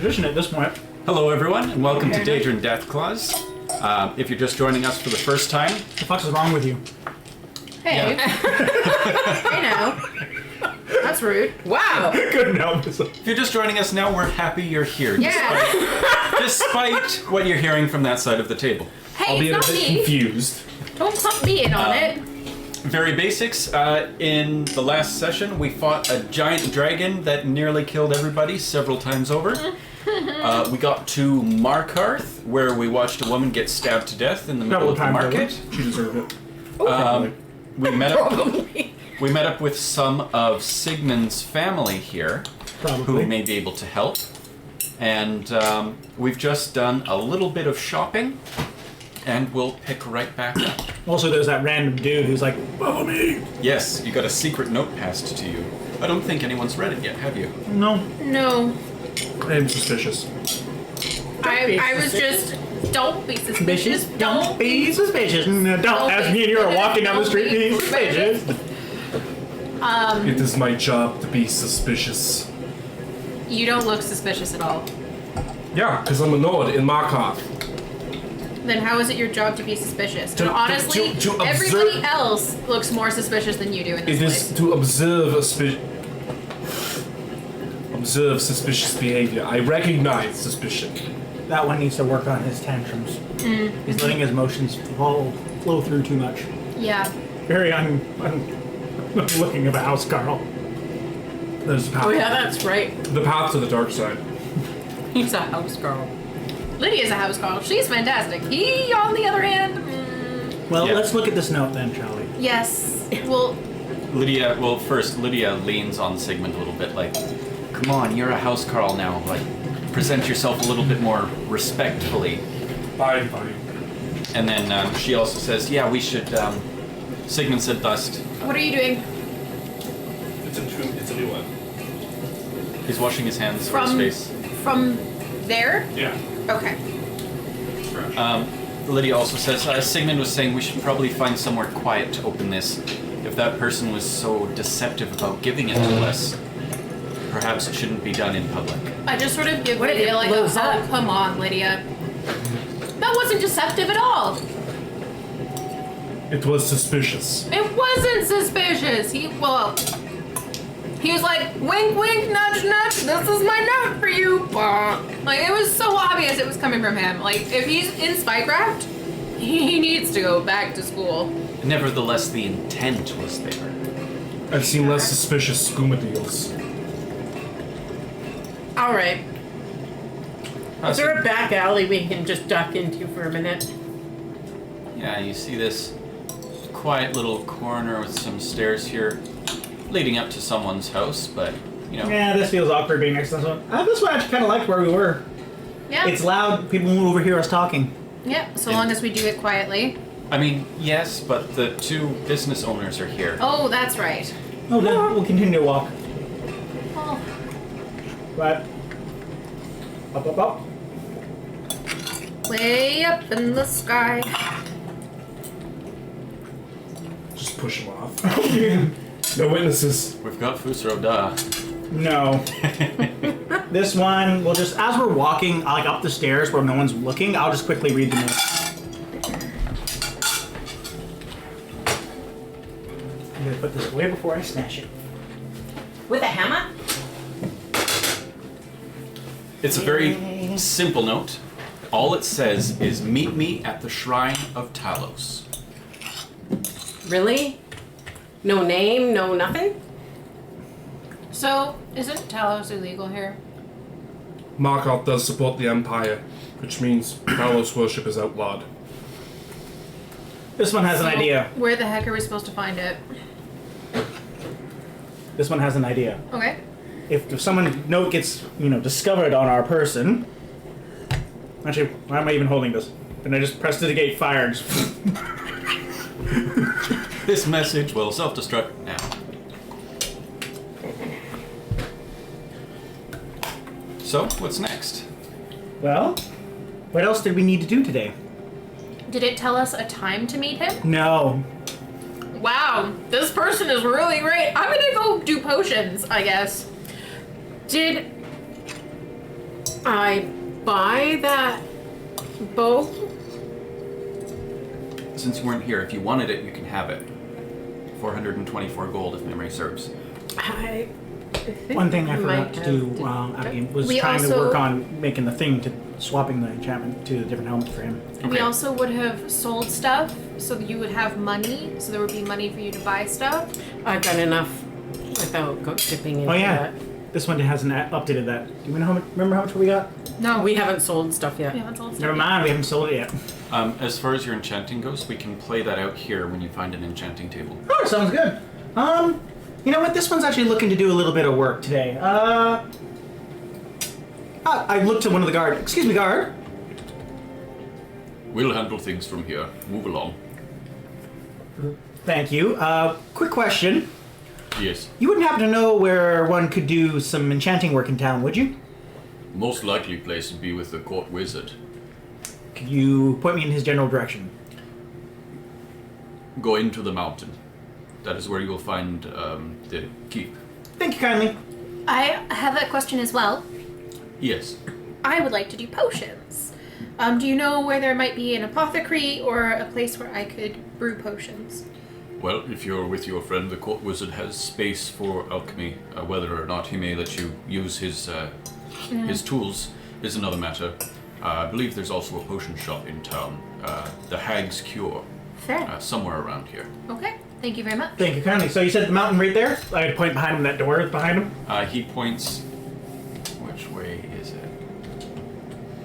tradition at this point. Hello, everyone, and welcome to Daedra and Deathclaws. If you're just joining us for the first time... What the fuck is wrong with you? Hey. Yeah. Hey now. That's rude. Wow. Couldn't help myself. If you're just joining us now, we're happy you're here. Yeah. Despite what you're hearing from that side of the table. Hey, I'll be a it's bit not me. confused. Don't pump me in on it. Very basics. In the last session, we fought a giant dragon that nearly killed everybody several times over. We got to Markarth, where we watched a woman get stabbed to death in the middle of the market. She deserved it. We met up with some of Sigmund's family here, Probably. who may be able to help. And we've just done a little bit of shopping, and we'll pick right back up. Also, there's that random dude who's like, follow me. Yes, you got a secret note passed to you. I don't think anyone's read it yet, have you? No. No. I'm suspicious. I was just... Don't be suspicious. Don't be suspicious. No, don't. As me and you are walking down the street, be suspicious. It is my job to be suspicious. You don't look suspicious at all. Yeah, because I'm a node in Markarth. Then how is it your job to be suspicious? To Honestly, observe- everybody else looks more suspicious than you do in this It place. is to observe suspicious behavior. I recognize suspicion. That one needs to work on his tantrums. He's letting his emotions flow through too much. Yeah. Very looking of a house, Carl. There's a path. Oh yeah, that's right. The path to the dark side. He's a house girl. Lydia's a house girl. She's fantastic. He, on the other hand, Well, Yeah. let's look at this note then, shall we? yes. Well, Lydia leans on Sigmund a little bit, like, come on, you're a housecarl now, like, present yourself a little bit more respectfully. Fine. And then she also says, yeah, we should, Sigmund said dust. what are you doing? It's a new one. He's washing his hands for his face. From there? Yeah. Okay. Lydia also says, Sigmund was saying we should probably find somewhere quiet to open this. If that person was so deceptive about giving it to us, perhaps it shouldn't be done in public. I just sort of give What if Lydia it like, blows oh, up? come on, Lydia. That wasn't deceptive at all. It was suspicious. It wasn't suspicious. He was like, wink, wink, nudge, nudge. This is my note for you. Like, it was so obvious it was coming from him. Like, if he's in spycraft, he needs to go back to school. Nevertheless, the intent was there. I've seen less suspicious skooma deals. All right. Is there a back alley we can just duck into for a minute? Yeah, you see this quiet little corner with some stairs here leading up to someone's house, but, you know. Yeah, this feels awkward being next to this one. This one I actually kind of liked where we were. Yeah. It's loud. People won't overhear us talking. Yeah, so long as we do it quietly. I mean, yes, but the two business owners are here. Oh, that's right. Oh, then we'll continue to walk. Oh, Right. Up. way up in the sky. Just push him off. No witnesses. We've got Fusro Da. No. This one, we'll just, as we're walking like up the stairs where no one's looking, I'll just quickly read the note. I'm gonna put this away before I smash it. With a hammer? It's a very simple note. All it says is, meet me at the Shrine of Talos. Really? No name, no nothing? So, isn't Talos illegal here? Markarth does support the Empire, which means Talos worship is outlawed. This one has an idea. Where the heck are we supposed to find it? This one has an idea. Okay. If someone's note gets, discovered on our person... Actually, why am I even holding this? And I just pressed it to gate fire. This message will self-destruct now. So, what's next? Well, what else did we need to do today? Did it tell us a time to meet him? No. Wow, this person is really great. I'm gonna go do potions, I guess. I buy that bow. Since you weren't here, if you wanted it, you can have it. 424 gold, if memory serves. I think One thing I might forgot to have do to- Abby, was We trying to also- work on making the thing to swapping the enchantment to the different helmet for him. We Okay. also would have sold stuff so that you would have money, so there would be money for you to buy stuff. I've got enough without dipping into Oh yeah, that. this one hasn't updated that. Do you know remember how much we got? No, We haven't sold stuff yet. we haven't sold stuff. Never mind, we haven't sold it yet. As far as your enchanting goes, we can play that out here when you find an enchanting table. Oh, sounds good. You know what? This one's actually looking to do a little bit of work today. I looked to one of the guard. Excuse me, guard. We'll handle things from here. Move along. Thank you. Quick question. Yes. You wouldn't happen to know where one could do some enchanting work in town, would you? Most likely place would be with the court wizard. Could you point me in his general direction? Go into the mountain. That is where you will find the keep. Thank you kindly. I have a question as well. Yes. I would like to do potions. Do you know where there might be an apothecary or a place where I could brew potions? Well, if you're with your friend, the court wizard has space for alchemy. Whether or not he may let you use his tools is another matter. I believe there's also a potion shop in town. The Hag's Cure. Fair. Somewhere around here. Okay. Thank you very much. Thank you kindly. So you said the mountain right there? I could point behind him, that door is behind him? He points. Which way is it?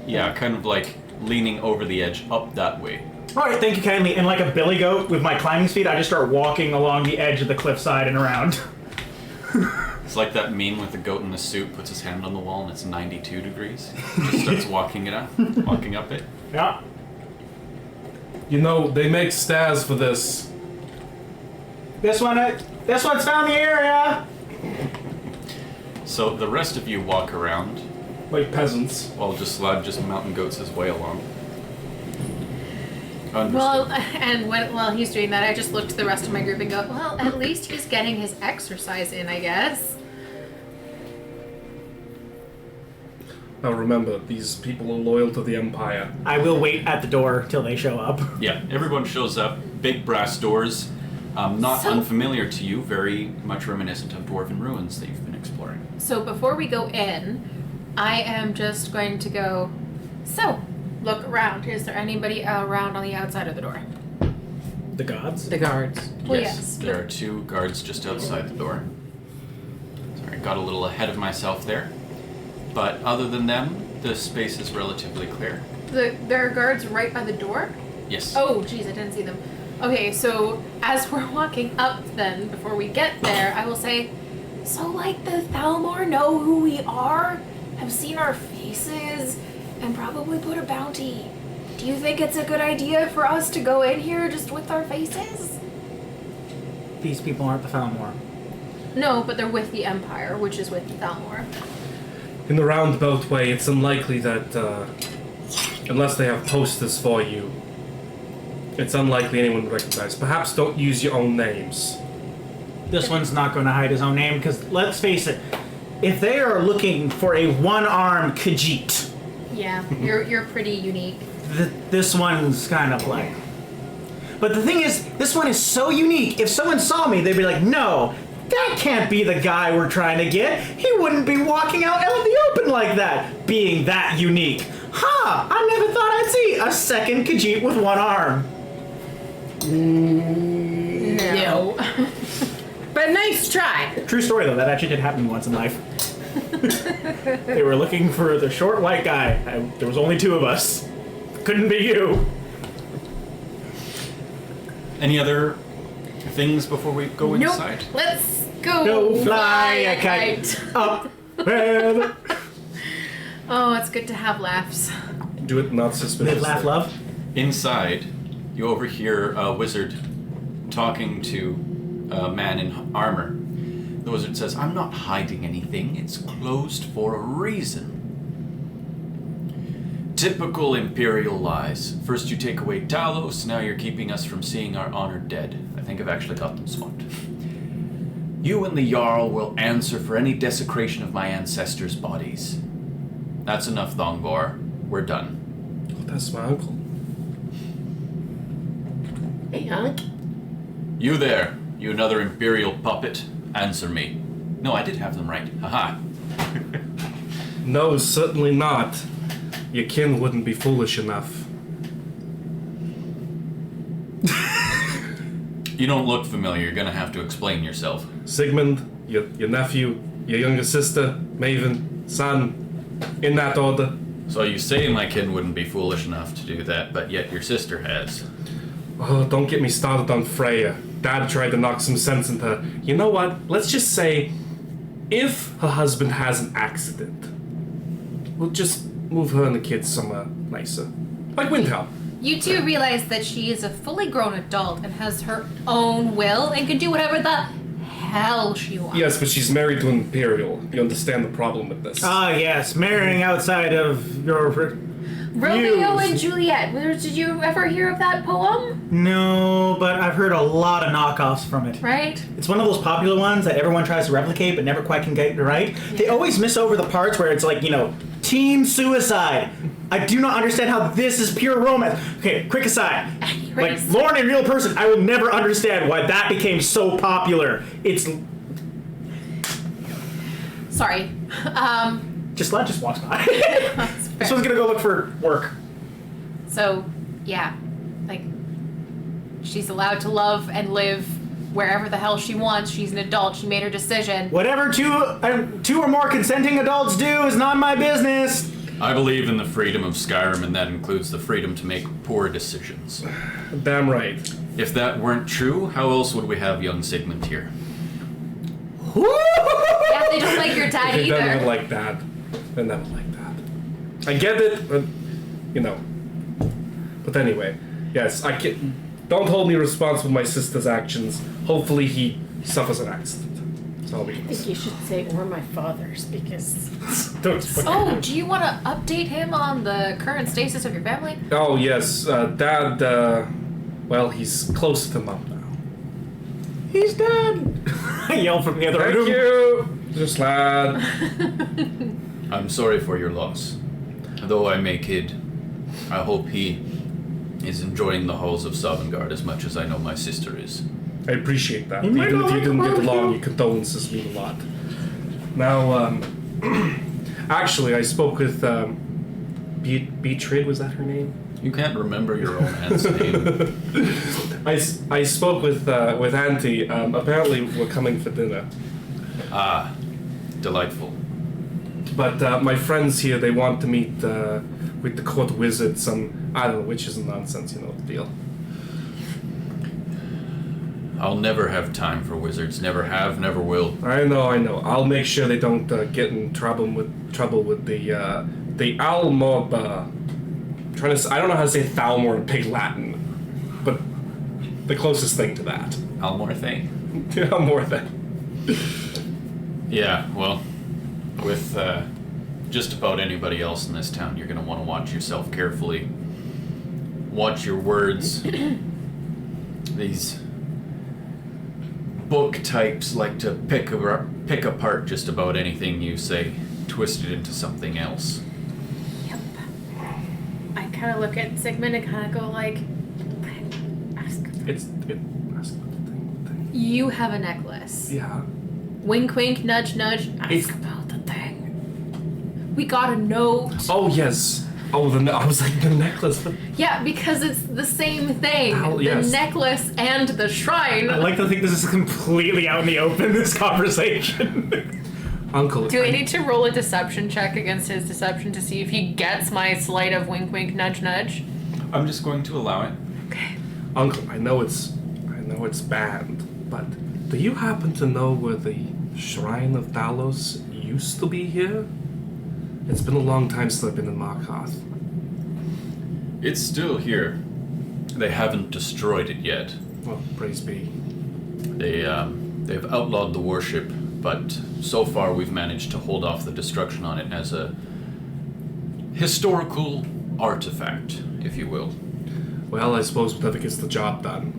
Yeah, kind of like leaning over the edge up that way. Alright, thank you kindly. And like a billy goat with my climbing speed, I just start walking along the edge of the cliffside and around. It's like that meme with the goat in the suit puts his hand on the wall and it's 92 degrees. Just starts walking up it. Yeah. You know, they make stairs for this. This one's found the area! So the rest of you walk around Like peasants. while just mountain goats his way along. Understood. Well, and while he's doing that, I just look to the rest of my group and go, well, at least he's getting his exercise in, I guess. Now remember, these people are loyal to the Empire. I will wait at the door till they show up. Yeah, everyone shows up. Big brass doors. Not So- unfamiliar to you, very much reminiscent of dwarven ruins that you've been exploring. So before we go in, I am just going to go, so, look around. Is there anybody around on the outside of the door? The gods? The guards. Well, yes. There are two guards just outside the door. Sorry, got a little ahead of myself there. But other than them, the space is relatively clear. There are guards right by the door? Yes. Oh, geez, I didn't see them. Okay, so as we're walking up then, before we get there, I will say, so like the Thalmor know who we are, have seen our faces, and probably put a bounty. Do you think it's a good idea for us to go in here just with our faces? These people aren't the Falmor. No, but they're with the Empire, which is with the Thalmor. In the roundabout way, it's unlikely that, unless they have posters for you, it's unlikely anyone would recognize. Perhaps don't use your own names. This one's not going to hide his own name, because let's face it, if they are looking for a one-armed Khajiit, Yeah, you're pretty unique. this one's kind of like... But the thing is, this one is so unique, if someone saw me, they'd be like, no, that can't be the guy we're trying to get. He wouldn't be walking out in the open like that, being that unique. Ha! I never thought I'd see a second Khajiit with one arm. No. But nice try. True story, though. That actually did happen once in life. They were looking for the short white guy. There was only two of us. Couldn't be you. Any other things before we go Nope. inside? Let's go. Go fly a kite up where the... Oh, it's good to have laughs. Do it not suspiciously. Live, laugh, love. Inside, you overhear a wizard talking to a man in armor. The wizard says, I'm not hiding anything. It's closed for a reason. Typical Imperial lies. First you take away Talos, now you're keeping us from seeing our honored dead. I think I've actually got them swapped. You and the Jarl will answer for any desecration of my ancestors' bodies. That's enough, Thongbor. We're done. Oh, that's my uncle. Hey, Unc. You there, you another Imperial puppet. Answer me. No, I did have them right. Haha. No, certainly not. Your kin wouldn't be foolish enough. You don't look familiar. You're gonna have to explain yourself. Sigmund, your nephew, your younger sister, Maven, son, in that order. So you say my kin wouldn't be foolish enough to do that, but yet your sister has. Oh, don't get me started on Freya. Dad tried to knock some sense into her. You know what? Let's just say, if her husband has an accident, we'll just move her and the kids somewhere nicer. Like Windhelm. You two realize that she is a fully grown adult and has her own will and can do whatever the hell she wants. Yes, but she's married to an Imperial. You understand the problem with this. Ah, yes, marrying outside of your Romeo views. and Juliet. Did you ever hear of that poem? No, but I've heard a lot of knockoffs from it. Right? It's one of those popular ones that everyone tries to replicate but never quite can get right. They always miss over the parts where it's like, teen suicide. I do not understand how this is pure romance. Okay, quick aside. Anyways. Like, Lauren in Real Person, I will never understand why that became so popular. It's... Sorry. Just walks by. That's fair. This one's gonna go look for work. So, yeah. Like, she's allowed to love and live wherever the hell she wants. She's an adult. She made her decision. Whatever two or more consenting adults do is not my business. I believe in the freedom of Skyrim, and that includes the freedom to make poor decisions. Damn right. If that weren't true, how else would we have young Sigmund here? Yeah, they don't like your dad They never either. like that. They never like that. I get it, but But anyway, yes, I can. Don't hold me responsible for my sister's actions. Hopefully, he suffers an accident. That's all we I can think say. you should say, or my father's, because Oh, do you want to update him on the current status of your family? Oh yes, Dad. Well, he's close to Mom now. He's dead. I yell from the other Thank room. you, just lad. I'm sorry for your loss. Though I may kid, I hope he is enjoying the halls of Sovngarde as much as I know my sister is. I appreciate that. You Even might if not you like didn't the get along, barbecue. your condolences mean a lot. Now, actually, I spoke with Beatrid. Was that her name? You can't remember your own aunt's name. I spoke with Auntie. Apparently, we're coming for dinner. Ah, delightful. But my friends here, they want to meet with the court wizard. Some, I don't know, witches and nonsense. You know the deal. I'll never have time for wizards. Never have, never will. I know. I'll make sure they don't get in trouble with the Almob. Trying to, I don't know how to say Thalmor in Pig Latin, but the closest thing to that. Almor thing? Almor thing. Yeah, well, with just about anybody else in this town, you're going to want to watch yourself carefully. Watch your words. These book types like to pick apart just about anything you say, twist it into something else. Yep. I kind of look at Sigmund and kind of go like, ask. Ask about the thing. You have a necklace. Yeah. Wink, wink, nudge, nudge. Ask It's- about the thing. We got a note. Oh yes. Oh, I was like the necklace. But Yeah, because it's the same thing. Oh, the yes. necklace and the shrine. I like to think this is completely out in the open, this conversation. Uncle. Do I need to roll a deception check against his deception to see if he gets my sleight of wink, wink, nudge, nudge? I'm just going to allow it. Okay. Uncle, I know it's banned, but do you happen to know where the Shrine of Talos used to be here? It's been a long time since I've been in Markarth. It's still here. They haven't destroyed it yet. Well, praise be. They've outlawed the worship, but so far we've managed to hold off the destruction on it as a historical artifact, if you will. Well, I suppose whatever gets the job done.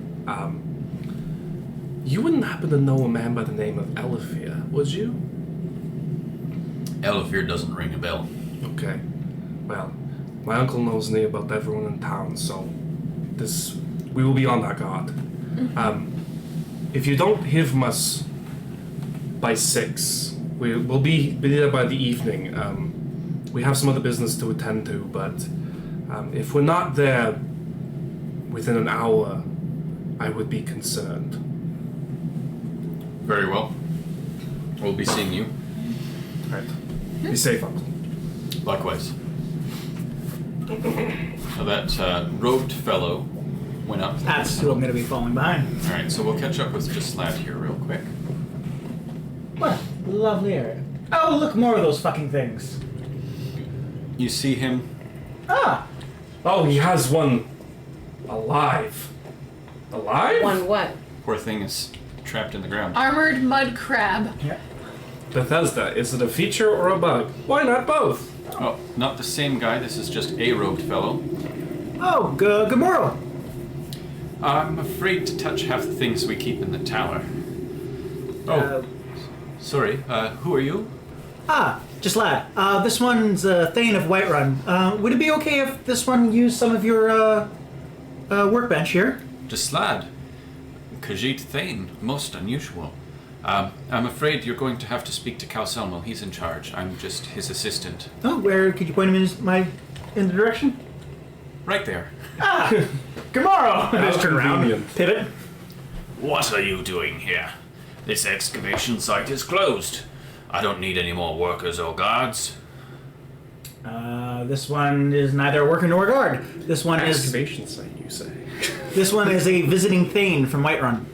You wouldn't happen to know a man by the name of Elifir, would you? Elifir doesn't ring a bell. Okay. Well, my uncle knows me about everyone in town, so we will be on our guard. If you don't hear from us by 6, we'll be there by the evening. We have some other business to attend to, but if we're not there within an hour, I would be concerned. Very well. We'll be seeing you. Right. Be safe, uncle. Likewise. So that robed fellow went up. That's who I'm going to be falling behind. Alright, so we'll catch up with Gislad here real quick. What a lovely area. Oh, look, more of those fucking things. You see him. Ah! Oh, he has one alive. Alive? One what? Poor thing is trapped in the ground. Armored mud crab. Yeah. Bethesda, is it a feature or a bug? Why not both? Oh, not the same guy. This is just a robed fellow. Oh, good morrow. I'm afraid to touch half the things we keep in the tower. Oh, sorry. Who are you? Just lad. This one's Thane of Whiterun. Would it be okay if this one used some of your workbench here? Gislad. Khajiit Thane. Most unusual. I'm afraid you're going to have to speak to Calselmo. He's in charge. I'm just his assistant. Oh, where could you point him in the direction? Right there. Good morrow. How Just turn around. convenient. Pivot. What are you doing here? This excavation site is closed. I don't need any more workers or guards. This one is neither a worker nor a guard. This one is Excavation site, you say? This one is a visiting Thane from Whiterun.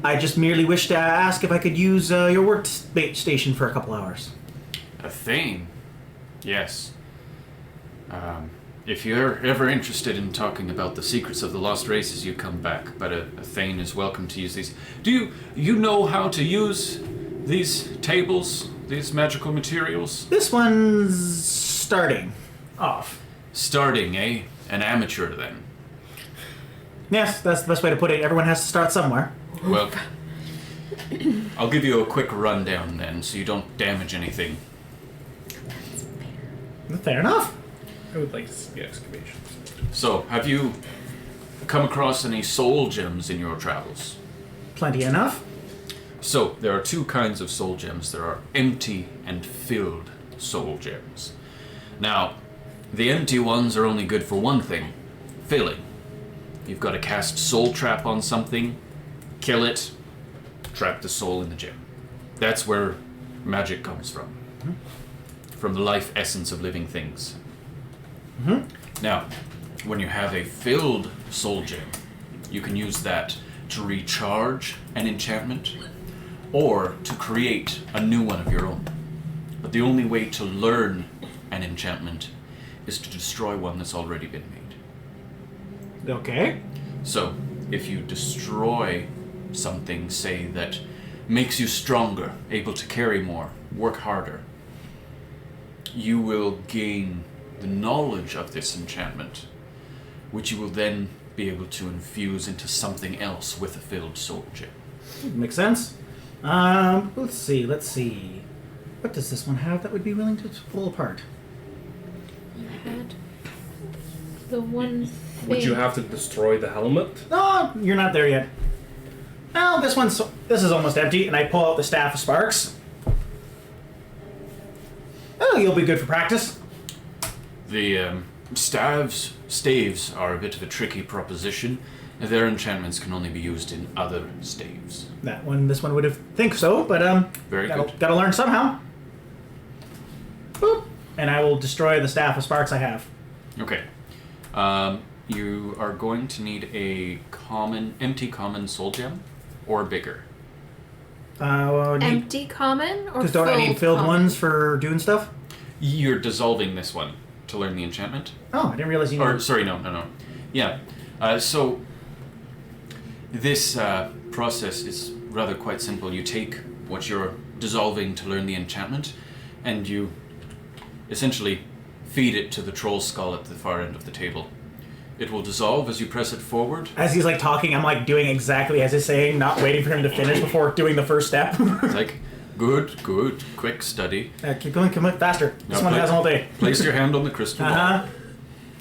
I just merely wish to ask if I could use your workstation for a couple hours. A Thane? Yes. If you're ever interested in talking about the secrets of the lost races, you come back. But a Thane is welcome to use these. Do you know how to use these tables, these magical materials? This one's starting off. Starting, eh? An amateur, then. Yes, that's the best way to put it. Everyone has to start somewhere. Well, I'll give you a quick rundown then, so you don't damage anything. Fair enough. I would like to see the excavation site. So, have you come across any soul gems in your travels? Plenty enough. So, there are two kinds of soul gems. There are empty and filled soul gems. Now, the empty ones are only good for one thing, filling. You've got to cast soul trap on something, kill it, trap the soul in the gem. That's where magic comes from. From the life essence of living things. Now, when you have a filled soul gem, you can use that to recharge an enchantment or to create a new one of your own. But the only way to learn an enchantment is to destroy one that's already been made. Okay. So, if you destroy something, say, that makes you stronger, able to carry more, work harder, you will gain the knowledge of this enchantment, which you will then be able to infuse into something else with a filled soul gem. Makes sense. Let's see. What does this one have that would be willing to pull apart? You had the one thing. Would you have to destroy the helmet? No, you're not there yet. Oh, this is almost empty, and I pull out the Staff of Sparks. Oh, you'll be good for practice. The staves are a bit of a tricky proposition. Their enchantments can only be used in other staves. This one would have think so, but Very good. gotta learn somehow. Boop, and I will destroy the Staff of Sparks I have. Okay. You are going to need a empty common soul gem, or bigger. Empty common or Because don't I need filled common? ones for doing stuff? You're dissolving this one to learn the enchantment. Oh, I didn't realize you Or, needed... sorry, no. Yeah. So, this process is rather quite simple. You take what you're dissolving to learn the enchantment, and you essentially feed it to the troll skull at the far end of the table. It will dissolve as you press it forward. As he's like talking, I'm like doing exactly as he's saying, not waiting for him to finish before doing the first step. It's like, Good, good. Quick study. Keep going, come on, faster. This Now one pla- has all day. Place your hand on the crystal ball. Uh-huh.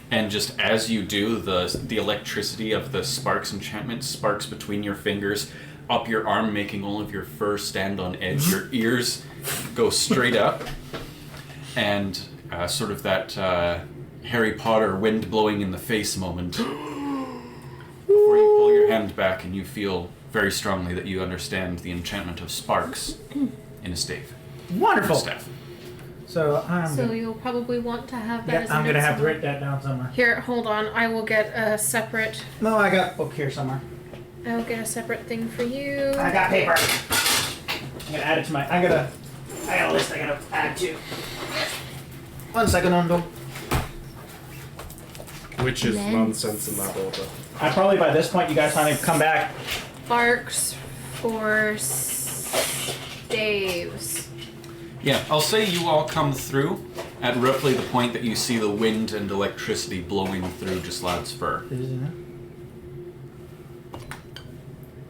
And just as you do, the electricity of the sparks enchantment sparks between your fingers, up your arm, making all of your fur stand on edge. Your ears go straight up. And sort of that Harry Potter wind blowing in the face moment. Before you pull your hand back and you feel very strongly that you understand the enchantment of sparks in a stave. Wonderful. Staff. So So you'll probably want to have that as a I'm note gonna have to somewhere. write that down somewhere. Here, hold on. I will get a separate. No, I got a book here somewhere. I will get a separate thing for you. I got paper. I'm gonna add it to my. I got a list I gotta add to. 1 second, Undo. Which is Lens. nonsense in that order. I probably by this point you guys finally come back. Sparks for staves. Yeah, I'll say you all come through at roughly the point that you see the wind and electricity blowing through Gislad's fur.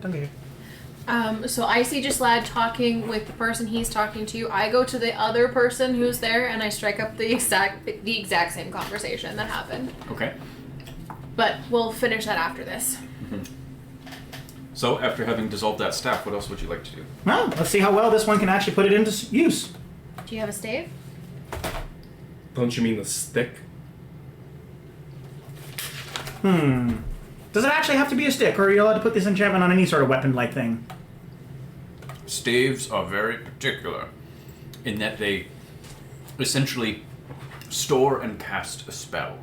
Don't get it. So I see Gislad talking with the person he's talking to. I go to the other person who's there and I strike up the exact same conversation that happened. Okay. But we'll finish that after this. So, after having dissolved that staff, what else would you like to do? Well, let's see how well this one can actually put it into use. Do you have a stave? Don't you mean the stick? Does it actually have to be a stick, or are you allowed to put this enchantment on any sort of weapon-like thing? Staves are very particular in that they essentially store and cast a spell.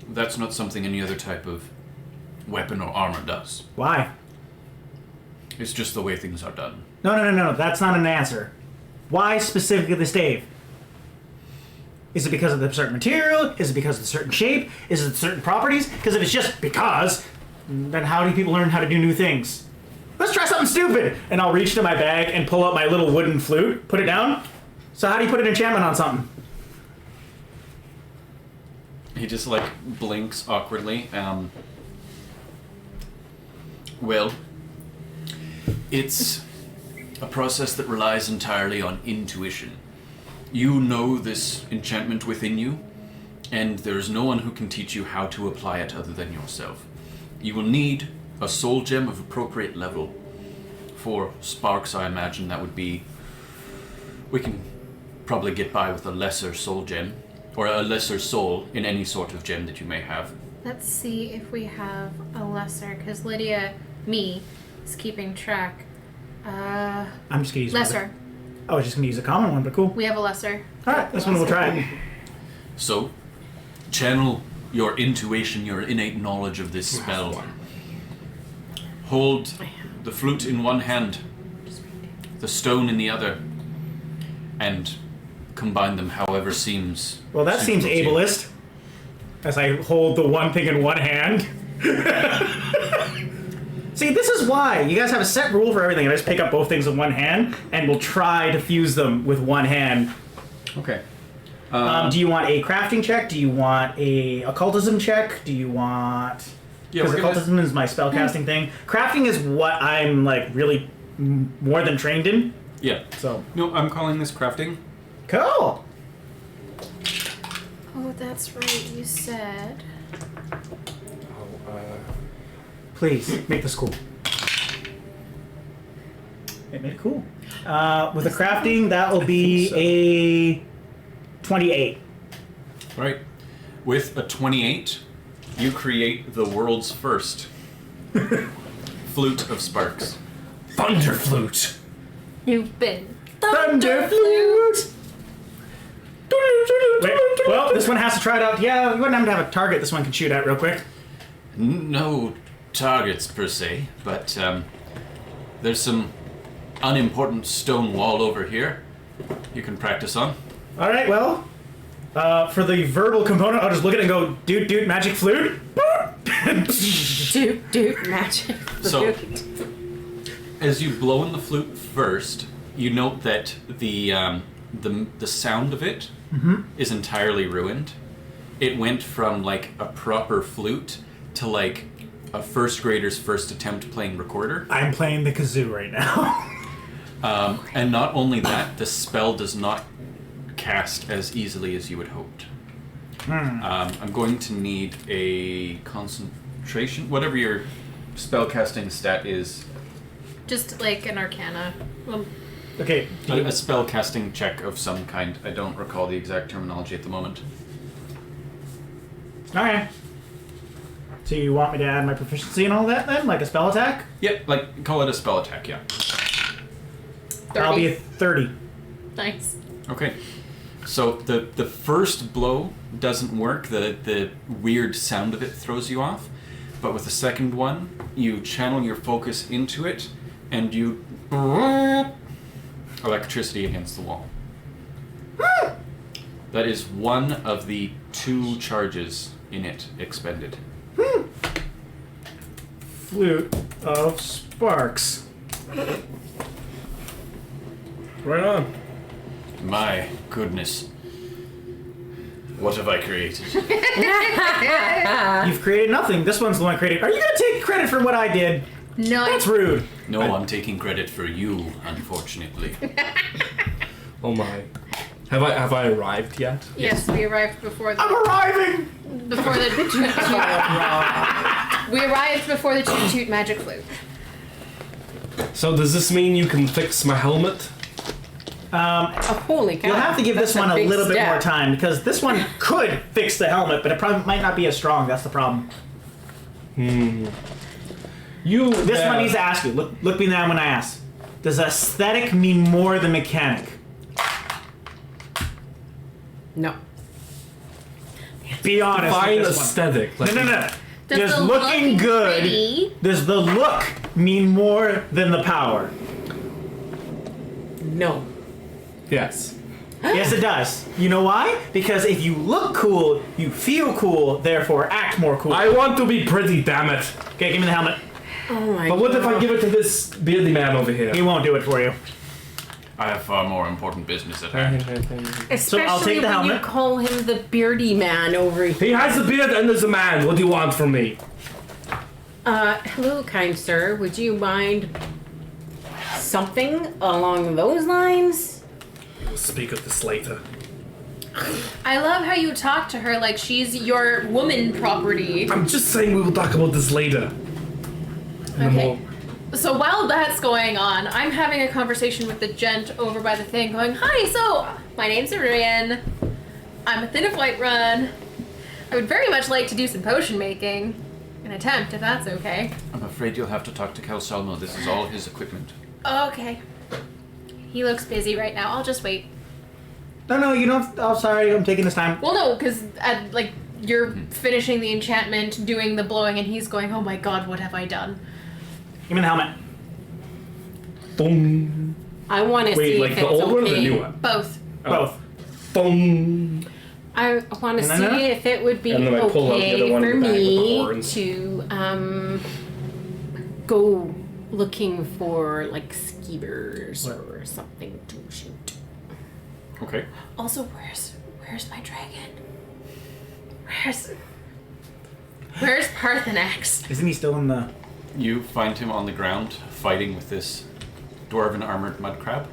That's not something any other type of weapon or armor does. Why? It's just the way things are done. No. That's not an answer. Why specifically the stave? Is it because of the certain material? Is it because of the certain shape? Is it certain properties? Because if it's just because, then how do people learn how to do new things? Let's try something stupid! And I'll reach to my bag and pull out my little wooden flute, put it down. So how do you put an enchantment on something? He just like blinks awkwardly. Well, it's a process that relies entirely on intuition. You know this enchantment within you, and there's no one who can teach you how to apply it other than yourself. You will need a soul gem of appropriate level. For sparks, I imagine that would be... We can probably get by with a lesser soul gem, or a lesser soul in any sort of gem that you may have. Let's see if we have a lesser, because Lydia, is keeping track. I'm just gonna use Lesser. I was just gonna use a common one, but cool. We have a lesser. Alright, this one we'll try. So, channel your intuition, your innate knowledge of this spell. Hold the flute in one hand, the stone in the other, and combine them however seems. Well, that seems suitable to you. ableist. As I hold the one thing in one hand. See, this is why you guys have a set rule for everything. I just pick up both things in one hand, and we'll try to fuse them with one hand. Okay. Do you want a crafting check? Do you want a occultism check? Do you want... Yeah, Because we're gonna- occultism is my spellcasting thing. Crafting is what I'm, like, really more than trained in. Yeah. So, No, I'm calling this crafting. cool! Oh, that's right. You said. Please, make this cool. It made it cool. With the crafting, that will be a 28. Right. With a 28, you create the world's first flute of sparks. Thunder flute! You've been Thunderflute! Wait, well, this one has to try it out. Yeah, we wouldn't have to have a target this one can shoot at real quick. No targets per se, but there's some unimportant stone wall over here you can practice on. Alright, well, for the verbal component, I'll just look at it and go, dude, magic flute. Dude, magic. So, as you blow in the flute first, you note that the sound of it is entirely ruined. It went from like a proper flute to like a first grader's first attempt playing recorder. I'm playing the kazoo right now. And not only that, the spell does not cast as easily as you had hoped. I'm going to need a concentration, whatever your spellcasting stat is. Just like an arcana. Well, Okay. A spellcasting check of some kind. I don't recall the exact terminology at the moment. Okay. So you want me to add my proficiency and all that then? Like a spell attack? Yep, like, call it a spell attack, yeah. 30. I'll be a 30. Nice. Okay. So the first blow doesn't work. The weird sound of it throws you off. But with the second one, you channel your focus into it, and you electricity against the wall. That is one of the 2 charges in it expended. Flute of Sparks. Right on. My goodness. What have I created? You've created nothing. This one's the one created. Are you gonna take credit for what I did? No, That's rude. No, I'm taking credit for you, unfortunately. Oh my. Have I arrived yet? Yes, we arrived before the I'm arriving! before the toot toot. We arrived before the toot toot magic flute. So does this mean you can fix my helmet? Oh, holy cow. You'll have to give That's this one a big little bit step. more time because this one could fix the helmet, but it probably might not be as strong. That's the problem. You. This one needs to ask you. Look me down when I ask. Does aesthetic mean more than mechanic? No. Be honest. Fine with this one. aesthetic. Like, No. Does Does the looking good? pretty- Does the look mean more than the power? No. Yes. Yes, it does. You know why? Because if you look cool, you feel cool, therefore act more cool. I want to be pretty, damn it. Okay, give me the helmet. Oh my But what if I God. give it to this beardy man over here? He won't do it for you. I have far more important business at hand. Especially I'll take the when you helmet. call him the beardy man over here. He has a beard and there's a man. What do you want from me? Hello, kind sir. Would you mind something along those lines? We'll speak of this later. I love how you talk to her like she's your woman property. I'm just saying we will talk about this later. Okay. So while that's going on, I'm having a conversation with the gent over by the thing going, hi, so my name's Arian. I'm a Thin of Whiterun. I would very much like to do some potion making. An attempt, if that's okay. I'm afraid you'll have to talk to Cal Salmo. This is all his equipment. Okay. He looks busy right now. I'll just wait. No, you don't. Oh, sorry, I'm taking this time. Well, no, because like you're finishing the enchantment, doing the blowing, and he's going, oh my god, what have I done? Give me the helmet. Boom. I want to Wait, see like if the it's old one or okay. the new one? Both. Both. Boom. I want to see No. if it would be And then I pull out the okay other one for in the bag with the me horns. to go looking for like skeevers or something to shoot. Okay. Also, where's my dragon? Where's Parthenax? Isn't he still in the? You find him on the ground fighting with this dwarven armored mud crab.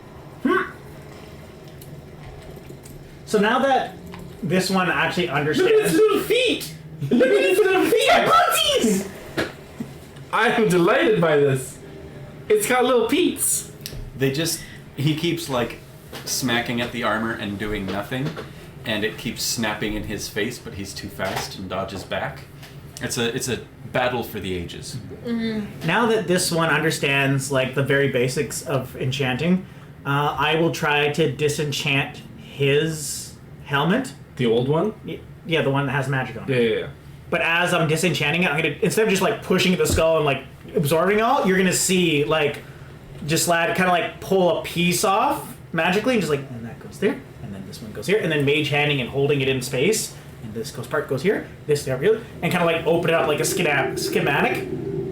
So now that this one actually Look at understands. his little feet. Look at his little feet. Putties! I am delighted by this. It's got little peats. He keeps like smacking at the armor and doing nothing, and it keeps snapping in his face, but he's too fast and dodges back. It's a battle for the ages. Now that this one understands like the very basics of enchanting, I will try to disenchant his helmet. The old one? Yeah, the one that has magic on it. Yeah. But as I'm disenchanting it, I'm gonna, instead of just like pushing at the skull and like absorbing it all, you're gonna see like just kind of like pull a piece off magically and just like, and that goes there, and then this one goes here, and then mage handing and holding it in space, and this part goes here, this there, and kind of like open it up like a schematic.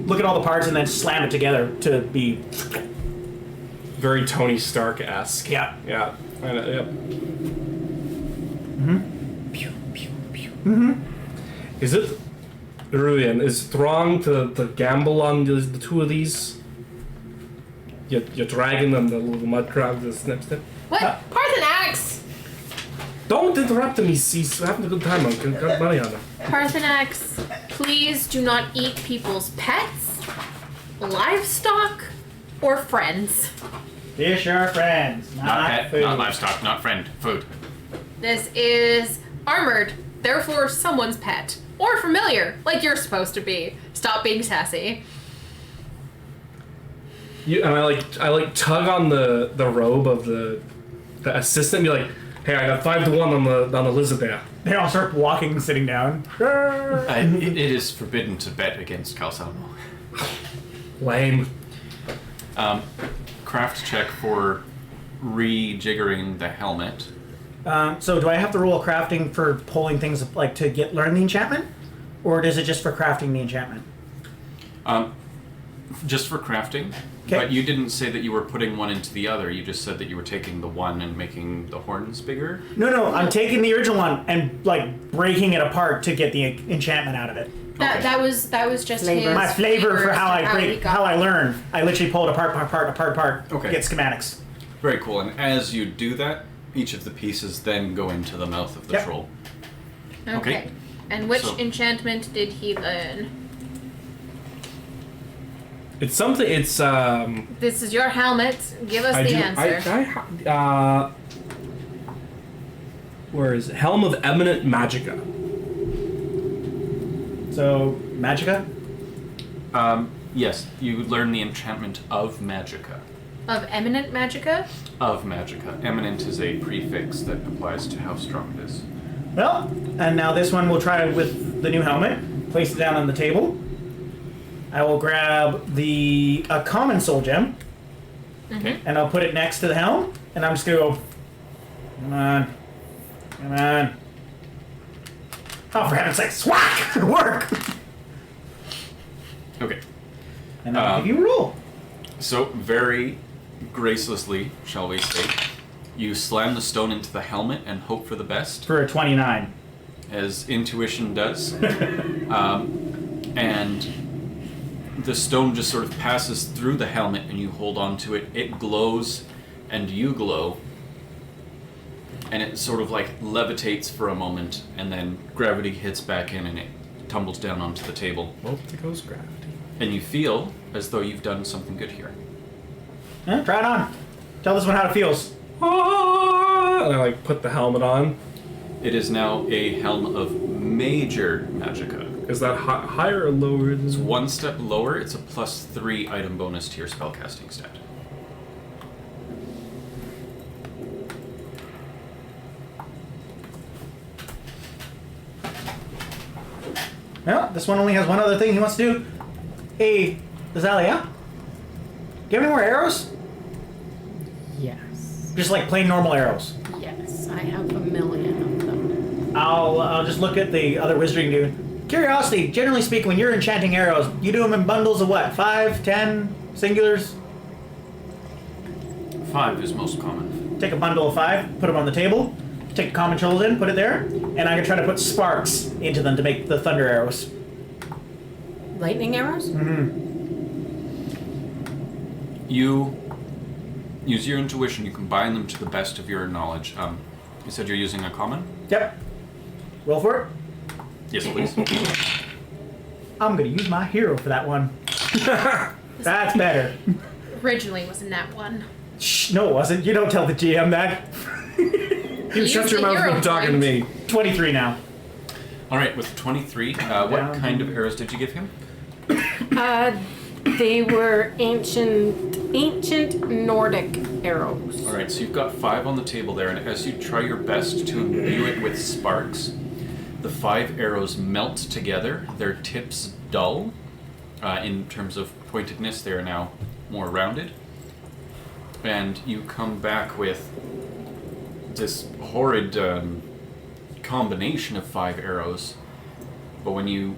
Look at all the parts and then slam it together to be. Very Tony Stark-esque. Yeah. Yeah. I know, yep. Is it, Ruyan, is Throng to gamble on the two of these? your dragon and the little mud crab that snips it. What? Parthenax! Don't interrupt him. He's having a good time. I've got money on him. Parthenax, please do not eat people's pets, livestock, or friends. Fish are friends, Not pet, food. not livestock, not friend. Food. This is armored, therefore someone's pet. Or familiar, like you're supposed to be. Stop being sassy. I like tug on the robe of the assistant and be like, hey, I got 5-1 on the lizard there. They all start walking and sitting down. It is forbidden to bet against Calsalmo. Lame. Craft check for rejiggering the helmet. So do I have to roll crafting for pulling things like to learn the enchantment? Or is it just for crafting the enchantment? Just for crafting. 'Kay. But you didn't say that you were putting one into the other. You just said that you were taking the one and making the horns bigger. No, I'm taking the original one and like breaking it apart to get the enchantment out of it. That Okay. was just Flavor. his My flavor for how I he break, got- how I learn. I literally pull it apart. Okay. Get schematics. Very cool. And as you do that, each of the pieces then go into the mouth of the Yep. troll. Okay. And which So- enchantment did he learn? It's something. It's This is your helmet. Give us I the do. answer. Where is it? Helm of Eminent Magicka. So Magicka. Yes, you learn the enchantment of Magicka. Of eminent magicka? Of Magicka. Eminent is a prefix that applies to how strong it is. Well, and now this one we'll try with the new helmet. Place it down on the table. I will grab a common soul gem, Okay. and I'll put it next to the helm, and I'm just gonna go. Come on. Oh, for heaven's sake, swack! Work! Okay. And I'll give you a roll. So, very gracelessly, shall we say, you slam the stone into the helmet and hope for the best, For a 29. as intuition does. And the stone just sort of passes through the helmet and you hold on to it. It glows and you glow. And it sort of like levitates for a moment and then gravity hits back in and it tumbles down onto the table. Well, it goes gravity. And you feel as though you've done something good here. Yeah, try it on. Tell this one how it feels. And I like put the helmet on. It is now a helm of major magicka. Is that higher or lower It's than? one step lower. It's a +3 item bonus to your spellcasting stat. Well, this one only has one other thing he wants to do. Hey, Azalea, do you have any more arrows? Yes. Just like plain normal arrows. Yes, I have a million of them. I'll just look at the other wizarding dude. Curiosity, generally speaking, when you're enchanting arrows, you do them in bundles of what? 5, 10, singulars? 5 is most common. Take a bundle of 5, put them on the table, take the common trolls in, put it there, and I'm gonna try to put sparks into them to make the thunder arrows. Lightning arrows? You use your intuition. You combine them to the best of your knowledge. You said you're using a common? Yep. Roll for it. Yes, please. I'm gonna use my hero for that one. That's better. Originally was in that one. Shh, no it wasn't. You don't tell the GM that. You shut your mouth when you're talking to me. 23 now. All right, with 23, what kind of arrows did you give him? They were ancient Nordic arrows. All right, so you've got 5 on the table there, and as you try your best to imbue it with sparks, the 5 arrows melt together. Their tips dull. In terms of pointedness, they are now more rounded. And you come back with this horrid combination of 5 arrows, but when you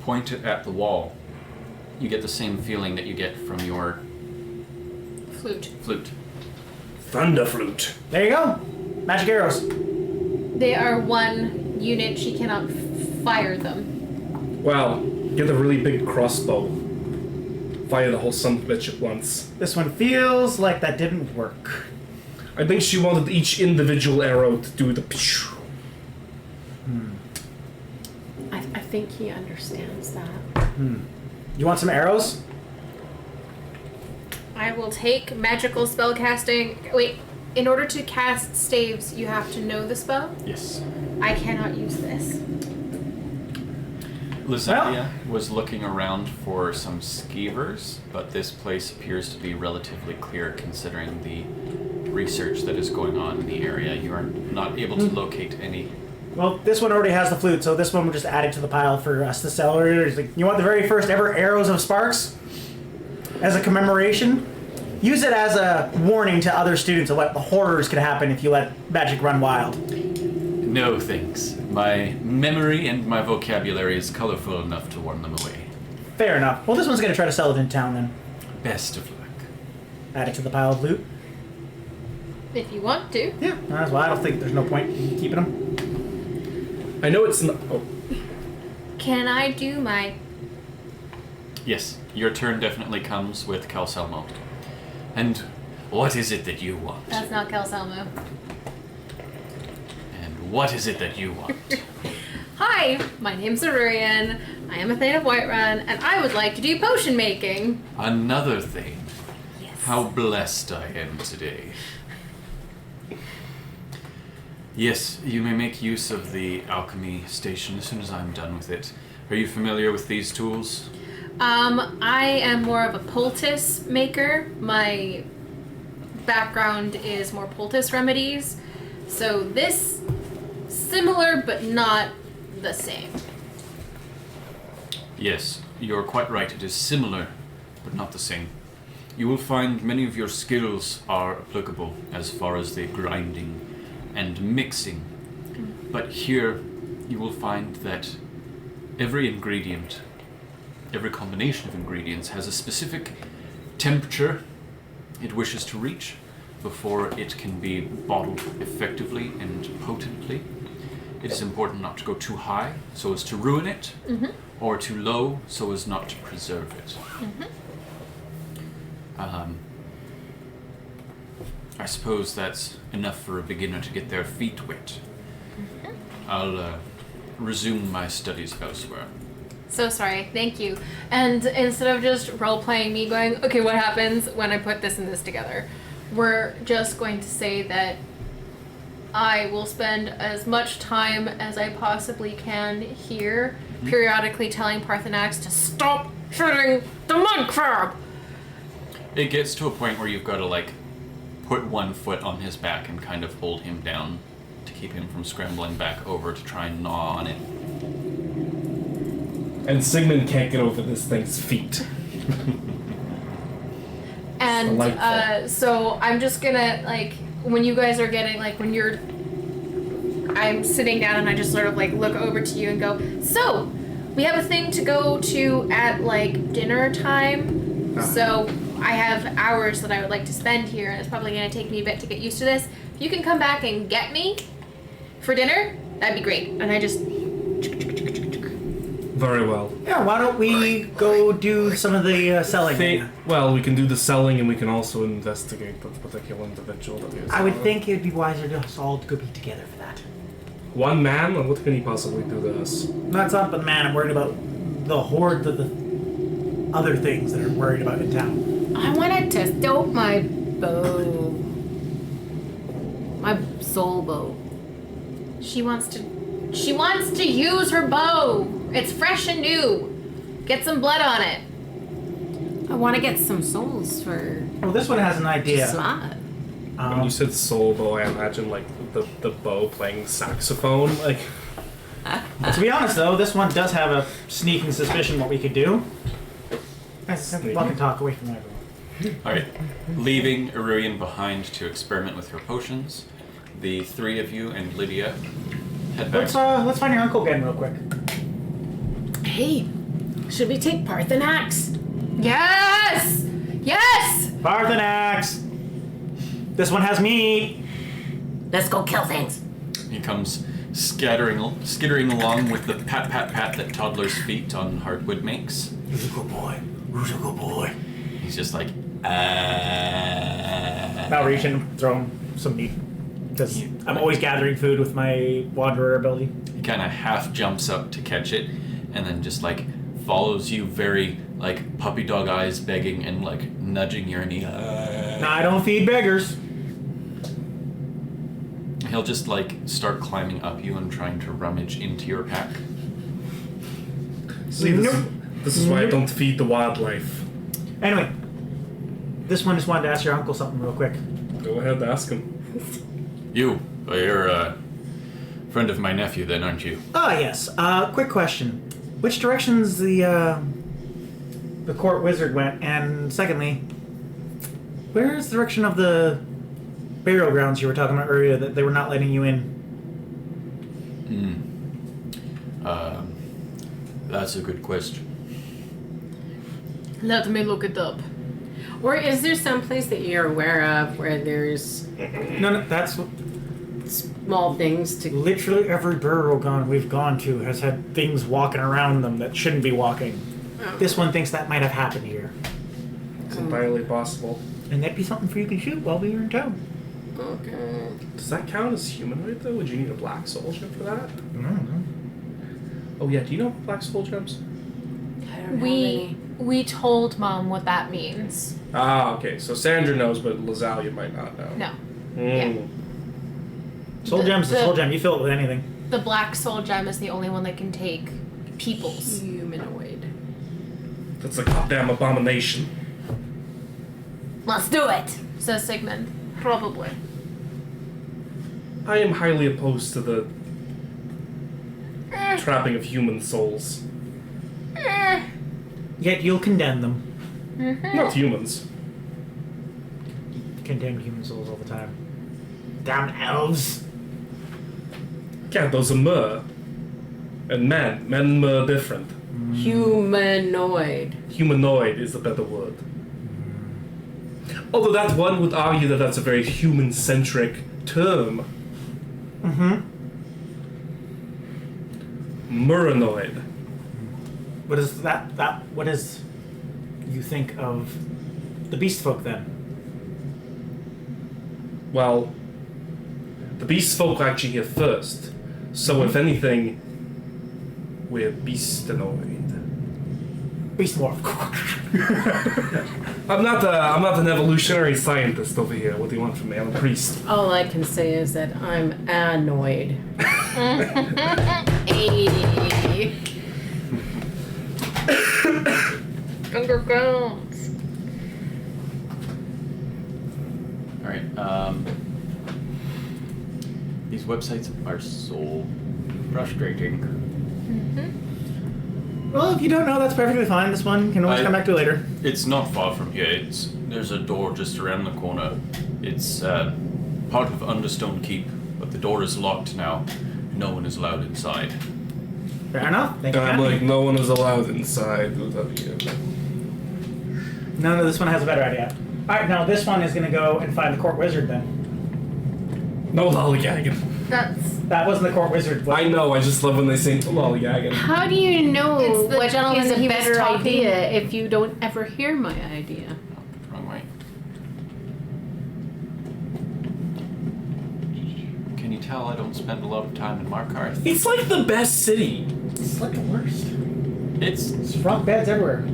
point it at the wall, you get the same feeling that you get from your flute. Thunder flute. There you go. Magic arrows. They are one unit. She cannot fire them. Well, get a really big crossbow. fire the whole son of a bitch at once. This one feels like that didn't work. I think she wanted each individual arrow to do the. I think he understands that. You want some arrows? I will take magical spell casting. Wait, in order to cast staves, you have to know the spell? Yes. I cannot use this. Lysalia was looking around for some skeevers, but this place appears to be relatively clear considering the research that is going on in the area. You are not able to locate any. Well, this one already has the flute, so this one we'll just add it to the pile for us to sell. It's like, you want the very first ever arrows of sparks? As a commemoration? Use it as a warning to other students of what the horrors could happen if you let magic run wild. No thanks. My memory and my vocabulary is colorful enough to warn them away. Fair enough. Well, this one's going to try to sell it in town then. Best of luck. Add it to the pile of loot. If you want to. Yeah, that's why I don't think there's no point in keeping them. I know it's not. Oh. Can I do my... Yes, your turn definitely comes with Calcelmo. And what is it that you want? That's not Calcelmo. And what is it that you want? Hi, my name's Aurorian. I am a Thane of Whiterun, and I would like to do potion making. Another thing. Yes. How blessed I am today. Yes, you may make use of the alchemy station as soon as I'm done with it. Are you familiar with these tools? I am more of a poultice maker. My background is more poultice remedies. So this, similar but not the same. Yes, you're quite right. It is similar, but not the same. You will find many of your skills are applicable as far as the grinding and mixing. But here, you will find that every ingredient, every combination of ingredients has a specific temperature it wishes to reach before it can be bottled effectively and potently. It is important not to go too high so as to ruin it, or too low so as not to preserve it. I suppose that's enough for a beginner to get their feet wet. I'll resume my studies elsewhere. So sorry, thank you. And instead of just role-playing me going, okay, what happens when I put this and this together? We're just going to say that I will spend as much time as I possibly can here, periodically telling Parthenax to stop shooting the mud crab! It gets to a point where you've got to, put one foot on his back and kind of hold him down to keep him from scrambling back over to try and gnaw on it. And Sigmund can't get over this thing's feet. And Delightful. so I'm just gonna when you guys are getting when you're, I'm sitting down and I just sort of look over to you and go, so we have a thing to go to at dinner time. So I have hours that I would like to spend here, and it's probably gonna take me a bit to get used to this. If you can come back and get me for dinner, that'd be great. And I just Very well. Yeah, why don't we go do some of the selling? Well, we can do the selling and we can also investigate the particular individual that we are I would selling. think it would be wiser to us all to go be together for that. One man? And what can he possibly do to us? That's not the man. I'm worried about the horde of the other things that are worried about in town. I want to test out my bow. My soul bow. she wants to use her bow. It's fresh and new. Get some blood on it. I want to get some souls for Well, this one has an idea. slot. When you said soul bow, I imagine the bow playing saxophone. To be honest, though, this one does have a sneaking suspicion what we could do. Let's walk and talk away from everyone. Alright, leaving Aurorian behind to experiment with her potions, the three of you and Lydia head back. Let's find your uncle again real quick. Hey, should we take Parthenax? Yes! Yes! Parthenax! This one has meat! Let's go kill things. He comes skittering along with the pat pat pat that toddlers' feet on hardwood makes. He's a good boy. Who's a good boy? He's just like, I'll reach in and throw him some meat. Because I'm always gathering food with my wanderer ability. He kind of half jumps up to catch it, and then just like follows you, very like puppy dog eyes, begging and like nudging your knee. Nah, I don't feed beggars. He'll just like start climbing up you and trying to rummage into your pack. See, this is why I don't feed the wildlife. Anyway, this one just wanted to ask your uncle something real quick. Go ahead, ask him. You're a friend of my nephew, then, aren't you? Ah, yes. Quick question. Which directions the court wizard went? And secondly, where's the direction of the burial grounds you were talking about earlier that they were not letting you in? That's a good question. Let me look it up. Or is there some place that you're aware of where there's No, that's small things to... literally every burial ground we've gone to has had things walking around them that shouldn't be walking. Oh. This one thinks that might have happened here. It's entirely possible. And that'd be something for you to shoot while we were in town. Okay. Does that count as humanoid though? Would you need a black soul gem for that? I don't know. Oh yeah, do you know black soul gems? I don't have any. We told Mom what that means. Ah, okay. So Sandra knows, but Lazalia might not know. No. Mm. Soul gem's the soul gem. You fill it with anything. The black soul gem is the only one that can take people's. Humanoid. That's a goddamn abomination. Let's do it, says Sigmund. Probably. I am highly opposed to the trapping of human souls. Yet you'll condemn them. Not humans. Condemn human souls all the time. Damn elves. Yeah, those are mer. And men. Men and mer different. Humanoid. Humanoid is the better word. Although that one would argue that that's a very human-centric term. Muranoid. What is that? What is you think of the beast folk then? Well, the beast folk are actually here first. So if anything, we're beastanoid. Beast morph. I'm not an evolutionary scientist over here. What do you want from me? I'm a priest. All I can say is that I'm annoyed. Hey. Undergrounds. All right. These websites are so frustrating. Well, if you don't know, that's perfectly fine. This one you can always come back to later. It's not far from here. There's a door just around the corner. It's part of Understone Keep, but the door is locked now. No one is allowed inside. Fair enough. Thank you. I'm kindly. like, no one is allowed inside. No, this one has a better idea. Alright, now this one is going to go and find the court wizard then. No lollygagging. That wasn't the court wizard. I know, I just love when they say lollygagging. How do you know It's the what gentleman is a he was better talking- idea if you don't ever hear my idea? Wrong way. Can you tell I don't spend a lot of time in Markarth? It's like the best city. It's like the worst. It's There's frog beds everywhere.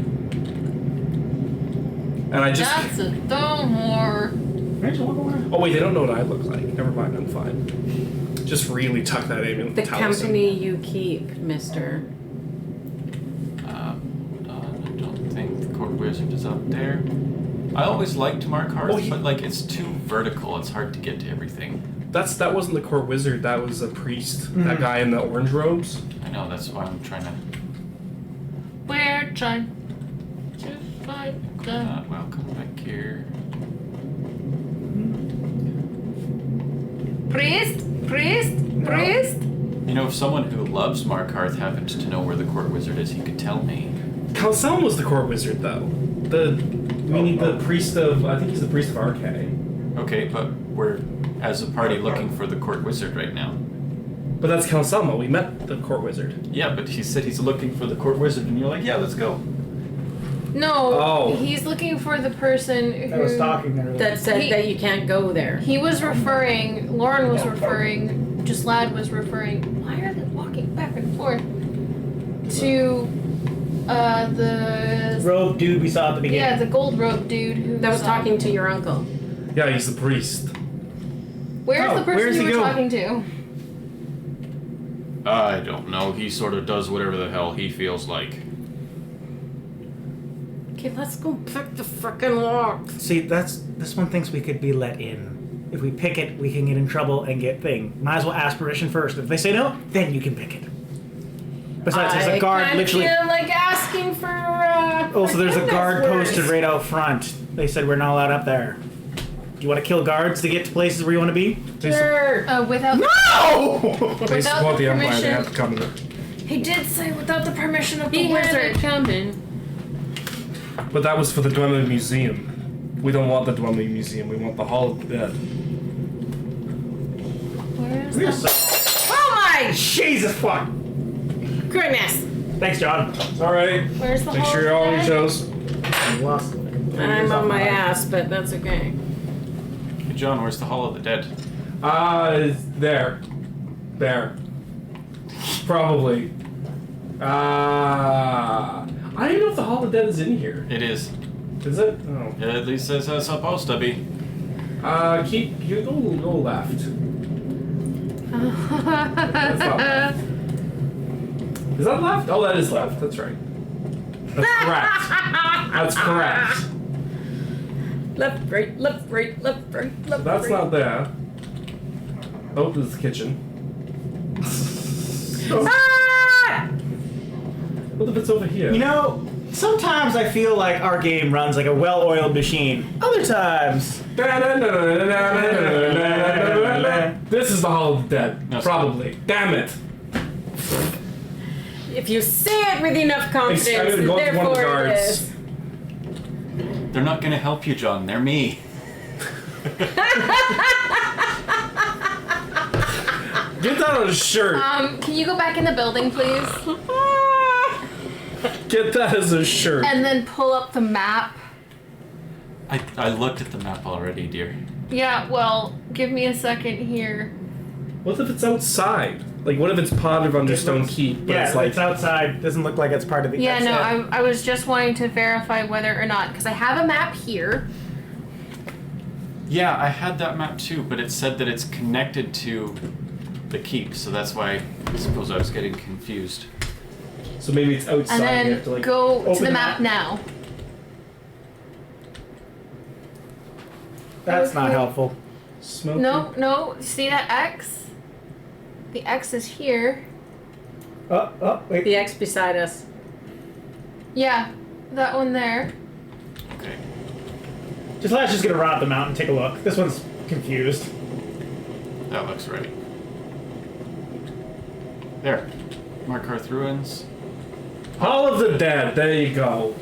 And I just... That's a dumb whore. Why don't you walk around? Oh wait, they don't know what I look like. Never mind, I'm fine. Just really tuck that amulet. The talisman. company you keep, mister. hold on, I don't think the court wizard is up there. I always liked Markarth, but like it's too vertical. It's hard to get to everything. That wasn't the court wizard. That was a priest. That guy in the orange robes. I know. That's why I'm trying to. We're trying to fight them. Not welcome back here. Priest? No. You know, if someone who loves Markarth happened to know where the court wizard is, he could tell me. Kalsam was the court wizard, though. We need the priest of... I think he's the priest of Arcade. Okay, but we're as a party looking for the court wizard right now. But that's Kalsama. We met the court wizard. Yeah, but he said he's looking for the court wizard, and you're like, yeah, let's go. No, Oh. he's looking for the person who I was talking earlier. That said He- that you can't go there. He was referring, Lauren was referring, Gislad was referring, why are they walking back and forth? To the robe dude we saw at the beginning. yeah, the gold robe dude who That was talking to your uncle. Yeah, he's the priest. Where's Oh, the person where's you he were going? talking to? I don't know. He sort of does whatever the hell he feels like. Okay, let's go pick the frickin' lock. See, this one thinks we could be let in. If we pick it, we can get in trouble and get thing. Might as well ask permission first. If they say no, then you can pick it. Besides, there's a guard I literally. feel like asking for. Also, there's a forgiveness guard words. posted right out front. They said we're not allowed up there. Do you want to kill guards to get to places where you want to be? Sure. Without No! They Without support the the Empire, they permission- have to come in. He did say without the permission of the he had wizard. it coming. But that was for the Dwemer Museum. We don't want the Dwemer Museum, we want the Hall of the Dead. Where's We're the so- Oh my Jesus fuck! goodness! Thanks, John. It's alright. Where's the Make hall sure you're all on your today? toes. I lost it. I'm on my ass, but that's okay. Hey, John, where's the Hall of the Dead? There. There. Probably. I don't even know if the Hall of the Dead is in here. It is. Is it? Oh. At least it's supposed to be. Go left. That's not left. Is that left? Oh, that is left. That's right. That's correct. That's correct. Left, right, left, right, left, right, So left, that's right. not there. Oh, this is the kitchen. Ah! What if it's over here? You know, sometimes I feel like our game runs like a well-oiled machine. Other times. This is the Hall of the Dead. No, Probably. Damn it. If you say it with enough confidence, I'm gonna go up to one of the therefore it guards. is. They're not gonna help you, John. They're me. Get that on a shirt. Can you go back in the building, please? Get that as a shirt. And then pull up the map. I looked at the map already, dear. Yeah, well, give me a second here. What if it's outside? Like, what if it's part of Understone Keep, but Yeah, it's like... it's outside. Doesn't look like it's part of the. Yeah, no, that's it. I was just wanting to verify whether or not, because I have a map here. Yeah, I had that map too, but it said that it's connected to the keep, so that's why I suppose I was getting confused. So maybe it's outside. And you then have to, like, go to open the the map map. now. That's not Okay. helpful. Smoking. No, see that X? The X is here. Oh, wait. The X beside us. Yeah, that one there. Okay. Let's just get a run up the mountain, take a look. This one's confused. That looks right. There. Markarth Ruins. Hall of the Dead. There you go.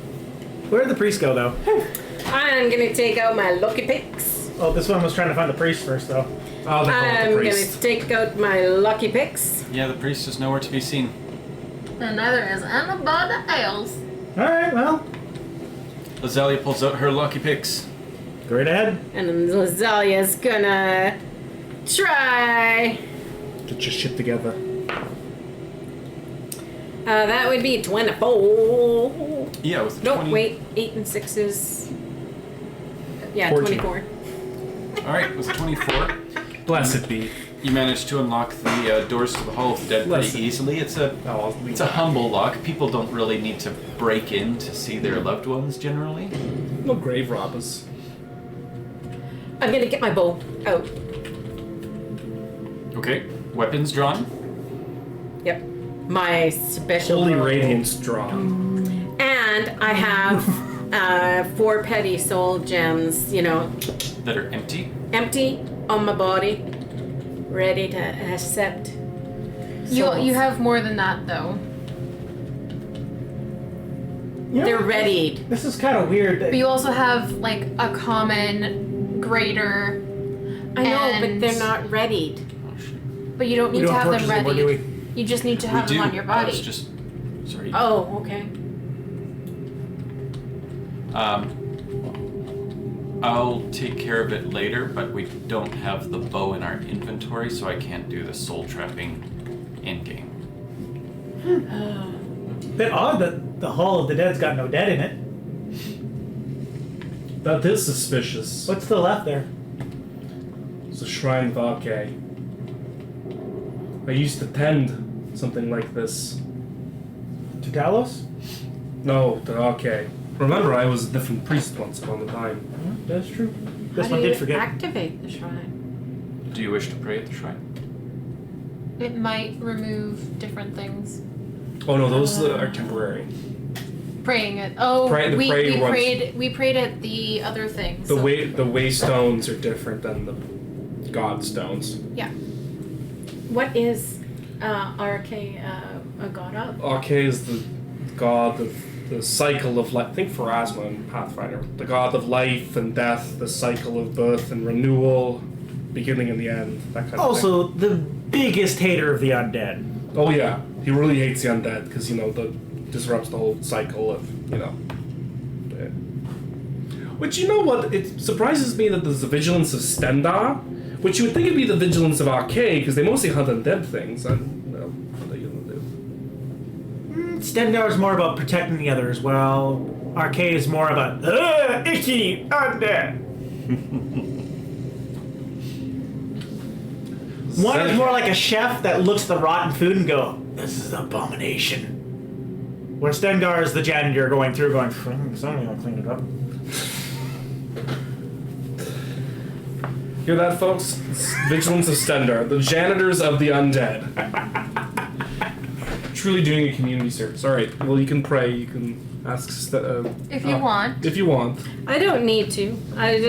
Where'd the priest go, though? I'm gonna take out my lucky picks. Oh, this one was trying to find the priest first, though. Oh, they call it I'm the gonna priest. take out my lucky picks. Yeah, the priest is nowhere to be seen. And neither is anybody else. All right, well, Azalea pulls out her lucky picks. go right ahead. And Lazalia's gonna try. Get your shit together. That would be 24. Yeah, with the Nope, 20. wait. 8 and 6 Yeah, 14. 24. Alright, with 24, Blessed be. you managed to unlock the doors to the Hall of the Dead pretty Listen. easily. It's a humble lock. People don't really need to break in to see their loved ones generally. No grave robbers. I'm gonna get my bow out. Okay, weapons drawn. Yep. My special Holy bow. Radiance drawn. And I have 4 petty soul gems, That are empty. empty on my body, ready to accept. You have more than that, though. You know, They're readied. This is kind of weird. But you also have, like, a common, greater, I know, but And- they're not readied. Oh, shit. but you don't We need don't to have them purchase them, or ready. do we? You just need to We have do. them on your I body. was just... Sorry. Oh, okay. I'll take care of it later, but we don't have the bow in our inventory, so I can't do the soul trapping in-game. Bit odd that the Hall of the Dead's got no dead in it. That is suspicious. What's to the left there? It's a shrine of Arche. I used to tend something like this. To Talos? No, to Arche. Remember, I was a different priest once upon a time. That's true. This How one do you did forget. activate the shrine? Do you wish to pray at the shrine? It might remove different things. Oh no, those are temporary. Praying it. Oh, The we pray ones. prayed at the other things. The way stones are different than the god stones. Yeah. What is Arche a god of? Arche is the god of the cycle of life. Think Pharasma and Pathfinder. The god of life and death, the cycle of birth and renewal, beginning and the end, that kind of Also, the biggest hater of the undead. thing. Oh yeah, he really hates the undead because the disrupts the whole cycle of yeah. Which you know what? It surprises me that there's the vigilance of Stendar, which you would think would be the vigilance of Arche because they mostly hunt undead things. And what are you gonna do? Stendar's more about protecting the others, while Arcade is more about icky undead. One is more like a chef that looks at the rotten food and go, "This is an abomination." Where Stendar is the janitor going through, going, "Somebody will clean it up." Hear that, folks? It's vigilance of Stendar, the janitors of the undead. Truly doing a community service. All right. Well, you can pray. You can ask. If you want. If you want. I don't need to. I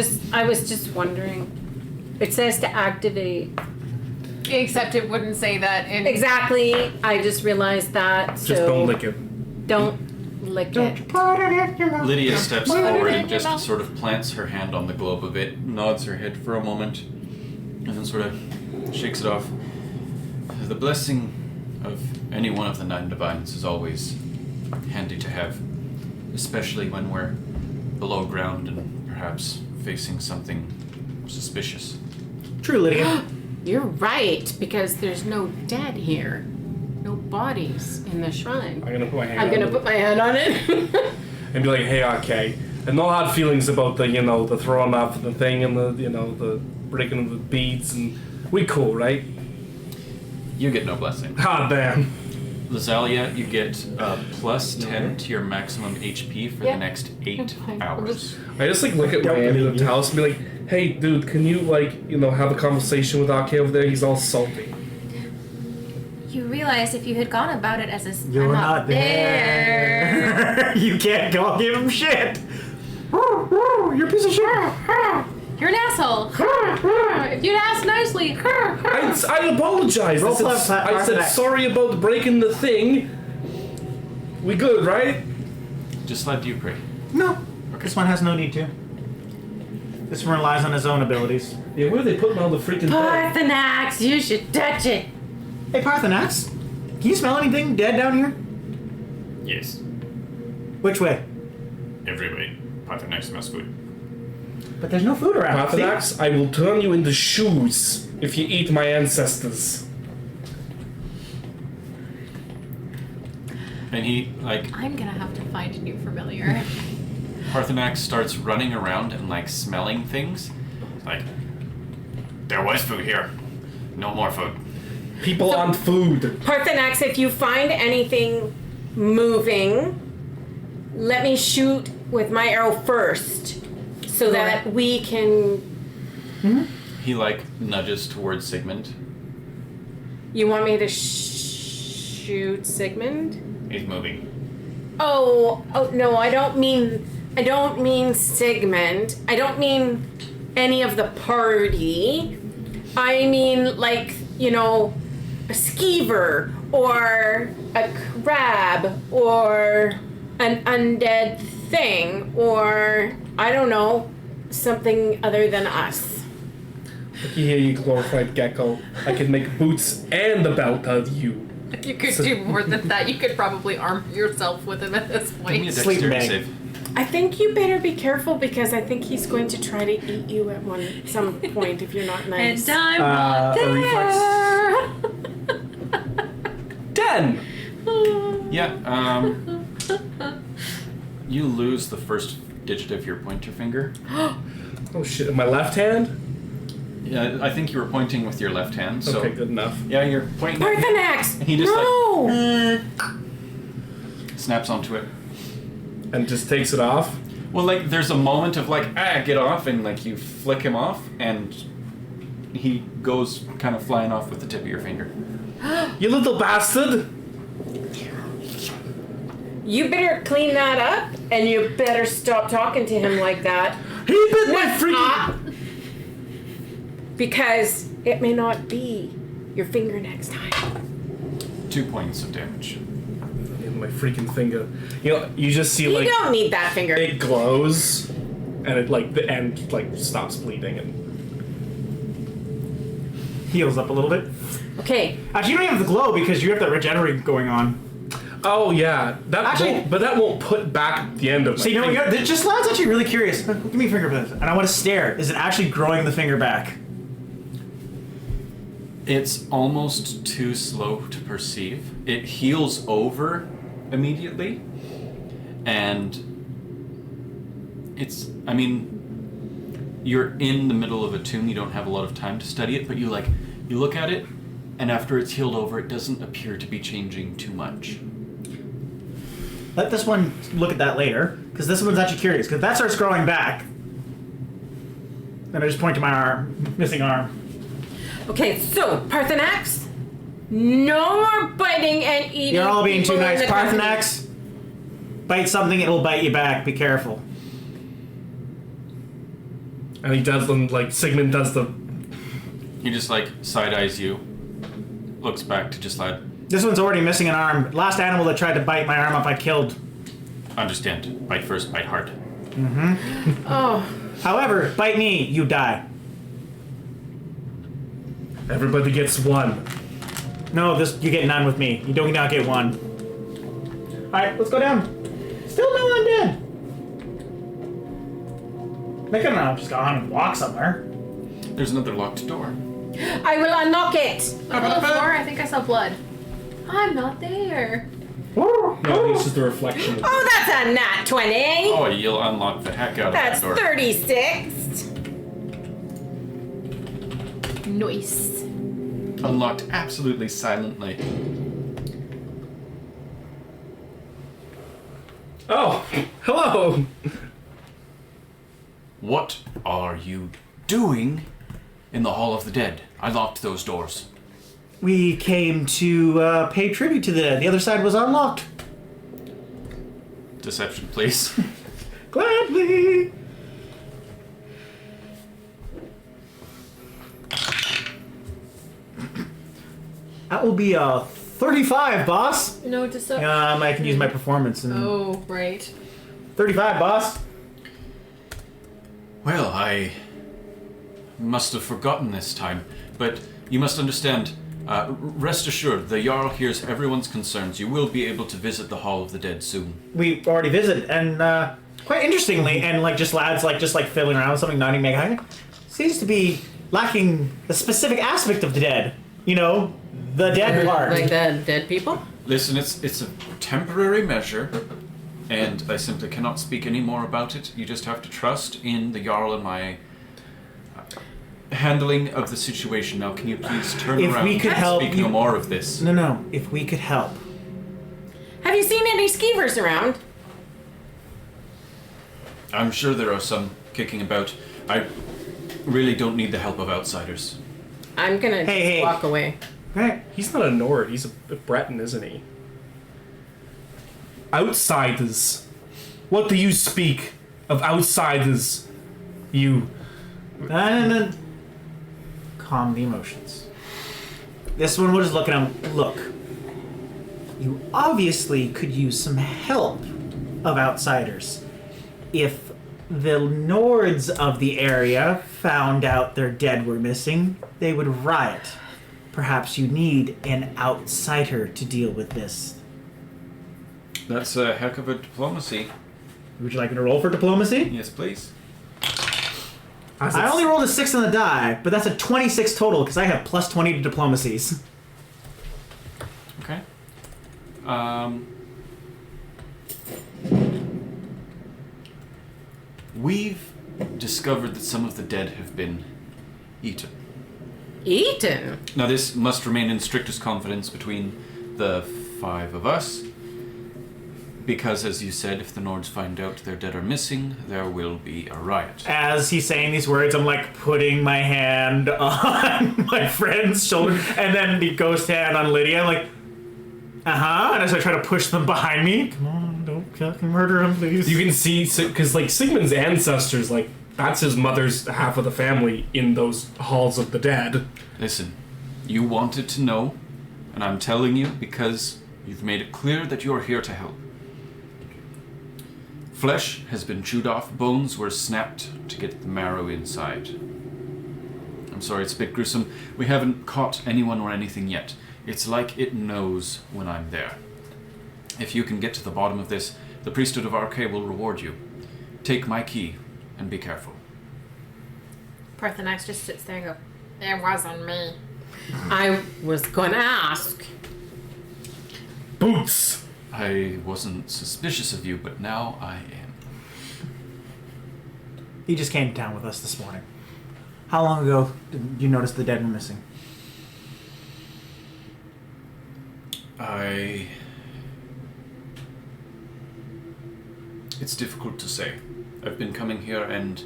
was just wondering. It says to activate. Except it wouldn't say that in. Exactly. I just realized that. Just so don't lick it. Don't lick it. Lydia steps forward and just sort of plants her hand on the globe of it, nods her head for a moment, and then sort of shakes it off. The blessing of any one of the nine divines is always handy to have, especially when we're below ground and perhaps facing something suspicious. True, Lydia. You're right, because there's no dead here. No bodies in the shrine. I'm gonna put my hand. I'm on gonna it put my hand on it. and be like, "Hey, okay." And no hard feelings about the the throwing off the thing and the the breaking of the beads and we cool, right? You get no blessing. Ah, damn. Lazalia, you get plus 10 to your maximum HP for Yeah. the next 8 hours. I just look at my end of the house and be like, "Hey, dude, can you have a conversation with Arke over there? He's all salty." You realize if you had gone about it as a You're I'm not there. You can't go give him shit. You're a piece of shit. You're an asshole. If you'd asked nicely. I apologize. Roll I said, plus I said Arthur. sorry about breaking the thing. We good, right? Just let you pray. No. This one has no need to. This one relies on his own abilities. Yeah, where are they putting all the freaking dead? Parthenax, you should touch it. Hey, Parthenax, can you smell anything dead down here? Yes, Which way? every way. Parthenax smells food. But there's no food around. Parthenax, I will turn you into shoes if you eat my ancestors. And he, I'm gonna have to find a new familiar. Parthenax starts running around and, smelling things. There was food here. No more food. People on food. Parthenax, if you find anything moving, let me shoot with my arrow first, so that we can. He, nudges towards Sigmund. You want me to shoot Sigmund? He's moving. Oh no, I don't mean Sigmund. I don't mean any of the party. I mean a skeever or a crab or an undead thing or I don't know, something other than us. Looky here, you glorified gecko. I can make boots and a belt out of you. You could do more than that. You could probably arm yourself with him at this Give me a point. Sleep dexterity bag. save. I think you better be careful because I think he's going to try to eat you at some point if you're not nice. And I'm not a there. 10! Yeah, you lose the first digit of your pointer finger. Oh shit, my left hand? Yeah, I think you were pointing with your left hand, so... Okay, good enough. Yeah, you're pointing at him. Parthenax! He just no! snaps onto it. And just takes it off. Well, like, there's a moment of, like, get off, and, like, you flick him off, and he goes kind of flying off with the tip of your finger. You little bastard! You better clean that up, and you better stop talking to him like that. He bit my freaking... Because it may not be your finger next time. 2 points of damage. In my freaking finger. You know, you just see, You like... don't need that finger. It glows, and it, like, the end, like, stops bleeding, and... Heals up a little bit. Okay. Actually, you don't have the glow because you have that regenerate going on. Oh, yeah. That Actually- won't, but that won't put back the end of my So you know, finger. just Lad's actually really curious. Give me a finger for this, and I want to stare. Is it actually growing the finger back? It's almost too slow to perceive. It heals over immediately, and it's, I mean, you're in the middle of a tomb, you don't have a lot of time to study it, but you look at it, and after it's healed over, it doesn't appear to be changing too much. Let this one look at that later, because this one's actually curious. Because if that starts growing back, then I just point to my arm, missing arm. Okay, so, Parthenax, no more biting and eating. You're all being too people in nice, the company. Parthenax. Bite something, it'll bite you back. Be careful. And he does them, like, Sigmund does the... He just, like, side-eyes you, looks back to just like, This one's already missing an arm. Last animal that tried to bite my arm up, I killed. understand, bite first, bite hard. Oh, However, bite me, you die. Everybody gets one. No, you get none with me. You do not get one. Alright, let's go down. Still no undead. They could have just gone and walk somewhere. There's another locked door. I will unlock it. On the floor, I think I saw blood. I'm not there. No, this is the reflection. Oh, that's a nat 20. Oh, you'll unlock the heck out of That's that door. 36. Nice. Unlocked absolutely silently. Oh, hello! What are you doing in the Hall of the Dead? I locked those doors. We came to pay tribute to the dead. The other side was unlocked. Deception, please. Gladly. That will be a 35, boss. No deception. I can use my performance. And Oh, right. 35, boss. Well, I must have forgotten this time, but you must understand. Rest assured, the Jarl hears everyone's concerns. You will be able to visit the Hall of the Dead soon. We already visited, and quite interestingly, and just lads fiddling around with something, nodding, making seems to be lacking a specific aspect of the dead. You know, the dead part. Like the dead people? Listen, it's a temporary measure, and I simply cannot speak any more about it. You just have to trust in the Jarl and my handling of the situation. Now, can you please turn If around we could and help speak you- no more of this? No. If we could help. Have you seen any skeevers around? I'm sure there are some kicking about. I really don't need the help of outsiders. I'm gonna Hey. walk away. Right. He's not a Nord, he's a Breton, isn't he? Outsiders. What do you speak of outsiders? You... No. Calm the emotions. This one, we'll just look at him. Look. You obviously could use some help of outsiders. If the Nords of the area found out their dead were missing, they would riot. Perhaps you need an outsider to deal with this. That's a heck of a diplomacy. Would you like me to roll for diplomacy? Yes, please. I only rolled a 6 on the die, but that's a 26 total because I have plus 20 to diplomacies. Okay. We've discovered that some of the dead have been eaten. Eaten? Now, this must remain in strictest confidence between the 5 of us, because, as you said, if the Nords find out their dead are missing, there will be a riot. As he's saying these words, I'm like putting my hand on my friend's shoulder, and then the ghost hand on Lydia. I'm like, and as I try to push them behind me, come on, don't fucking murder him, please. You can see, because like Sigmund's ancestors, like that's his mother's half of the family in those halls of the dead. Listen, you wanted to know, and I'm telling you because you've made it clear that you're here to help. Flesh has been chewed off, bones were snapped to get the marrow inside. I'm sorry, it's a bit gruesome. We haven't caught anyone or anything yet. It's like it knows when I'm there. If you can get to the bottom of this, the priesthood of Arche will reward you. Take my key and be careful. Parthenax just sits there and goes, "It wasn't me." I was gonna ask. Boots! I wasn't suspicious of you, but now I am. He just came down with us this morning. How long ago did you notice the dead were missing? It's difficult to say. I've been coming here and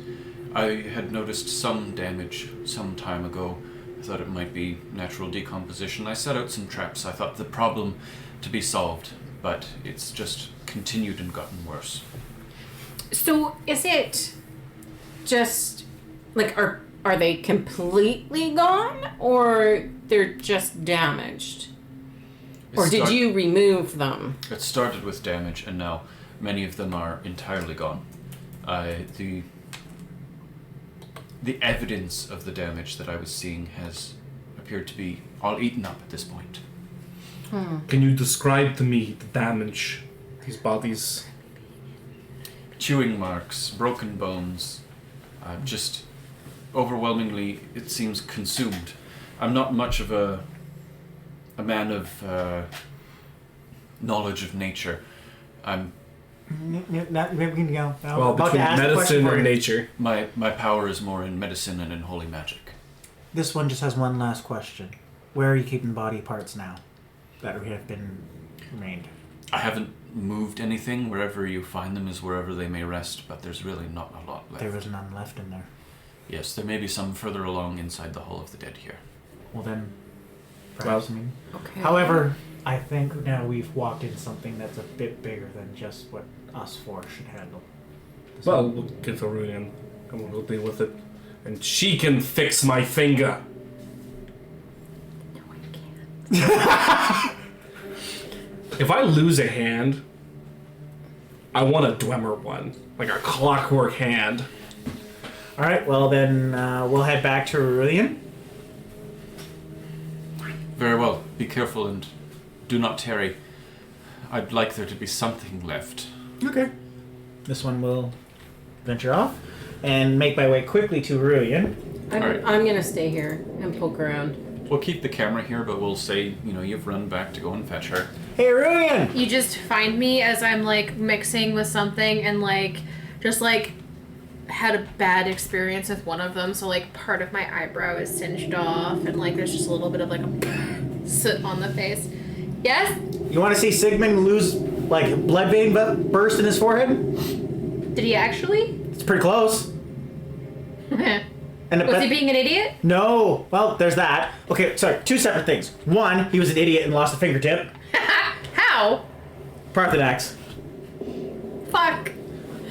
I had noticed some damage some time ago. I thought it might be natural decomposition. I set out some traps. I thought the problem to be solved, but it's just continued and gotten worse. So is it just like are they completely gone or they're just damaged? Or did you remove them? It started with damage and now many of them are entirely gone. The evidence of the damage that I was seeing has appeared to be all eaten up at this point. Can you describe to me the damage? These bodies. Chewing marks, broken bones, just overwhelmingly, it seems consumed. I'm not much of a man of knowledge of nature. I'm Maybe we can go. Well, between medicine and nature. my power is more in medicine and in holy magic. This one just has one last question. Where are you keeping body parts now that have been remained? I haven't moved anything. Wherever you find them is wherever they may rest, but there's really not a lot left. There was none left in there. Yes, there may be some further along inside the Hall of the Dead here. Well then, perhaps. Okay. However, I think now we've walked into something that's a bit bigger than just what us four should handle. Well, we'll get to Ruyan. Come on, we'll deal with it. And she can fix my finger. No, I can't. If I lose a hand, I want a Dwemer one. Like a clockwork hand. Alright, well then we'll head back to Aurelian. Very well. Be careful and do not tarry. I'd like there to be something left. Okay. This one will venture off and make my way quickly to Aurelian. Alright. I'm gonna stay here and poke around. We'll keep the camera here, but we'll say, you've run back to go and fetch her. Hey Aurelian! You just find me as I'm like mixing with something and just had a bad experience with one of them, so part of my eyebrow is singed off and there's just a little bit of a soot on the face. Yes? You want to see Sigmund lose blood vein burst in his forehead? Did he actually? It's pretty close. And Was he being an idiot? No. Well, there's that. Okay, sorry. Two separate things. One, he was an idiot and lost a fingertip. How? Parthenax. Fuck.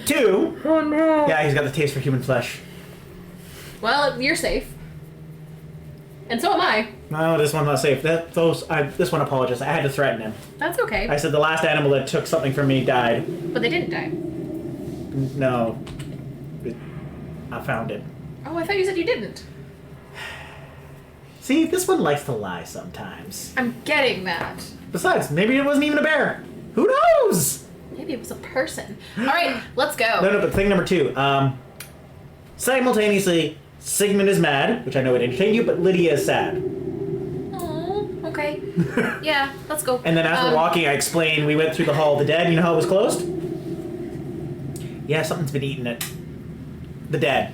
Two. Oh no. Yeah, he's got the taste for human flesh. Well, you're safe. And so am I. No, this one's not safe. This one apologized. I had to threaten him. That's okay. I said the last animal that took something from me died. But they didn't die. No. I found it. Oh, I thought you said you didn't. See, this one likes to lie sometimes. I'm getting that. Besides, maybe it wasn't even a bear. Who knows? Maybe it was a person. All right, let's go. No, but thing number 2. Simultaneously, Sigmund is mad, which I know would entertain you, but Lydia is sad. Oh, okay. Yeah, let's go. And then as we're walking, I explain we went through the Hall of the Dead. You know how it was closed? Yeah, something's been eating it. The dead.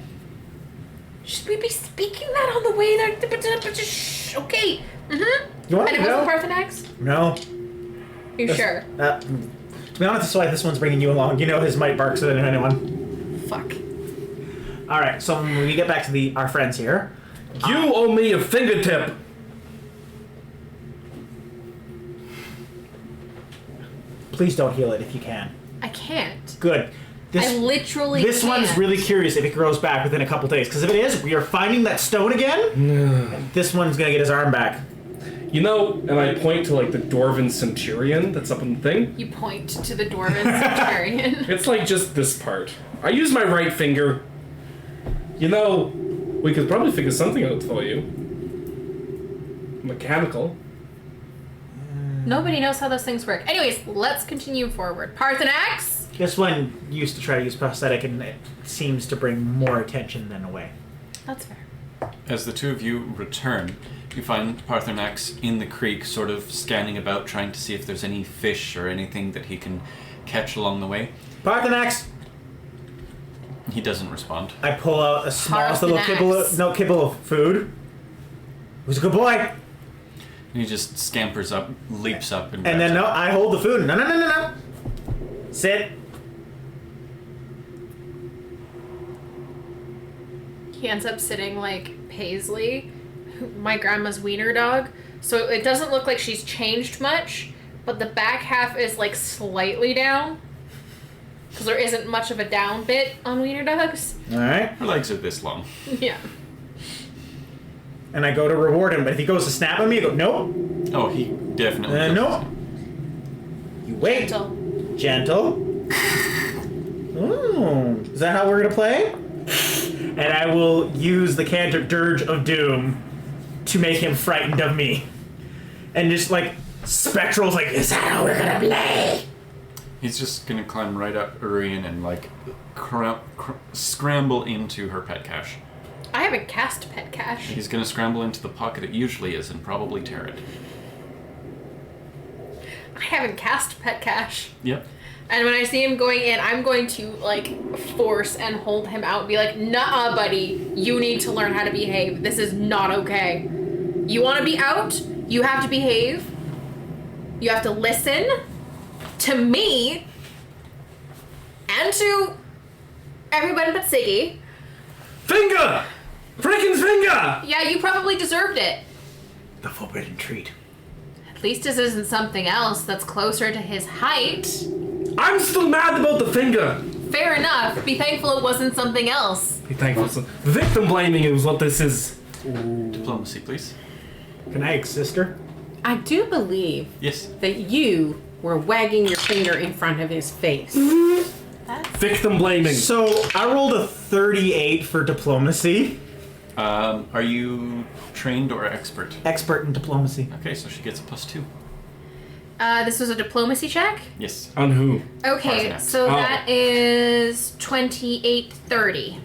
Should we be speaking that on the way there? Shh, okay. Mm-hmm. You want And to it go? wasn't Parthenax? No. You sure? To be honest, that's why this one's bringing you along. You know his might barks than anyone. Fuck. All right, so when we get back to our friends here. You owe me a fingertip. Please don't heal it if you can. I can't. Good. I literally This one's can't. really curious if it grows back within a couple days. Because if it is, we are finding that stone again. And this one's going to get his arm back. You know, and I point to like the Dwarven Centurion that's up on the thing. You point to the Dwarven Centurion. It's like just this part. I use my right finger. You know, we could probably figure something out for you. Mechanical. Nobody knows how those things work. Anyways, let's continue forward. Parthenax? This one used to try to use prosthetic, and it seems to bring more attention than away. That's fair. As the two of you return, you find Parthenax in the creek, sort of scanning about, trying to see if there's any fish or anything that he can catch along the way. Parthenax! He doesn't respond. I pull out a smallest little Parthenax. kibble of food. Who's a good boy? And he just scampers up, leaps up, and And then grabs no, I hold the food. No. Sit. He ends up sitting like Paisley, my grandma's wiener dog. So it doesn't look like she's changed much, but the back half is like slightly down. Because there isn't much of a down bit on wiener dogs. All right. it. Her legs are this long. Yeah. And I go to reward him, but if he goes to snap at me, I go, nope. Oh, he definitely doesn't. Nope. You wait. Gentle. Ooh. Is that how we're going to play? And I will use the cantrip Dirge of Doom to make him frightened of me. And just like, Spectral's like, is that how we're going to play? He's just gonna climb right up Urian and like scramble into her pet cache. I haven't cast Pet Cache. He's gonna scramble into the pocket it usually is and probably tear it. I haven't cast Pet Cache. Yep. And when I see him going in, I'm going to like force and hold him out and be like, "Nuh-uh, buddy. You need to learn how to behave. This is not okay. You want to be out? You have to behave. You have to listen to me and to everybody but Siggy. Finger! Freaking finger! Yeah, you probably deserved it. The forbidden treat. At least this isn't something else that's closer to his height. I'm still mad about the finger. Fair enough. Be thankful it wasn't something else. Be thankful. Victim blaming is what this is. Diplomacy, please. Can I assist her? I do believe Yes. that you were wagging your finger in front of his face. Victim blaming. So I rolled a 38 for diplomacy. Are you trained or expert? Expert in diplomacy. Okay, so she gets a +2. This was a diplomacy check? Yes. On who? Okay, Parthenax. so Oh. that is 2830.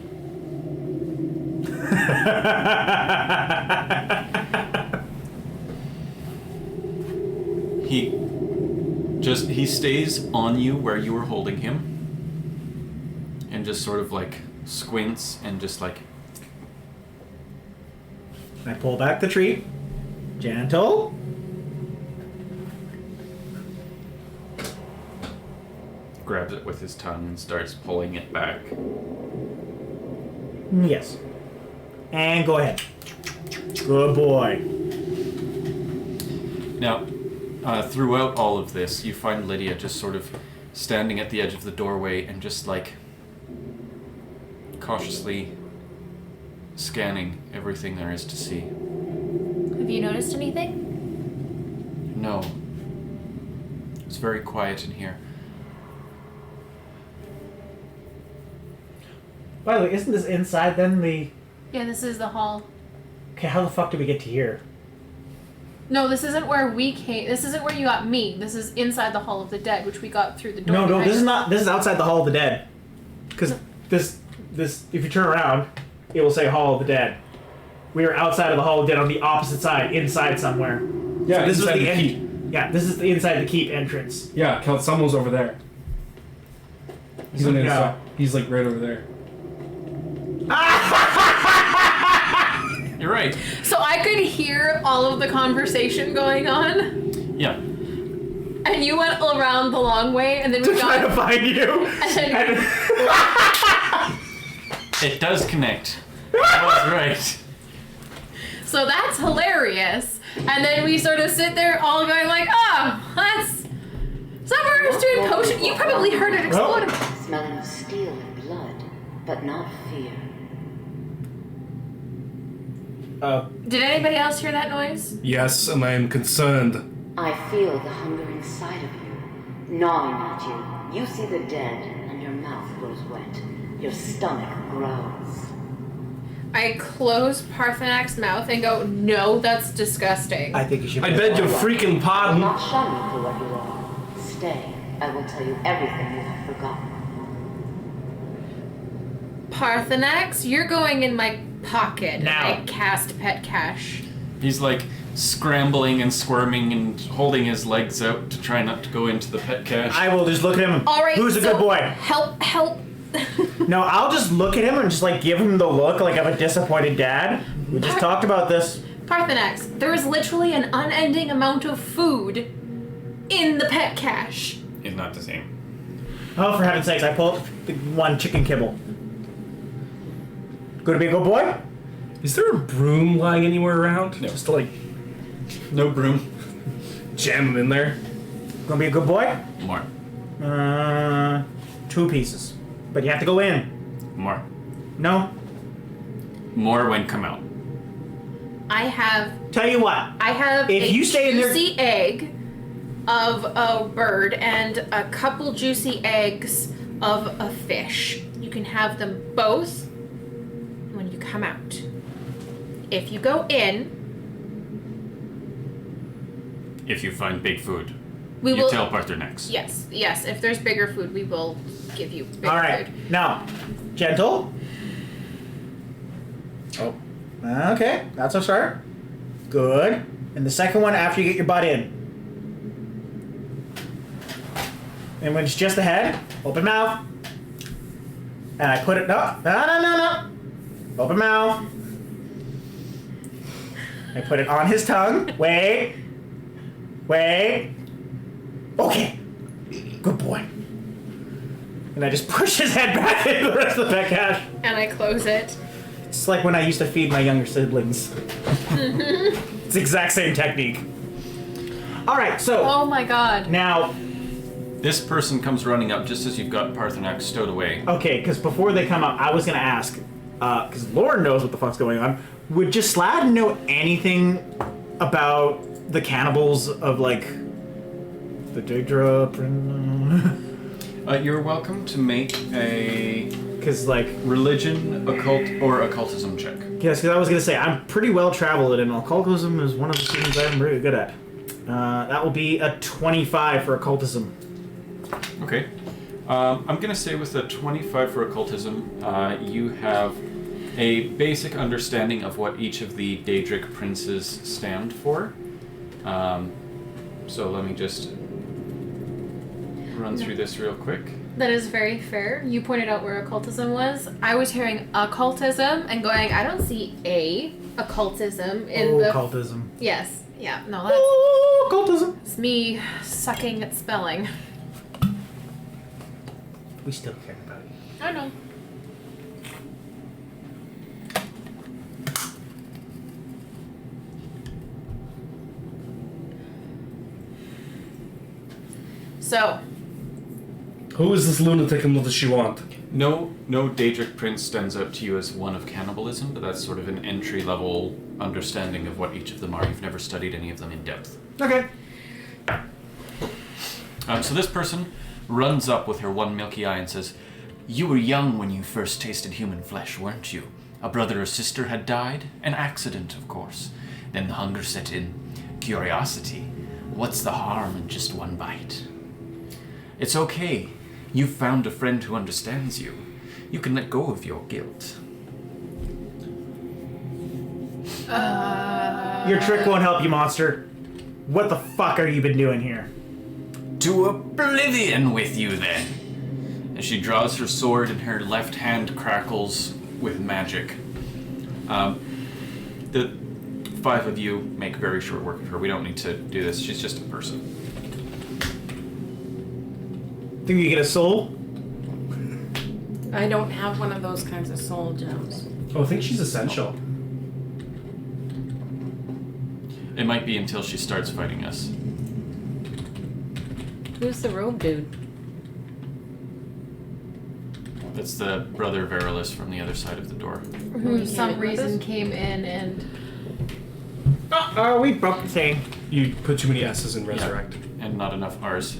He stays on you where you were holding him and just sort of like squints and just like I pull back the treat. Gentle. grabs it with his tongue and starts pulling it back. Yes. And go ahead. Good boy. Now, throughout all of this, you find Lydia just sort of standing at the edge of the doorway and just like cautiously scanning everything there is to see. Have you noticed anything? No. It's very quiet in here. By the way, isn't this inside then the... Yeah, this is the hall. Okay, how the fuck did we get to here? No, this isn't where we came. This isn't where you got me. This is inside the Hall of the Dead, which we got through the door. No, behind this is us. not. This is outside the Hall of the Dead. Because this, if you turn around, it will say Hall of the Dead. We are outside of the Hall of the Dead on the opposite side, inside somewhere. Yeah, So this is inside the the end. keep. Yeah, this is the inside the keep entrance. Yeah, someone's over there. He's on the Yeah. inside. He's like right over there. You're right. So I could hear all of the conversation going on, Yeah. and you went around the long way, and then we Trying to got. find you. And It does connect. That was right. so that's hilarious. And then we sort of sit there all going like, oh, that's. Summer's doing potion. You probably heard it explode. Smelling of steel and blood, but not fear. Did anybody else hear that noise? Yes, and I am concerned. I feel the hunger inside of you, gnawing at you. You see the dead, and your mouth grows wet. Your stomach grows. I close Parthenak's mouth and go, no, that's disgusting. I think you should. I beg your freaking I will pardon. not shun you for what you are. Stay. I will tell you everything you have forgotten. Parthenax, you're going in my pocket. Now. And I cast Pet Cash. He's like scrambling and squirming and holding his legs out to try not to go into the pet cache. I will just look at him. All right. Who's a so good boy? Help. No, I'll just look at him and just like give him the look like I'm a disappointed dad. We just talked about this. Parthenax, there is literally an unending amount of food in the pet cache. It's not the same. Oh, for heaven's sakes! I pulled the one chicken kibble. Gonna be a good boy? Is there a broom lying anywhere around? No. Just to like No broom. jam him in there. Gonna be a good boy? More. 2 pieces, but you have to go in. More. No. More when come out. I Tell you what. have If a you stay in there- juicy egg of a bird and a couple juicy eggs of a fish. You can have them both when you come out. If you go in, If you find big food, we you will. tell Parther next. Yes. If there's bigger food, we will give you bigger All right. food. Now, gentle. Oh. Okay, that's a start. Good. And the second one after you get your butt in. And when it's just the head, open mouth. And I put it. No. Open mouth. I put it on his tongue. Wait. Okay. Good boy. And I just push his head back into the rest of the pet cache. And I close it. It's like when I used to feed my younger siblings. It's the exact same technique. All right, so Oh my god. now, This person comes running up just as you've got Parthenax stowed away. okay, because before they come up, I was gonna ask, because Lauren knows what the fuck's going on. Would Jaslad know anything about the cannibals of like the Daedra? You're welcome to make a Because like, religion, occult, or occultism check. yes, because I was gonna say I'm pretty well traveled, and occultism is one of the things I'm really good at. That will be a 25 for occultism. Okay. I'm going to say with a 25 for occultism, you have a basic understanding of what each of the Daedric princes stand for. So let me just run through this real quick. That is very fair. You pointed out where occultism was. I was hearing occultism and going, I don't see a occultism in the. Occultism. Yes. Yeah. No, that's Occultism. it's me sucking at spelling. We still care about you. I know. So, Who is this lunatic and what does she want? No Daedric prince stands out to you as one of cannibalism, but that's sort of an entry-level understanding of what each of them are. You've never studied any of them in depth. Okay. So this person runs up with her one milky eye and says, "You were young when you first tasted human flesh, weren't you? A brother or sister had died? An accident, of course. Then the hunger set in. curiosity. What's the harm in just one bite? It's okay. You've found a friend who understands you. You can let go of your guilt. Your trick won't help you, monster. What the fuck are you been doing here? To oblivion with you, then. And she draws her sword and her left hand crackles with magic. The 5 of you make very short work of her. We don't need to do this. She's just a person. Think you get a soul? I don't have one of those kinds of soul gems. Oh, I think she's essential. It might be until she starts fighting us. Who's the robe dude? That's the brother Verilis from the other side of the door. Who for some reason came in and Oh, we broke the thing. You put too many S's in resurrect. Yeah, and not enough R's.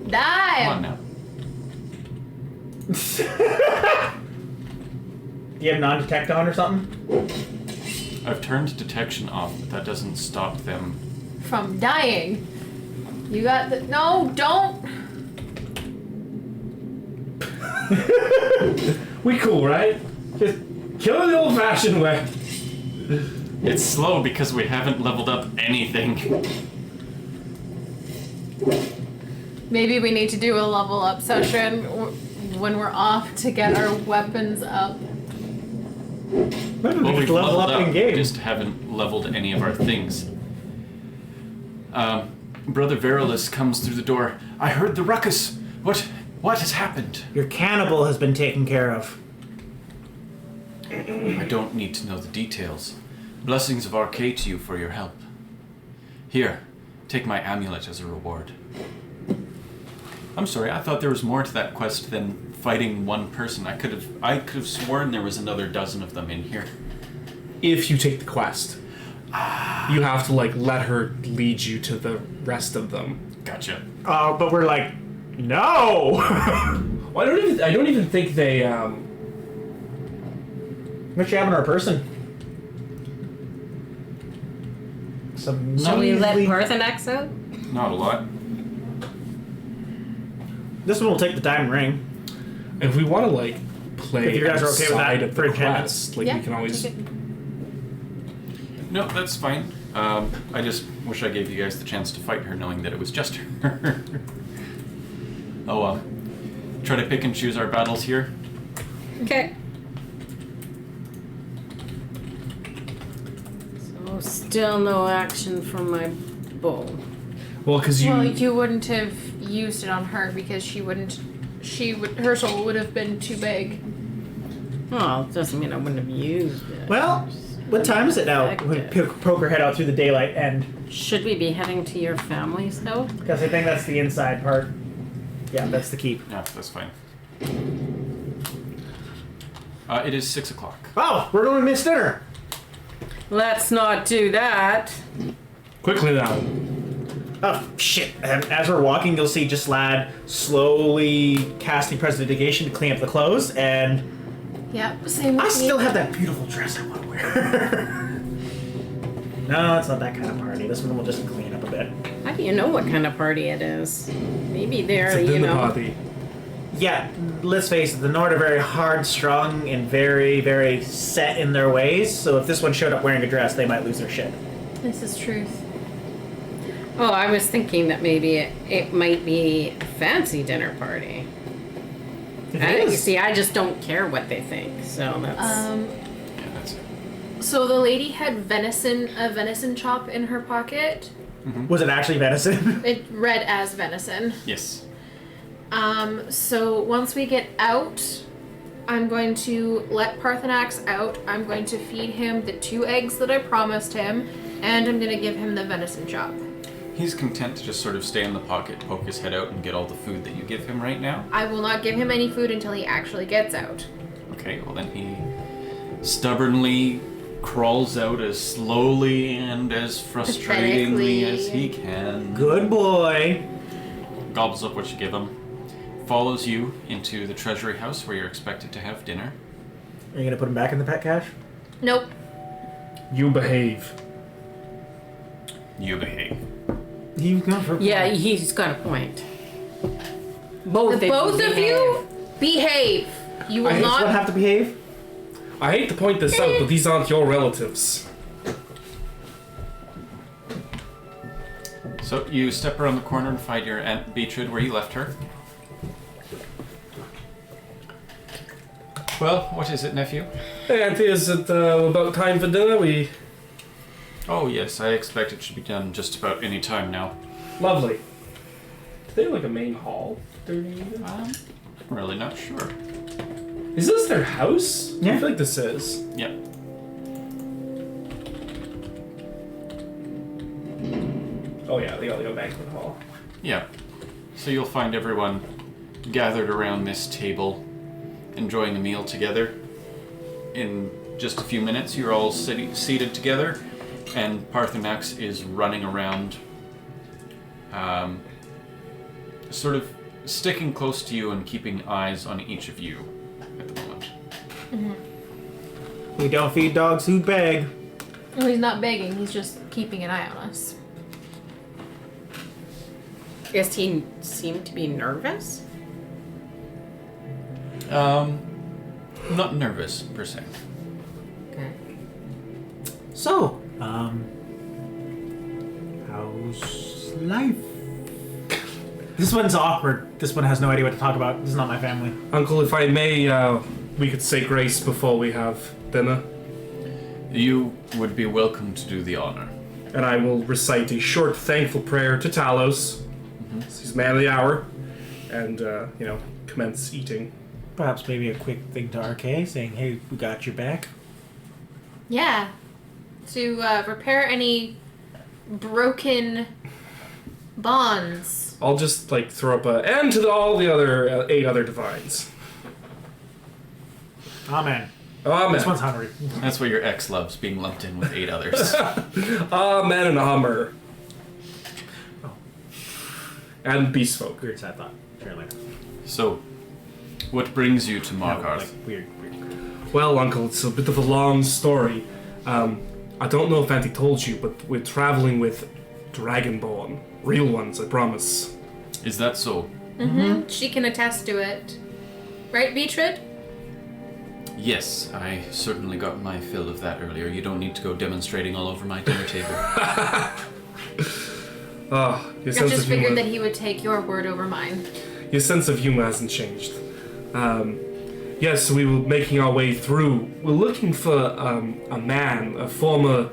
die. Come on now. You have non-detect on or something? I've turned detection off, but that doesn't stop them. From dying. You got the no, don't. We cool, right? Just kill it the old-fashioned way. It's slow because we haven't leveled up anything. Maybe we need to do a level up session when we're off to get our weapons up. Maybe Well, we we've could level leveled up in game. just haven't leveled any of our things. Brother Verilis comes through the door. I heard the ruckus. What has happened? Your cannibal has been taken care of. I don't need to know the details. Blessings of Arcade to you for your help. Here, take my amulet as a reward. I'm sorry, I thought there was more to that quest than fighting one person. I could have sworn there was another dozen of them in here. If you take the quest. You have to, like, let her lead you to the rest of them. Gotcha. But we're like, no! Well, I don't even think they, What you have on our person? Some Shall we let measly- Parthenax out? Not a lot. This one will take the diamond ring. if we want to, like, play If you guys are okay with outside that of for the enchantments. quest, like, Yeah, we can always... take it. No, that's fine. I just wish I gave you guys the chance to fight her knowing that it was just her. Oh well. Try to pick and choose our battles here. Okay. So still no action from my bow. Well, because you... Well, you wouldn't have used it on her because her soul would have been too big. Well, it doesn't mean I wouldn't have used it. Well, what time is it now? We poke her head out through the daylight end. Should we be heading to your family's house? Because I think that's the inside part. Yeah, that's the keep. Yeah, that's fine. It is 6 o'clock. Oh, we're going to miss dinner. Let's not do that. Quickly now. Oh, shit. And as we're walking, you'll see just Lad slowly casting prestidigitation to clean up the clothes, and Yep, same with I me. still have that beautiful dress I want to wear. No, it's not that kind of party. This one will just clean up a bit. How do you know what kind of party it is? Maybe they're, It's a you dinner know. party. Yeah, let's face it, the Nord are very hard-strung and very, very set in their ways, so if this one showed up wearing a dress, they might lose their shit. This is truth. Oh, I was thinking that maybe it might be a fancy dinner party. It You is. see, I just don't care what they think, so that's... Yeah, that's it. So the lady had a venison chop in her pocket. Was it actually venison? It read as venison. Yes. So once we get out, I'm going to let Parthenax out. I'm going to feed him the 2 eggs that I promised him, and I'm going to give him the venison chop. He's content to just sort of stay in the pocket, poke his head out, and get all the food that you give him right now. I will not give him any food until he actually gets out. Okay, well then he stubbornly crawls out as slowly and as frustratingly Pathetically. as he can. Good boy. gobbles up what you give him, follows you into the treasury house where you're expected to have dinner. Are you gonna put him back in the pet cache? Nope. You behave. You behave. He's gone for. Yeah, he's got a point. Both Both of you behave. You will I hate What not. have to behave? I hate to point this out, but these aren't your relatives. So you step around the corner and find your Aunt Beatrice where you left her. Well, what is it, nephew? Hey, Auntie, is it about time for dinner? Oh yes, I expect it should be done just about any time now. Lovely. Is there like a main hall? I'm really not sure. Is this their house? Yeah. I feel like this is. Yep. Oh yeah, they got like a banquet hall. Yeah. So you'll find everyone gathered around this table, enjoying a meal together. In just a few minutes, you're all seated together, and Parthenax is running around, sort of sticking close to you and keeping eyes on each of you at the moment. We don't feed dogs who beg. Well, he's not begging. He's just keeping an eye on us. Does he seem to be nervous? Not nervous, per se. Okay. So, how's life? This one's awkward. This one has no idea what to talk about. This is not my family. Uncle, if I may, we could say grace before we have dinner. You would be welcome to do the honor. And I will recite a short, thankful prayer to Talos. He's man of the hour. And, commence eating. Perhaps maybe a quick thing to RK saying, hey, we got your back. Yeah. To repair any broken bonds. I'll just, throw up and to all the other 8 other divines. Amen. Amen. This one's hungry. That's what your ex loves, being lumped in with 8 others. Amen and Hummer. Oh. And Beast Folk. Weird side thought. Share later. So, what brings you to Markarth? Weird. Well, Uncle, it's a bit of a long story. I don't know if Auntie told you, but we're traveling with Dragonborn. Real ones, I promise. Is that so? Mm-hmm. She can attest to it. Right, Beatrice? Yes, I certainly got my fill of that earlier. You don't need to go demonstrating all over my dinner table. Oh, your I sense just of humor. figured that he would take your word over mine. Your sense of humor hasn't changed. Yes, we were making our way through. We're looking for a man, a former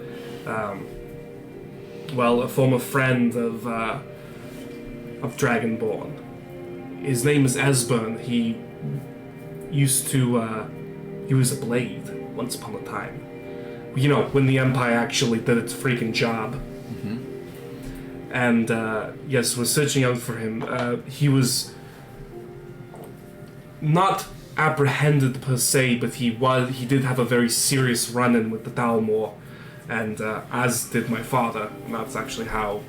friend of Dragonborn. His name is Esbern. He was a blade once upon a time. You know, when the Empire actually did its freaking job. And yes, we're searching out for him. He was not apprehended per se, but he did have a very serious run-in with the Dalmor, and as did my father, and that's actually how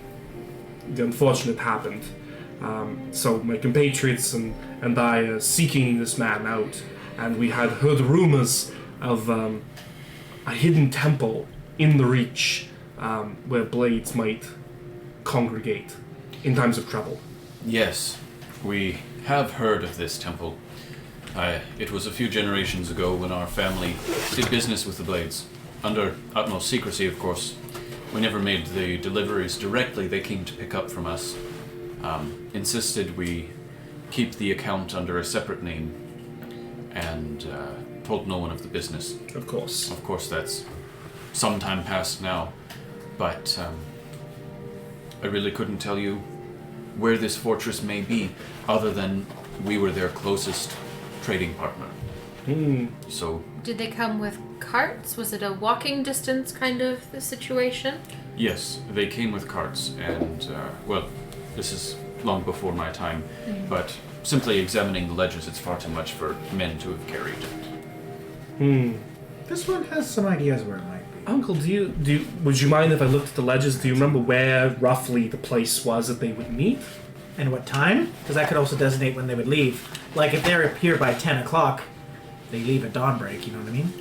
the unfortunate happened. So my compatriots and I are seeking this man out, and we had heard rumors of a hidden temple in the Reach where blades might congregate in times of trouble. Yes, we have heard of this temple. It was a few generations ago when our family did business with the Blades. Under utmost secrecy, of course. We never made the deliveries directly. They came to pick up from us. Insisted we keep the account under a separate name, and told no one of the business. Of course. Of course, that's some time past now, but I really couldn't tell you where this fortress may be, other than we were their closest trading partner. So, Did they come with carts? Was it a walking distance kind of situation? yes, they came with carts, and, well, this is long before my time, but simply examining the ledges, it's far too much for men to have carried. This one has some ideas where it might be. Uncle, would you mind if I looked at the ledges? Do you remember where roughly the place was that they would meet? And what time? Because that could also designate when they would leave. Like, if they're here by 10 o'clock, they leave at dawnbreak, you know what I mean?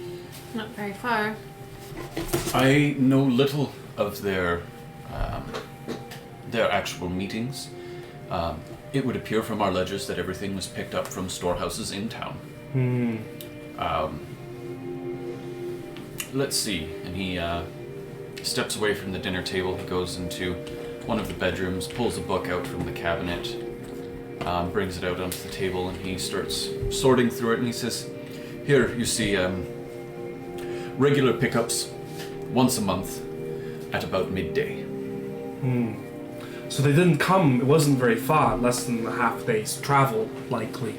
Not very far. I know little of their actual meetings. It would appear from our ledgers that everything was picked up from storehouses in town. Let's see. And he steps away from the dinner table. He goes into one of the bedrooms, pulls a book out from the cabinet, brings it out onto the table, and he starts sorting through it. And he says, "Here, you see, regular pickups once a month at about midday." So they didn't come, it wasn't very far, less than a half day's travel, likely,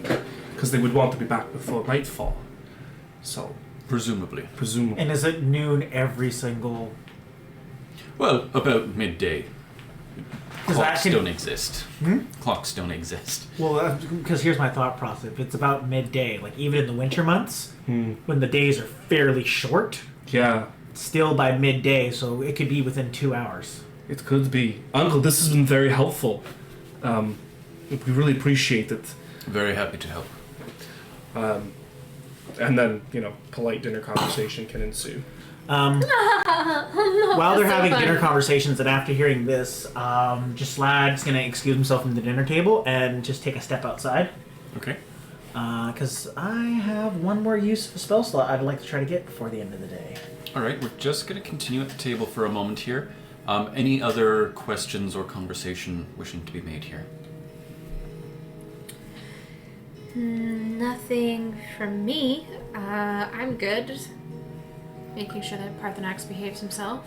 because they would want to be back before nightfall. So, Presumably. And is it noon every single... Well, about midday. Because that Clocks can... don't exist. Clocks don't exist. Well, because here's my thought process. If it's about midday, like even in the winter months, when the days are fairly short, yeah, still by midday, so it could be within 2 hours. it could be. Uncle, this has been very helpful. We really appreciate it. Very happy to help. And then, polite dinner conversation can ensue. While they're having fun. dinner conversations, and after hearing this, Slad's gonna excuse himself from the dinner table and just take a step outside. Okay. Because I have one more use of a spell slot I'd like to try to get before the end of the day. All right, we're just going to continue at the table for a moment here. Any other questions or conversation wishing to be made here? Nothing from me. I'm good. Just making sure that Parthenax behaves himself.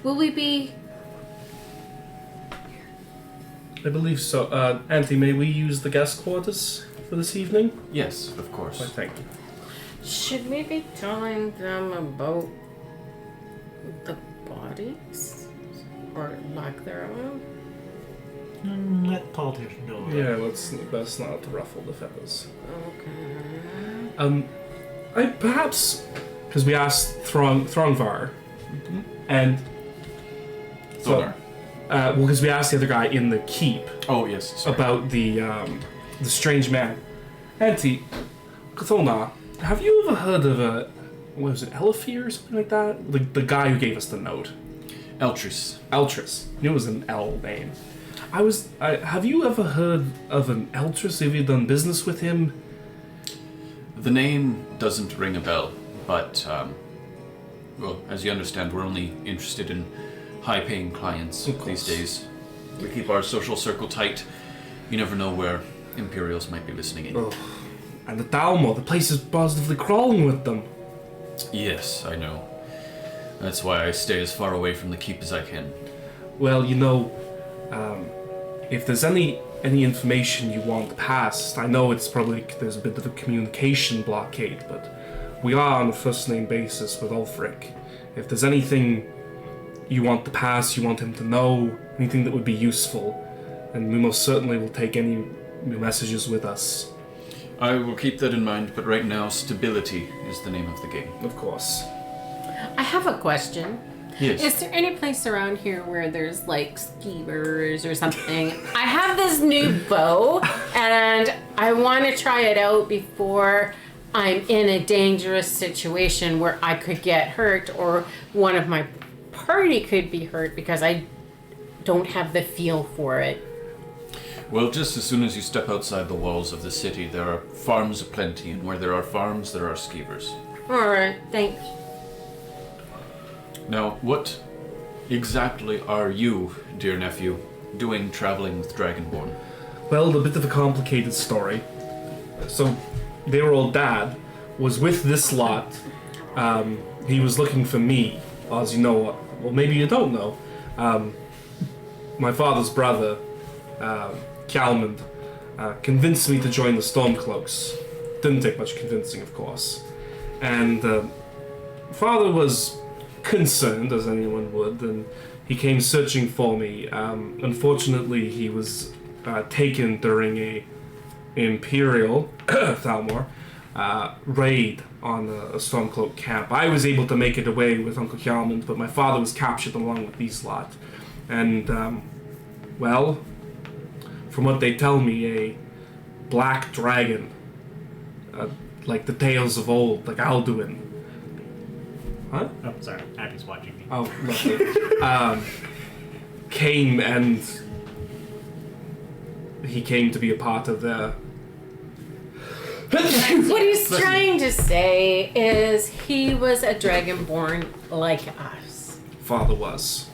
Will we be... I believe so. Auntie, may we use the guest quarters for this evening? Yes, of course. Why, thank you. Should we be telling them about the bodies? Or lack thereof? Let politicians do it. Yeah, let's best not to ruffle the feathers. Okay. I perhaps, because we asked Throngvar, and Thonar. because we asked the other guy in the keep Oh, yes, sorry. about the strange man. Auntie, Thonar, have you ever heard of what was it, Elifir or something like that? The guy who gave us the note. Eltris. Eltris. I knew it was an L name. Have you ever heard of an Eltris? Have you done business with him? The name doesn't ring a bell, but, well, as you understand, we're only interested in high-paying clients Of course. these days. We keep our social circle tight. You never know where Imperials might be listening in. Oh. And the Dalmor, the place is positively crawling with them. Yes, I know. That's why I stay as far away from the keep as I can. Well, if there's any information you want passed, I know it's probably there's a bit of a communication blockade, but we are on a first-name basis with Ulfric. If there's anything you want to pass, you want him to know, anything that would be useful, and we most certainly will take any messages with us. I will keep that in mind, but right now, stability is the name of the game. Of course. I have a question. Yes. Is there any place around here where there's like skeevers or something? I have this new bow and I want to try it out before I'm in a dangerous situation where I could get hurt or one of my party could be hurt because I don't have the feel for it. Well, just as soon as you step outside the walls of the city, there are farms aplenty, and where there are farms, there are skeevers. Alright, thanks. Now, what exactly are you, dear nephew, doing traveling with Dragonborn? Well, a bit of a complicated story. So, their old dad was with this lot. He was looking for me, as you know. Well, maybe you don't know. My father's brother, Calmond, convinced me to join the Stormcloaks. Didn't take much convincing, of course. And father was concerned, as anyone would, and he came searching for me. Unfortunately, he was taken during a Imperial Thalmor raid on a Stormcloak camp. I was able to make it away with Uncle Calmond, but my father was captured along with these lot. And, well, for from what they tell me, a black dragon, like the tales of old, like Alduin. Huh? Oh, sorry. Abby's watching me. Oh, lovely. Came and he came to be a part of the. What he's trying to say is he was a dragonborn like us. Father was.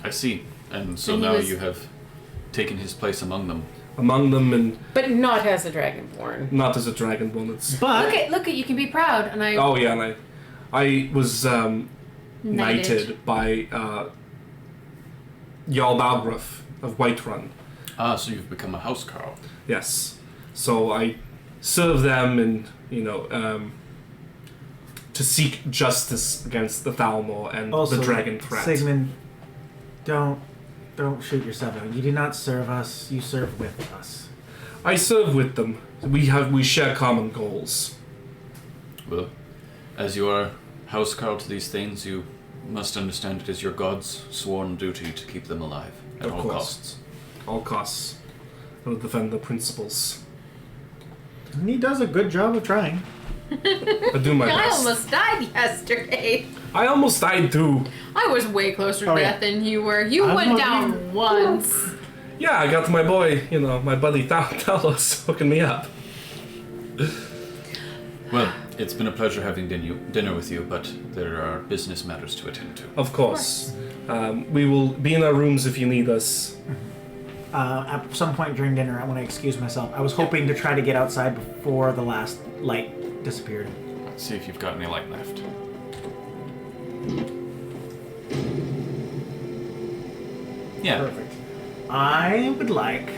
I see. And so And he now was- you have taken his place among them. Among them, and But not as a dragonborn. not as a dragonborn. It's But Look at you can be proud, and I oh yeah, and I was knighted by Jarl Balgruff of Whiterun. Ah, so you've become a housecarl. Yes, so I serve them, and to seek justice against the Thalmor and also, the dragon threat. Sigmund, don't shoot yourself out. You do not serve us. You serve with us. I serve with them. We share common goals. Well, as you are housecarl to these things, you must understand it is your god's sworn duty to keep them alive at Of all course. costs. All costs. I will defend the principles. And he does a good job of trying. I do my I best. almost died yesterday. I almost died too. I was way closer to Oh, yeah. death than you were. You I'm went not down even- once. Yeah, I got my boy, my buddy Talos hooking me up. Well, it's been a pleasure having dinner with you, but there are business matters to attend to. Of course. We will be in our rooms if you need us. At some point during dinner, I want to excuse myself. I was hoping to try to get outside before the last light disappeared. Let's see if you've got any light left. Yeah. Perfect. I would like,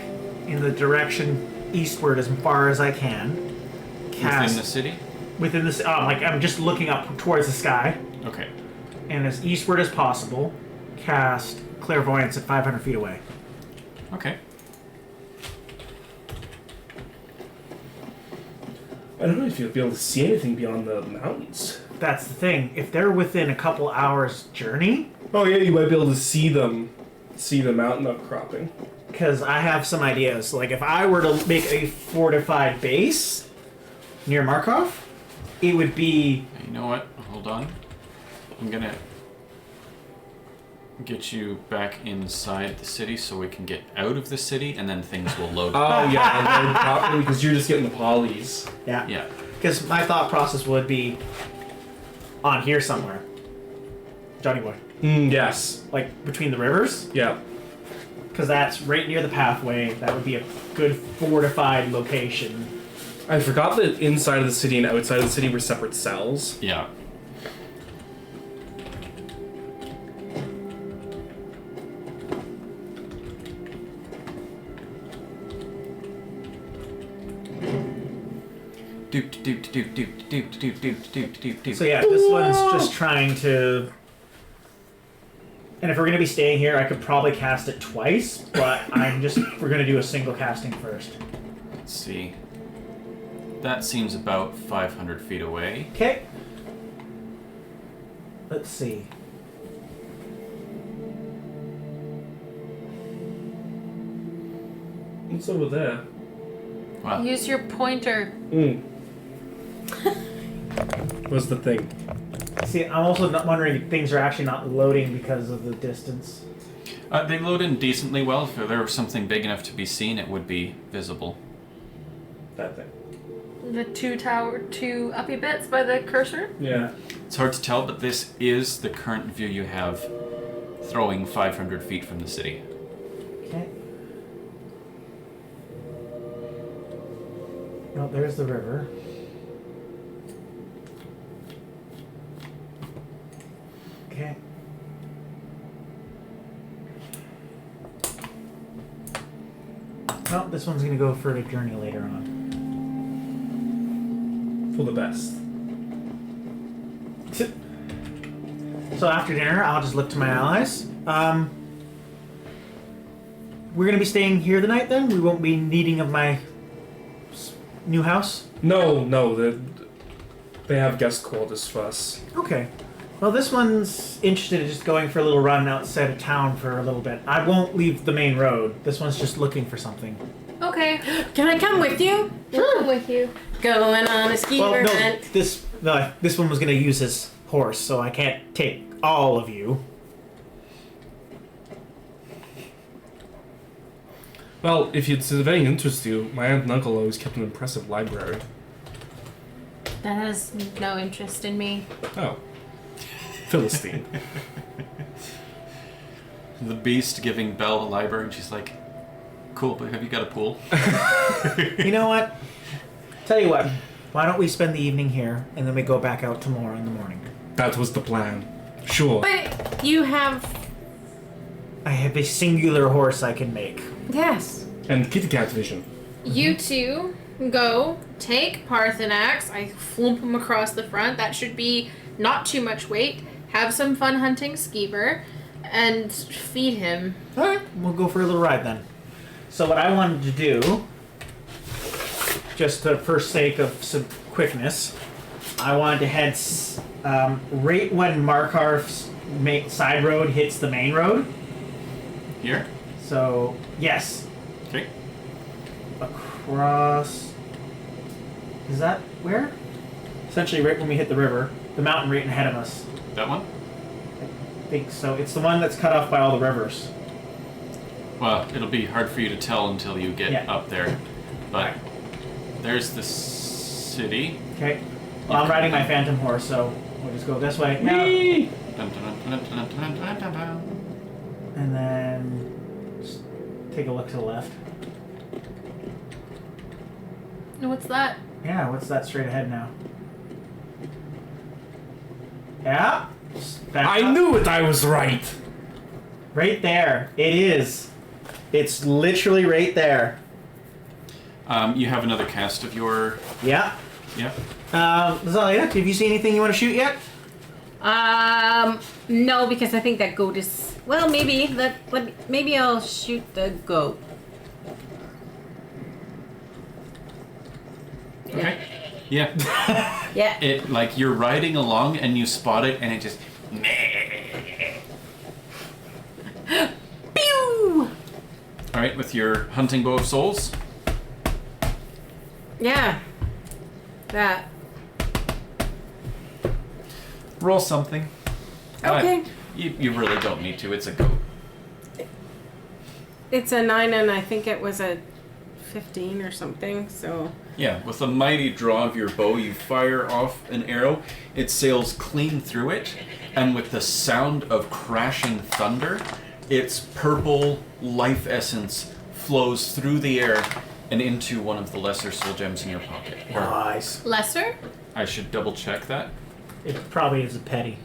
in the direction eastward as far as I can, cast Within the city? within this. I'm just looking up towards the sky, Okay. and as eastward as possible, cast clairvoyance at 500 feet away. Okay. I don't know if you'll be able to see anything beyond the mountains. That's the thing. If they're within a couple hours journey, Oh yeah, you might be able to see them. See the mountain outcropping. because I have some ideas. Like if I were to make a fortified base near Markarth, it would be. You know what? Hold on. I'm gonna get you back inside the city so we can get out of the city, and then things will load. Oh yeah, load properly because you're just getting the polys. Yeah. Yeah. Because my thought process would be on here somewhere. Johnny boy. Yes. Like between the rivers. Yeah. Because that's right near the pathway. That would be a good fortified location. I forgot that inside of the city and outside of the city were separate cells. Yeah. So yeah, this one's just trying to. And if we're gonna be staying here, I could probably cast it twice, but we're gonna do a single casting first. Let's see. That seems about 500 feet away. Okay. Let's see. What's over there? Wow. Use your pointer. What's the thing? See, I'm also not wondering if things are actually not loading because of the distance. They load in decently well. If there was something big enough to be seen, it would be visible. That thing. The two uppy bits by the cursor. Yeah. It's hard to tell, but this is the current view you have throwing 500 feet from the city. Okay. No, there's the river. Okay. Well, this one's gonna go for a journey later on. For the best. So after dinner, I'll just look to my allies. We're gonna be staying here the night then? We won't be needing of my new house? No, they have guest quarters for us. Okay. Well, this one's interested in just going for a little run outside of town for a little bit. I won't leave the main road. This one's just looking for something. Okay. Can I come with you? Sure. With you. Going on a skeever hunt. this one was gonna use his horse, so I can't take all of you. Well, if it's of any interest to you, my aunt and uncle always kept an impressive library. That has no interest in me. Oh. Philistine. The beast giving Belle a library, and she's like, cool, but have you got a pool? You know what? Tell you what. Why don't we spend the evening here, and then we go back out tomorrow in the morning? That was the plan. Sure. But you have... I have a singular horse I can make. Yes. And kitty cat vision. You two go, take Parthenax. I flump him across the front. That should be not too much weight. Have some fun hunting Skeever, and feed him. Alright, we'll go for a little ride then. So what I wanted to do, just for sake of some quickness, I wanted to head right when Markarth's side road hits the main road. Here? So, yes. Okay. Across... Is that where? Essentially right when we hit the river. The mountain right ahead of us. That one? I think so. It's the one that's cut off by all the rivers. Well, it'll be hard for you to tell until you get up there. But there's the city. Okay. Well, I'm riding my phantom horse, so we'll just go this way. Whee! And then just take a look to the left. What's that? Yeah, what's that straight ahead now? Yeah. Just back I up. knew it, I was right. Right there. It is. It's literally right there. You have another cast of your... Yeah. Yep. Zalia, have you seen anything you want to shoot yet? No, because I think that goat is... Well, maybe. Maybe I'll shoot the goat. Okay. Yeah. Yeah. It, like, you're riding along and you spot it and it just... Pew! Alright, with your hunting bow of souls. Yeah. That. Roll something. Okay. You really don't need to. It's a goat. It's a 9 and I think it was a 15 or something, so... Yeah, with a mighty draw of your bow, you fire off an arrow. It sails clean through it, and with the sound of crashing thunder, its purple life essence flows through the air and into one of the lesser soul gems in your pocket. Nice. Lesser? I should double check that. It probably is a petty.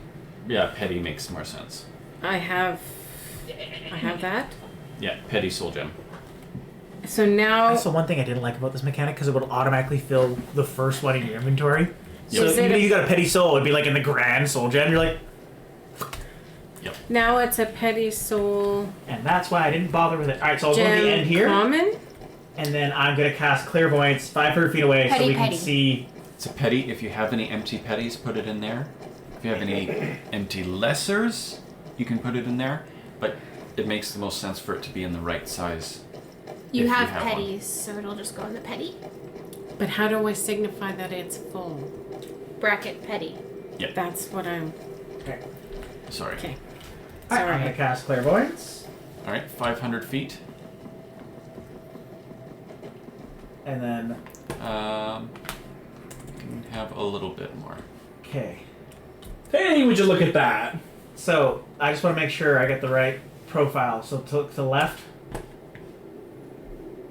Yeah, petty makes more sense. I have that. Yeah, petty soul gem. So now... That's the one thing I didn't like about this mechanic, because it would automatically fill the first one in your inventory. So Is even it if you got a petty soul, it'd be like in the grand soul gem. You're like, Now it's a petty soul and that's why I didn't bother with it. All right, so I'll go to gem the end here, common. and then I'm gonna cast clairvoyance 500 feet away, so Petty, we can petty. see. It's a petty. If you have any empty petties, put it in there. If you have any empty lessers, you can put it in there. But it makes the most sense for it to be in the right size. You If you have have one. petties, so it'll just go in the petty. But how do I signify that it's full? Bracket petty. That's what I'm... Okay. Sorry. Okay. All right, I'm Sorry. gonna cast clairvoyance, All right, 500 feet. and then You can have a little bit more. okay. Hey, would you look at that? So I just want to make sure I get the right profile. So to the left.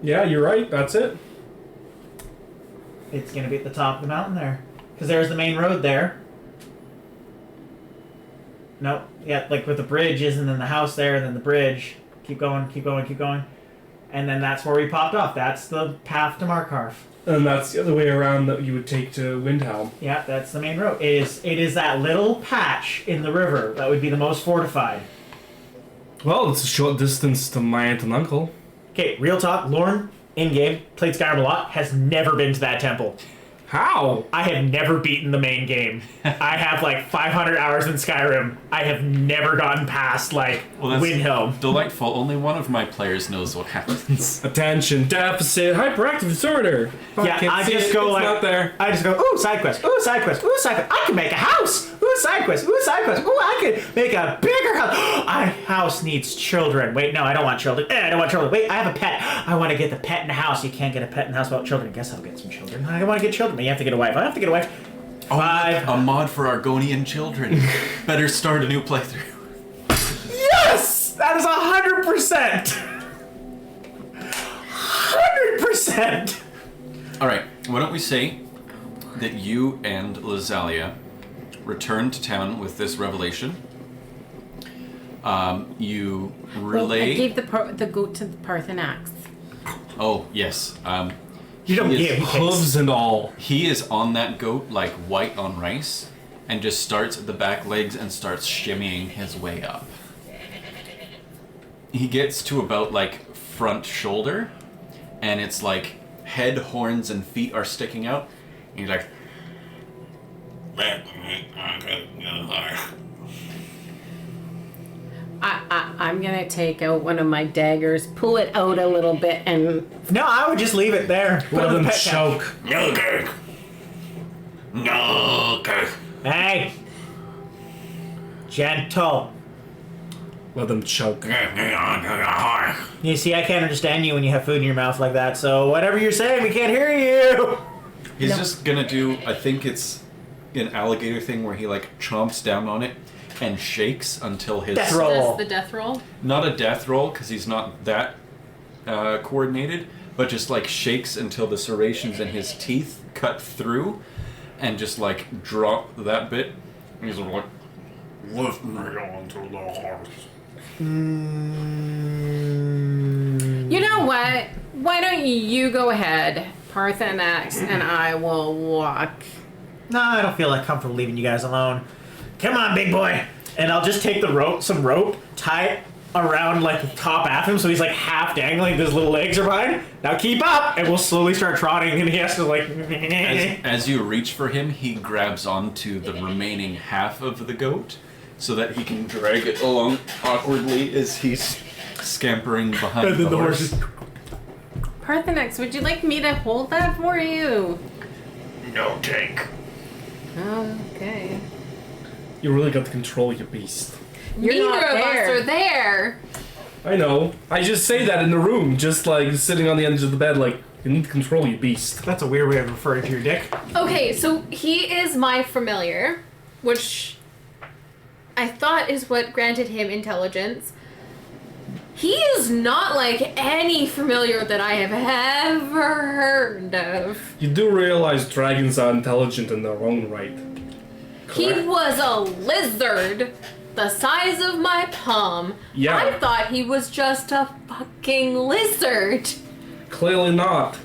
Yeah, you're right, that's it. It's gonna be at the top of the mountain there, because there's the main road there. Nope. Yeah, like with the bridges, and then the house there, and then the bridge. Keep going, keep going, keep going, and then that's where we popped off. That's the path to Markarth. And that's the other way around that you would take to Windhelm. Yeah, that's the main road. It is that little patch in the river that would be the most fortified. Well, it's a short distance to my aunt and uncle. Okay, real talk. Lorne, in game, played Skyrim a lot, has never been to that temple. How? I have never beaten the main game. I have like 500 hours in Skyrim. I have never gotten past like Windhelm. Delightful. Only one of my players knows what happens. Attention deficit hyperactive disorder. Yeah, I just go like, not there. I just go, ooh, side quest, ooh, side quest, ooh, side quest. I can make a house. Ooh, side quest, ooh, side quest. Ooh, I could make a bigger house. My house needs children. Wait, no, I don't want children. I don't want children. Wait, I have a pet. I want to get the pet in the house. You can't get a pet in the house without children. I guess I'll get some children. I want to get children. But you have to get a wife. I have to get a wife. A mod for Argonian children. Better start a new playthrough. Yes! That is 100%. 100%. All right. Why don't we say that you and Lazalia return to town with this revelation. You relay. I gave the goat to the Parthenax. Oh yes. You don't He give. is He takes. Hooves and all. He is on that goat like white on rice, and just starts at the back legs and starts shimmying his way up. He gets to about like front shoulder, and it's like head, horns, and feet are sticking out. And he's like, I'm gonna take out one of my daggers, pull it out a little bit, and No, I would just leave it there. Put it Let in the them pet couch. choke. no. Hey. Gentle. Let them choke. You see, I can't understand you when you have food in your mouth like that, so whatever you're saying, we can't hear you. He's just gonna do, I think it's an alligator thing where he like chomps down on it and shakes until his... Death roll. That's the death roll. Not a death roll, because he's not that coordinated, but just like shakes until the serrations in his teeth cut through and just like drop that bit. And he's like, lift me onto the horse. you know what? Why don't you go ahead, Parthenax, and I will walk. No, I don't feel like comfortable leaving you guys alone. Come on, big boy. And I'll just take the some rope, tie it around like the top half of him so he's like half dangling, his little legs are behind. Now keep up, and we'll slowly start trotting, and he has to like... As you reach for him, he grabs onto the remaining half of the goat so that he can drag it along awkwardly as he's scampering behind And then the the horse. horse Parthenax, would you like me to hold that for you? No take. Okay. You really got to control your beast. You're Neither not of there. us are there. I know. I just say that in the room, just like sitting on the edge of the bed, like, you need to control your beast. That's a weird way of referring to your dick. Okay, so he is my familiar, which I thought is what granted him intelligence. He is not like any familiar that I have ever heard of. You do realize dragons are intelligent in their own right. He was a lizard the size of my palm. Yeah. I thought he was just a fucking lizard. Clearly not.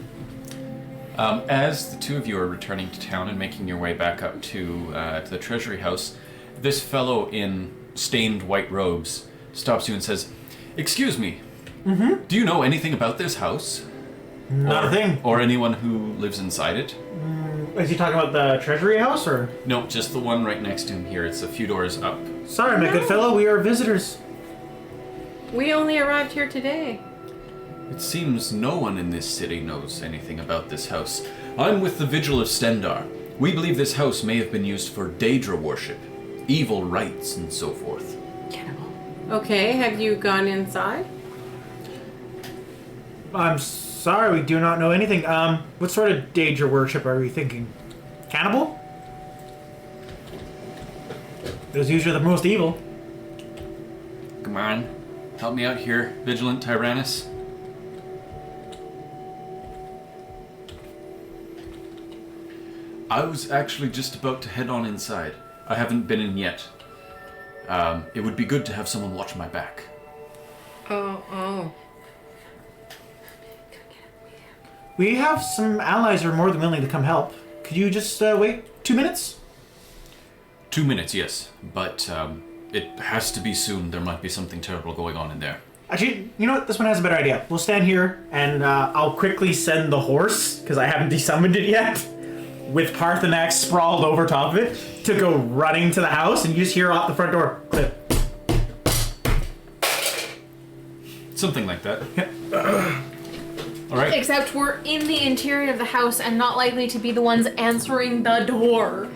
As the two of you are returning to town and making your way back up to the treasury house, this fellow in stained white robes stops you and says, "Excuse me, do you know anything about this house? Not a thing. Or anyone who lives inside it?" Is he talking about the treasury house, or...? No, just the one right next to him here. It's a few doors up. Sorry, my good fellow, we are visitors. We only arrived here today. It seems no one in this city knows anything about this house. I'm with the Vigil of Stendar. We believe this house may have been used for Daedra worship, evil rites, and so forth. Okay, have you gone inside? I'm sorry, we do not know anything. What sort of Daedra worship are we thinking? Cannibal? Those usually the most evil. Come on, help me out here, Vigilant Tyrannus. I was actually just about to head on inside. I haven't been in yet. It would be good to have someone watch my back. Oh. We have some allies who are more than willing to come help. Could you just wait 2 minutes? 2 minutes, yes, but it has to be soon. There might be something terrible going on in there. Actually, you know what? This one has a better idea. We'll stand here, and I'll quickly send the horse, because I haven't desummoned it yet. with Parthenax sprawled over top of it to go running to the house, and you just hear off the front door clip. Something like that. All right. Except we're in the interior of the house and not likely to be the ones answering the door.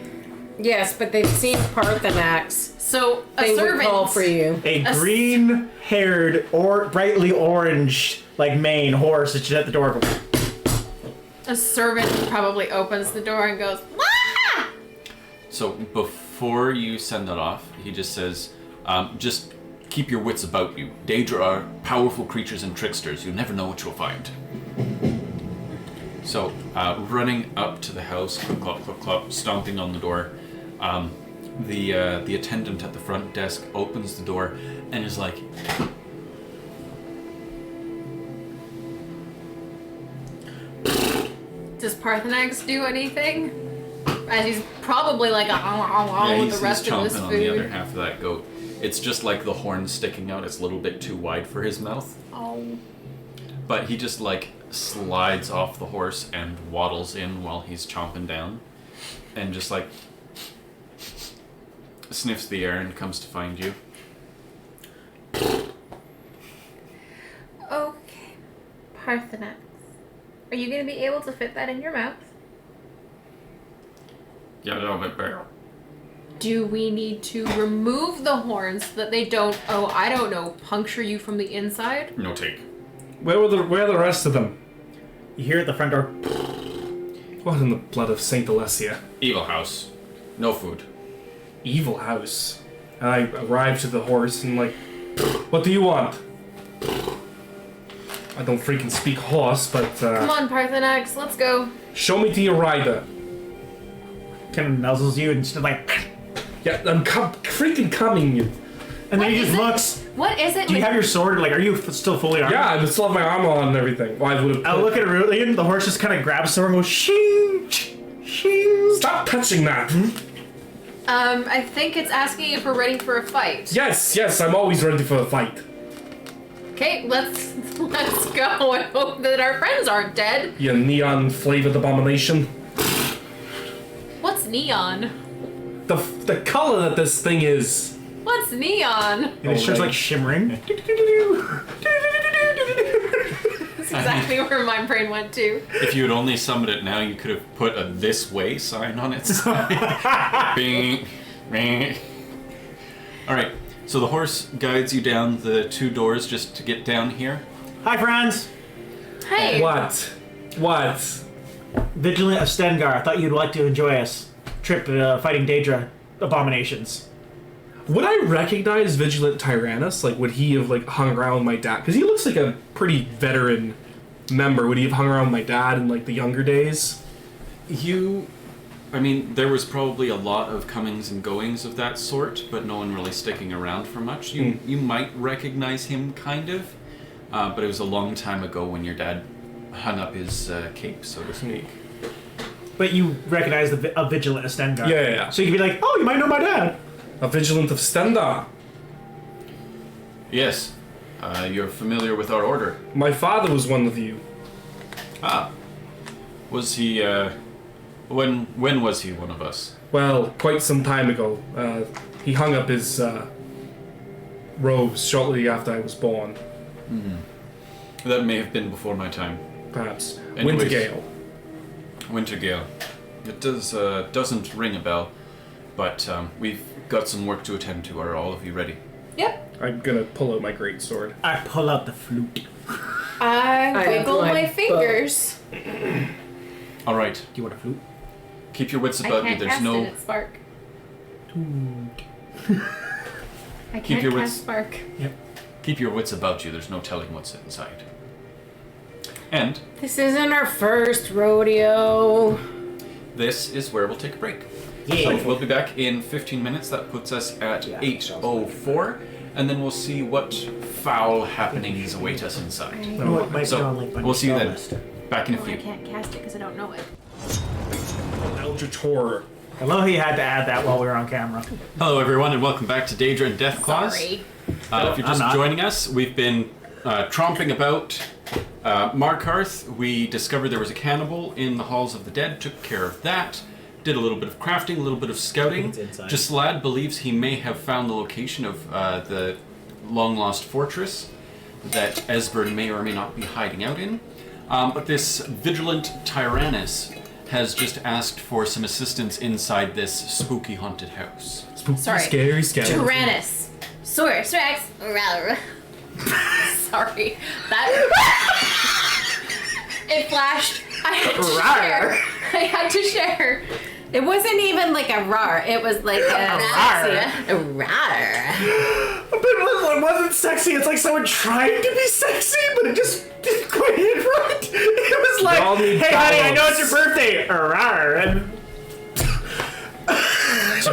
Yes, but they've seen Parthenax. So a They would servant call for you. A green-haired or brightly orange, like mane horse is just at the door. A servant probably opens the door and goes, "Wah!" So before you send that off, he just says, just keep your wits about you. Daedra are powerful creatures and tricksters. You never know what you'll find. So, running up to the house, clip, clop, clip, clop, stomping on the door, the attendant at the front desk opens the door and is like, Does Parthenax do anything? As he's probably like yeah, with he's the rest of chomping his on the other food. half of that goat. It's just like the horn sticking out. It's a little bit too wide for his mouth. Oh. But he just like slides off the horse and waddles in while he's chomping down, and just like sniffs the air and comes to find you. Okay. Parthenax. Are you going to be able to fit that in your mouth? Yeah, a little bit better. Do we need to remove the horns so that they don't, I don't know, puncture you from the inside? No take. Where are the rest of them? You hear at the front door. What in the blood of Saint Alessia? Evil house. No food. Evil house. And I arrive to the horse and like, what do you want? I don't freaking speak horse, but Come on, Parthenax, let's go. show me to your rider. Kind of nuzzles you and just like, Yeah, I'm freaking coming, you. and then What he just is it? looks. What is it? Do you have your sword? Like, are you still fully armed? Yeah, I still have my armor on and everything. Well, I would have. I look at Aurelian. The horse just kind of grabs the sword and goes shing, shing. Stop touching that. I think it's asking if we're ready for a fight. Yes, I'm always ready for a fight. Okay, let's go and hope that our friends aren't dead. You neon flavored abomination. What's neon? The color that this thing is. What's neon? And it starts like shimmering. That's exactly where my brain went to. If you had only summoned it now, you could have put a "this way" sign on its side. Bing, bing. All right. So the horse guides you down the two doors just to get down here. Hi, friends. Hey. What? Vigilant of Stengar. I thought you'd like to enjoy us trip fighting Daedra abominations. Would I recognize Vigilant Tyrannus? Like, would he have like hung around with my dad? Because he looks like a pretty veteran member. Would he have hung around with my dad in like the younger days? I mean, there was probably a lot of comings and goings of that sort, but no one really sticking around for much. You might recognize him, kind of, but it was a long time ago when your dad hung up his cape, so to speak. But you recognize a Vigilant of Stengar. Yeah. So you could be like, oh, you might know my dad. A Vigilant of Stendar. Yes, you're familiar with our order. My father was one of you. Ah, was he? When was he one of us? Well, quite some time ago. He hung up his robes shortly after I was born. That may have been before my time. Perhaps. Anyways. Wintergale. Wintergale. It doesn't ring a bell, but we've got some work to attend to. Are all of you ready? Yep. I'm gonna pull out my greatsword. I pull out the flute. I wiggle have my my fingers. All right. Do you want a flute? Keep your wits I about you. can't There's cast no. it at Spark. I Keep can't your cast wits- Spark. Keep your wits about you. There's no telling what's inside. And This isn't our first rodeo. this is where we'll take a break. Yeah. So we'll be back in 15 minutes. That puts us at 8:04, and then we'll see what foul happenings await us inside. You know what might So, be on, like, my we'll see you spell then. list. Back in a Oh, I few. can't cast it because I don't know it. Eldritch Horror. I love how you had to add that while we were on camera. Hello, everyone, and welcome back to Daedra and Deathclaws. Sorry. If you're just I'm not. joining us, we've been tromping about Markarth, we discovered there was a cannibal in the Halls of the Dead, took care of that, did a little bit of crafting, a little bit of scouting. Gislad believes he may have found the location of the long-lost fortress that Esbern may or may not be hiding out in. But this vigilant Tyrannus has just asked for some assistance inside this spooky haunted house. Spooky, Sorry. scary. Tyrannus. Source Rex. Sorry. That. It flashed. I had to share. It wasn't even like a rar. It was like a rar. But it wasn't sexy. It's like someone trying to be sexy, but it just didn't quite hit right. It was like, hey, honey, I know it's your birthday. Rawr. And To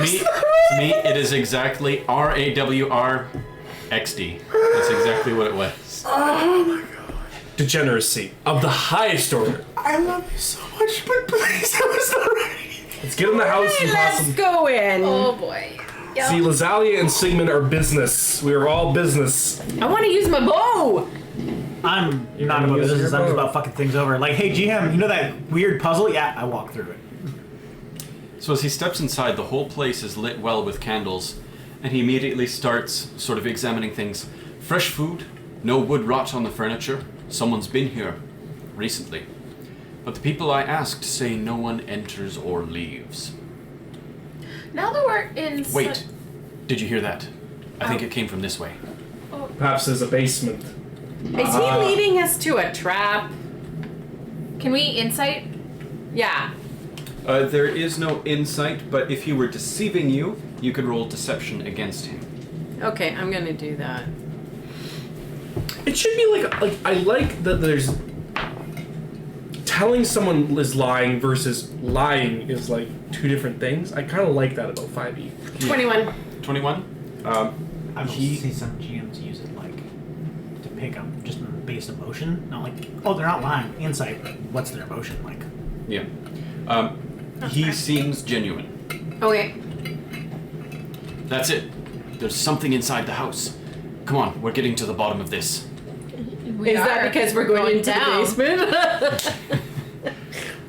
me, it is exactly RAWRXD. That's exactly what it was. oh my god, Degeneracy of the highest order. I love you so much, but please, I was not ready. Let's get in the house and Let's possibly go in. Oh boy. Yep. see. Lazalia and Sigmund are business. We are all business. I want to use my bow. I'm not gonna about use business. your I'm just bow. about fucking things over. Like, hey, GM, you know that weird puzzle? Yeah, I walked through it. So as he steps inside, the whole place is lit well with candles, and he immediately starts sort of examining things. Fresh food, no wood rot on the furniture. Someone's been here recently. But the people I asked say no one enters or leaves. Now that we're in. Wait, did you hear that? I think it came from this way. Perhaps there's a basement. Is he leading us to a trap? Can we insight? Yeah. There is no insight, but if he were deceiving you, you could roll deception against him. Okay, I'm gonna do that. It should be like I like that there's telling someone is lying versus lying is like two different things. I kind of like that about 5e. 21. 21? I don't see some GMs use it like to pick up just base emotion. Not like, oh, they're not lying. Insight. What's their emotion like? Yeah. He seems genuine. Okay. That's it. There's something inside the house. Come on, we're getting to the bottom of this. We Is that are because we're going into down. the basement?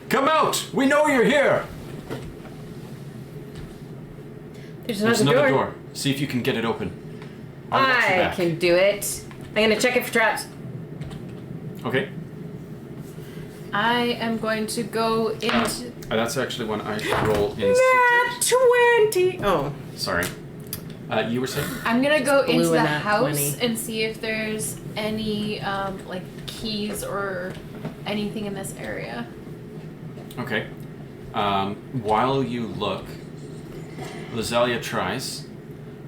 Come out! We know you're here! There's There's another another door. door. See if you can get it open. I'll watch your I back. can do it. I'm gonna check it for traps. Okay. I am going to go into. That's actually one I should roll in Nat secret. 20. Oh. Sorry. You were saying? I'm gonna go Blue into and the that house 20. and see if there's any like keys or anything in this area. Okay. While you look, Lazalia tries.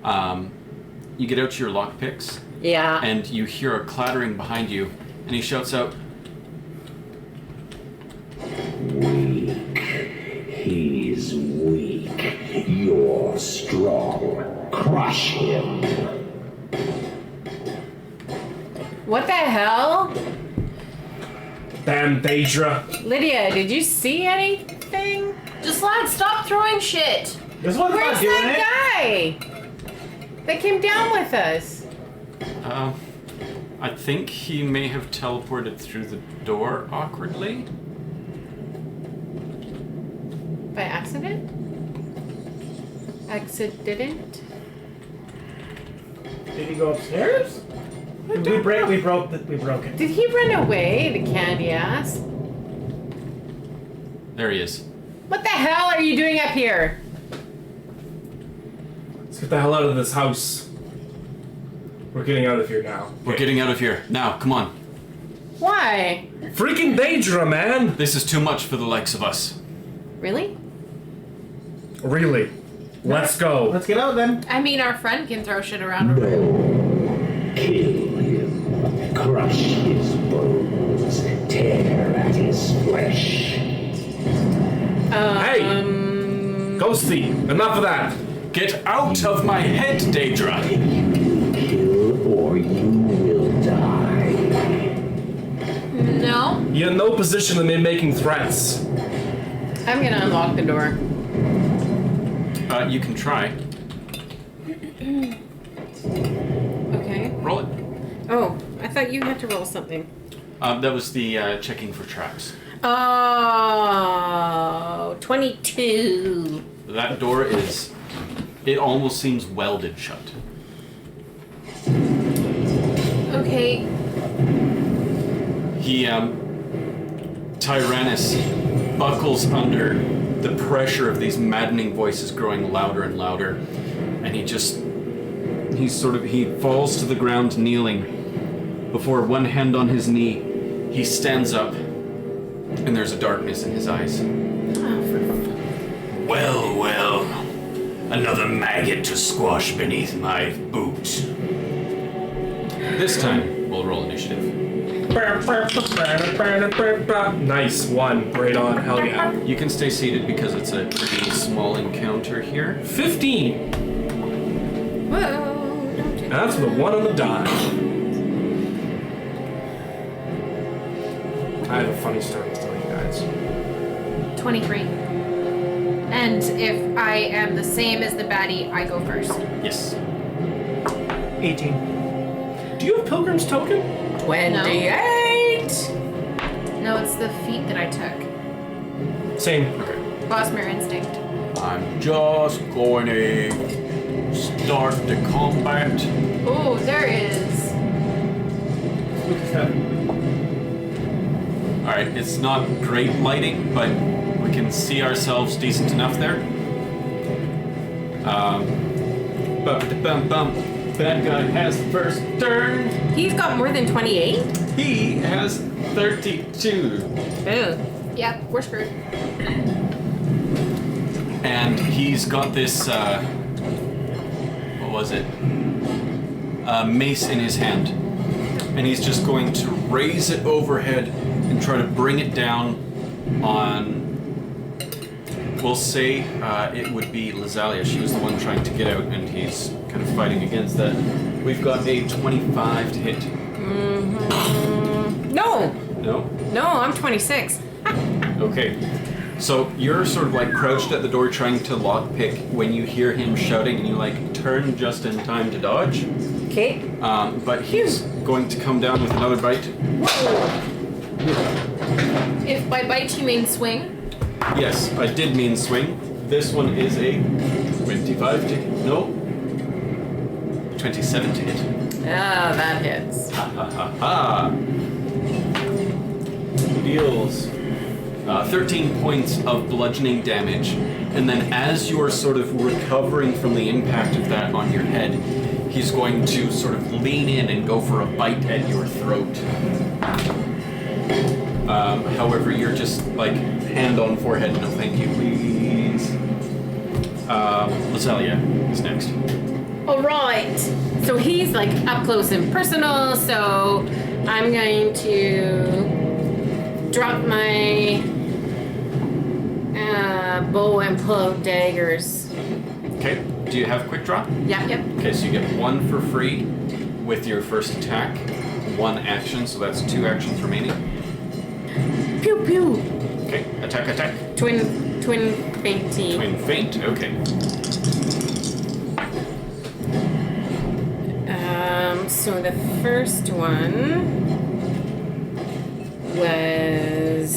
You get out your lockpicks, Yeah. and you hear a clattering behind you, and he shouts out, Weak. He's weak. You're strong. Crush him. What the hell? Damn, Daedra. Lydia, did you see anything? Just lad, stop throwing shit. This one's Where's not doing it. that guy that came down with us? I think he may have teleported through the door awkwardly. By accident? Accident? Did he go upstairs? We broke it. Did he run away, the candy ass? There he is. What the hell are you doing up here? Let's get the hell out of this house. We're getting out of here now. We're getting out of here. Now, come on. Why? Freaking Daedra, man! This is too much for the likes of us. Really? Really. Let's go. Let's get out then. I mean, our friend can throw shit around. No. Kill him. Crush his bones. Tear at his flesh. Hey! Ghosty, enough of that! Get out of my head, Daedra! You kill or you will die. No. You're in no position to be making threats. I'm gonna unlock the door. You can try. Okay. Roll it. Oh, I thought thought you had to roll something. That was the checking for traps. Oh, 22. That door is. It almost seems welded shut. Okay. He, Tyrannus buckles under the pressure of these maddening voices growing louder and louder, and he falls to the ground kneeling. Before one hand on his knee, he stands up, and there's a darkness in his eyes. Well, well. Another maggot to squash beneath my boot. This time, we'll roll initiative. Nice one. Right on. Hell yeah. You can stay seated because it's a pretty small encounter here. 15. Whoa. Don't do That's the one on the die. I have a funny story to tell you guys. 23. And if I am the same as the baddie, I go first. Yes. 18. Do you have Pilgrim's Token? 28. No, it's the feat that I took. Same. Okay. Bosmere Instinct. I'm just going to start the combat. Oh, there is. Alright, it's not great lighting, but we can see ourselves decent enough there. Bad guy has the first turn. He's got more than 28? He has 32. Ew. Yep, we're screwed. And he's got this, what was it? Mace in his hand. And he's just going to raise it overhead and try to bring it down on, we'll say it would be Lazalia. She was the one trying to get out, and he's kind of fighting against that. We've got a 25 to hit. Mm-hmm. No! No? No, I'm 26. Okay. So you're sort of like crouched at the door trying to lockpick when you hear him shouting, and you like turn just in time to dodge. Okay. But he's going to come down with another bite. If by bite you mean swing. Yes, I did mean swing. This one is a 25 to hit. No. 27 to hit. Ah, that hits. Ha ha ha ha. Deals 13 points of bludgeoning damage, and then as you're sort of recovering from the impact of that on your head, he's going to sort of lean in and go for a bite at your throat. However, you're just like hand on forehead. No, thank you, please. Lazalia is next. Alright. So he's like up close and personal, so I'm going to drop my bow and pull out daggers. Okay. Do you have quick draw? Yep. Okay, so you get one for free with your first attack, one action, so that's 2 actions remaining. Pew pew. Okay, attack. Twin fainty. Twin feint, okay. So the first one was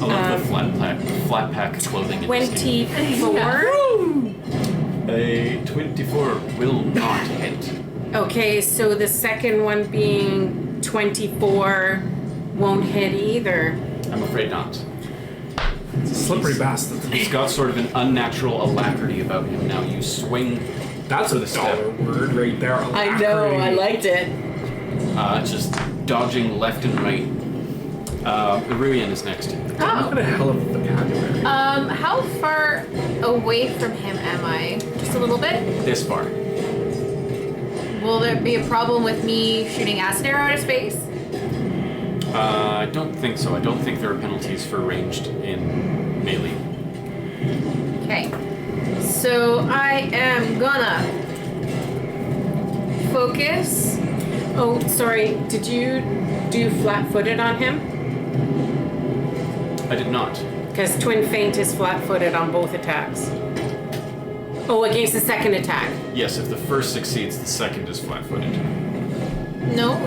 I love the flat pack clothing. 24. A 24 will not hit. Okay, so the second one being 24 won't hit either. I'm afraid not. It's a slippery bastard. He's got sort of an unnatural alacrity about him now. You swing. That's a dollar word right there. I know, I liked it. Just dodging left and right. Irian is next. What a hell of a vocabulary. How far away from him am I? Just a little bit? This far. Will there be a problem with me shooting acid arrow at his face? I don't think so. I don't think there are penalties for ranged in melee. Okay. So I am gonna focus. Oh, sorry. Did you do flat-footed on him? I did not. Because twin feint is flat-footed on both attacks. Oh, against the second attack. Yes, if the first succeeds, the second is flat-footed. No.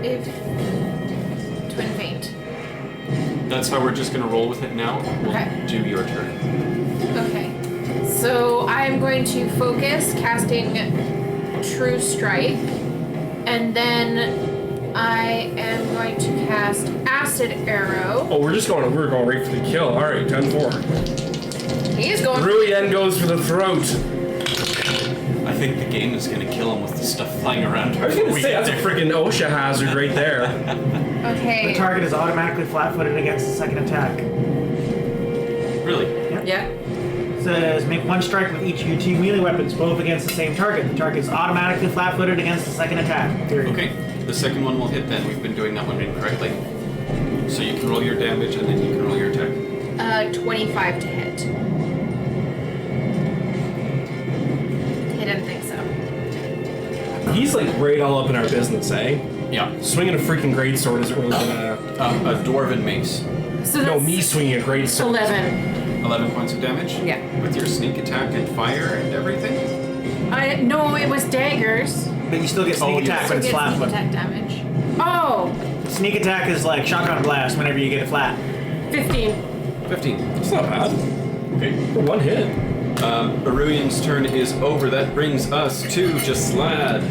If twin faint. That's how we're just going to roll with it now. We'll Okay. do your turn. Okay. So I'm going to focus casting True Strike, and then I am going to cast Acid Arrow. Oh, we're going right for the kill. All right, 10-4. He is going. Ruyen goes for the throat. I think the game is going to kill him with the stuff flying around. I was gonna say that's a freaking OSHA hazard right there. Okay. The target is automatically flat-footed against the second attack. Really? Yeah. Says make one strike with each UT melee weapons, both against the same target. The target is automatically flat-footed against the second attack. Period. Okay. The second one will hit then. We've been doing that one incorrectly. So you can roll your damage and then you can roll your attack. 25 to hit. I didn't think so. He's like right all up in our business, eh? Yeah. Swinging a freaking greatsword isn't really gonna. A dwarven mace. So No, that's me swinging a greatsword. 11. 11 points of damage? Yeah. With your sneak attack and fire and everything? No, it was daggers. But you still get sneak attack, So but it it's gets sneak flat-footed. attack damage. Oh, Sneak attack is like shotgun blast whenever you get it flat. 15. 15. It's not bad. Okay. For one hit. Aruyan's turn is over. That brings us to Jaslad.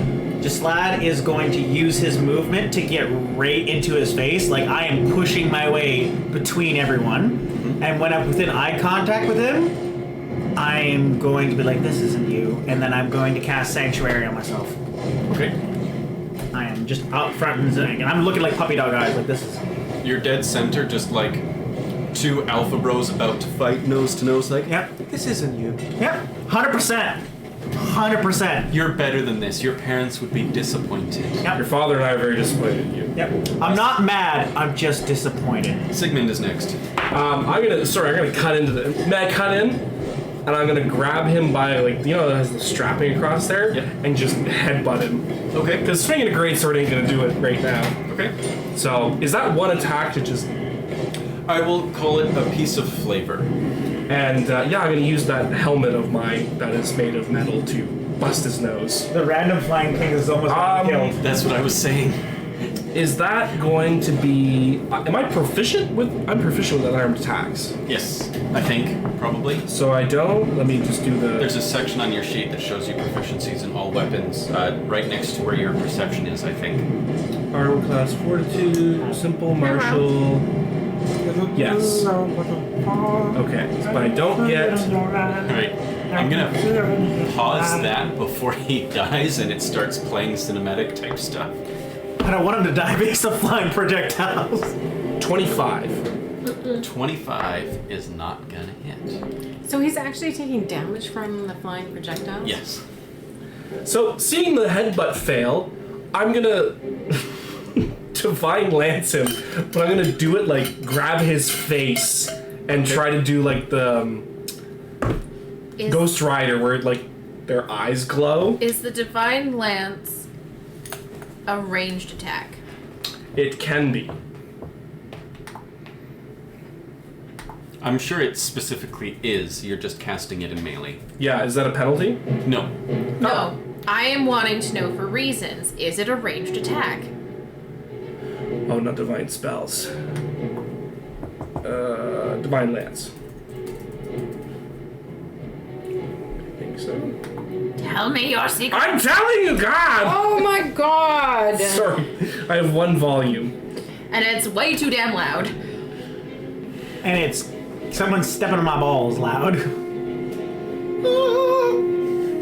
Jaslad is going to use his movement to get right into his face. Like I am pushing my way between everyone. And when I'm within eye contact with him, I'm going to be like, this isn't you. And then I'm going to cast Sanctuary on myself. Okay. I am just out front and zing. And I'm looking like puppy dog eyes, like this is. You're dead center, just like two alpha bros about to fight nose to nose, like, Yep. this isn't you. Yep. 100%. 100%. You're better than this. Your parents would be disappointed. Yep. Your father and I are very disappointed in you. Yep. I'm not mad, I'm just disappointed. Sigmund is next. I'm gonna cut into the. May I cut in? And I'm gonna grab him by like that has the strapping across there, Yeah. and just headbutt him. Okay. Because swinging a greatsword ain't gonna do it right now. Okay. So is that one attack to just? I will call it a piece of flavor. And I'm gonna use that helmet of mine that is made of metal to bust his nose. The random flying thing is almost killed. That's what I was saying. Is that going to be? Am I proficient with? I'm proficient with unarmed attacks. Yes, I think, probably. So I don't. Let me just do the. There's a section on your sheet that shows you proficiencies in all weapons, right next to where your perception is, I think. Armor class, fortitude, simple, martial. Yes. Okay, but I don't get. Alright, I'm gonna pause that before he dies and it starts playing cinematic type stuff. I don't want him to die based on flying projectiles. 25. 25 is not gonna hit. So he's actually taking damage from the flying projectiles? Yes. So seeing the headbutt fail, I'm gonna divine lance him, but I'm gonna do it like grab his face and try to do like the Ghost Rider where like their eyes glow. Is the Divine Lance a ranged attack? It can be. I'm sure it specifically is. You're just casting it in melee. Yeah, is that a penalty? No. No. I am wanting to know for reasons. Is it a ranged attack? Oh, not divine spells. Divine lance. I think so. Tell me your secret. I'm telling you, God! Oh my god! Sorry, I have one volume. And it's way too damn loud. And it's someone stepping on my balls loud.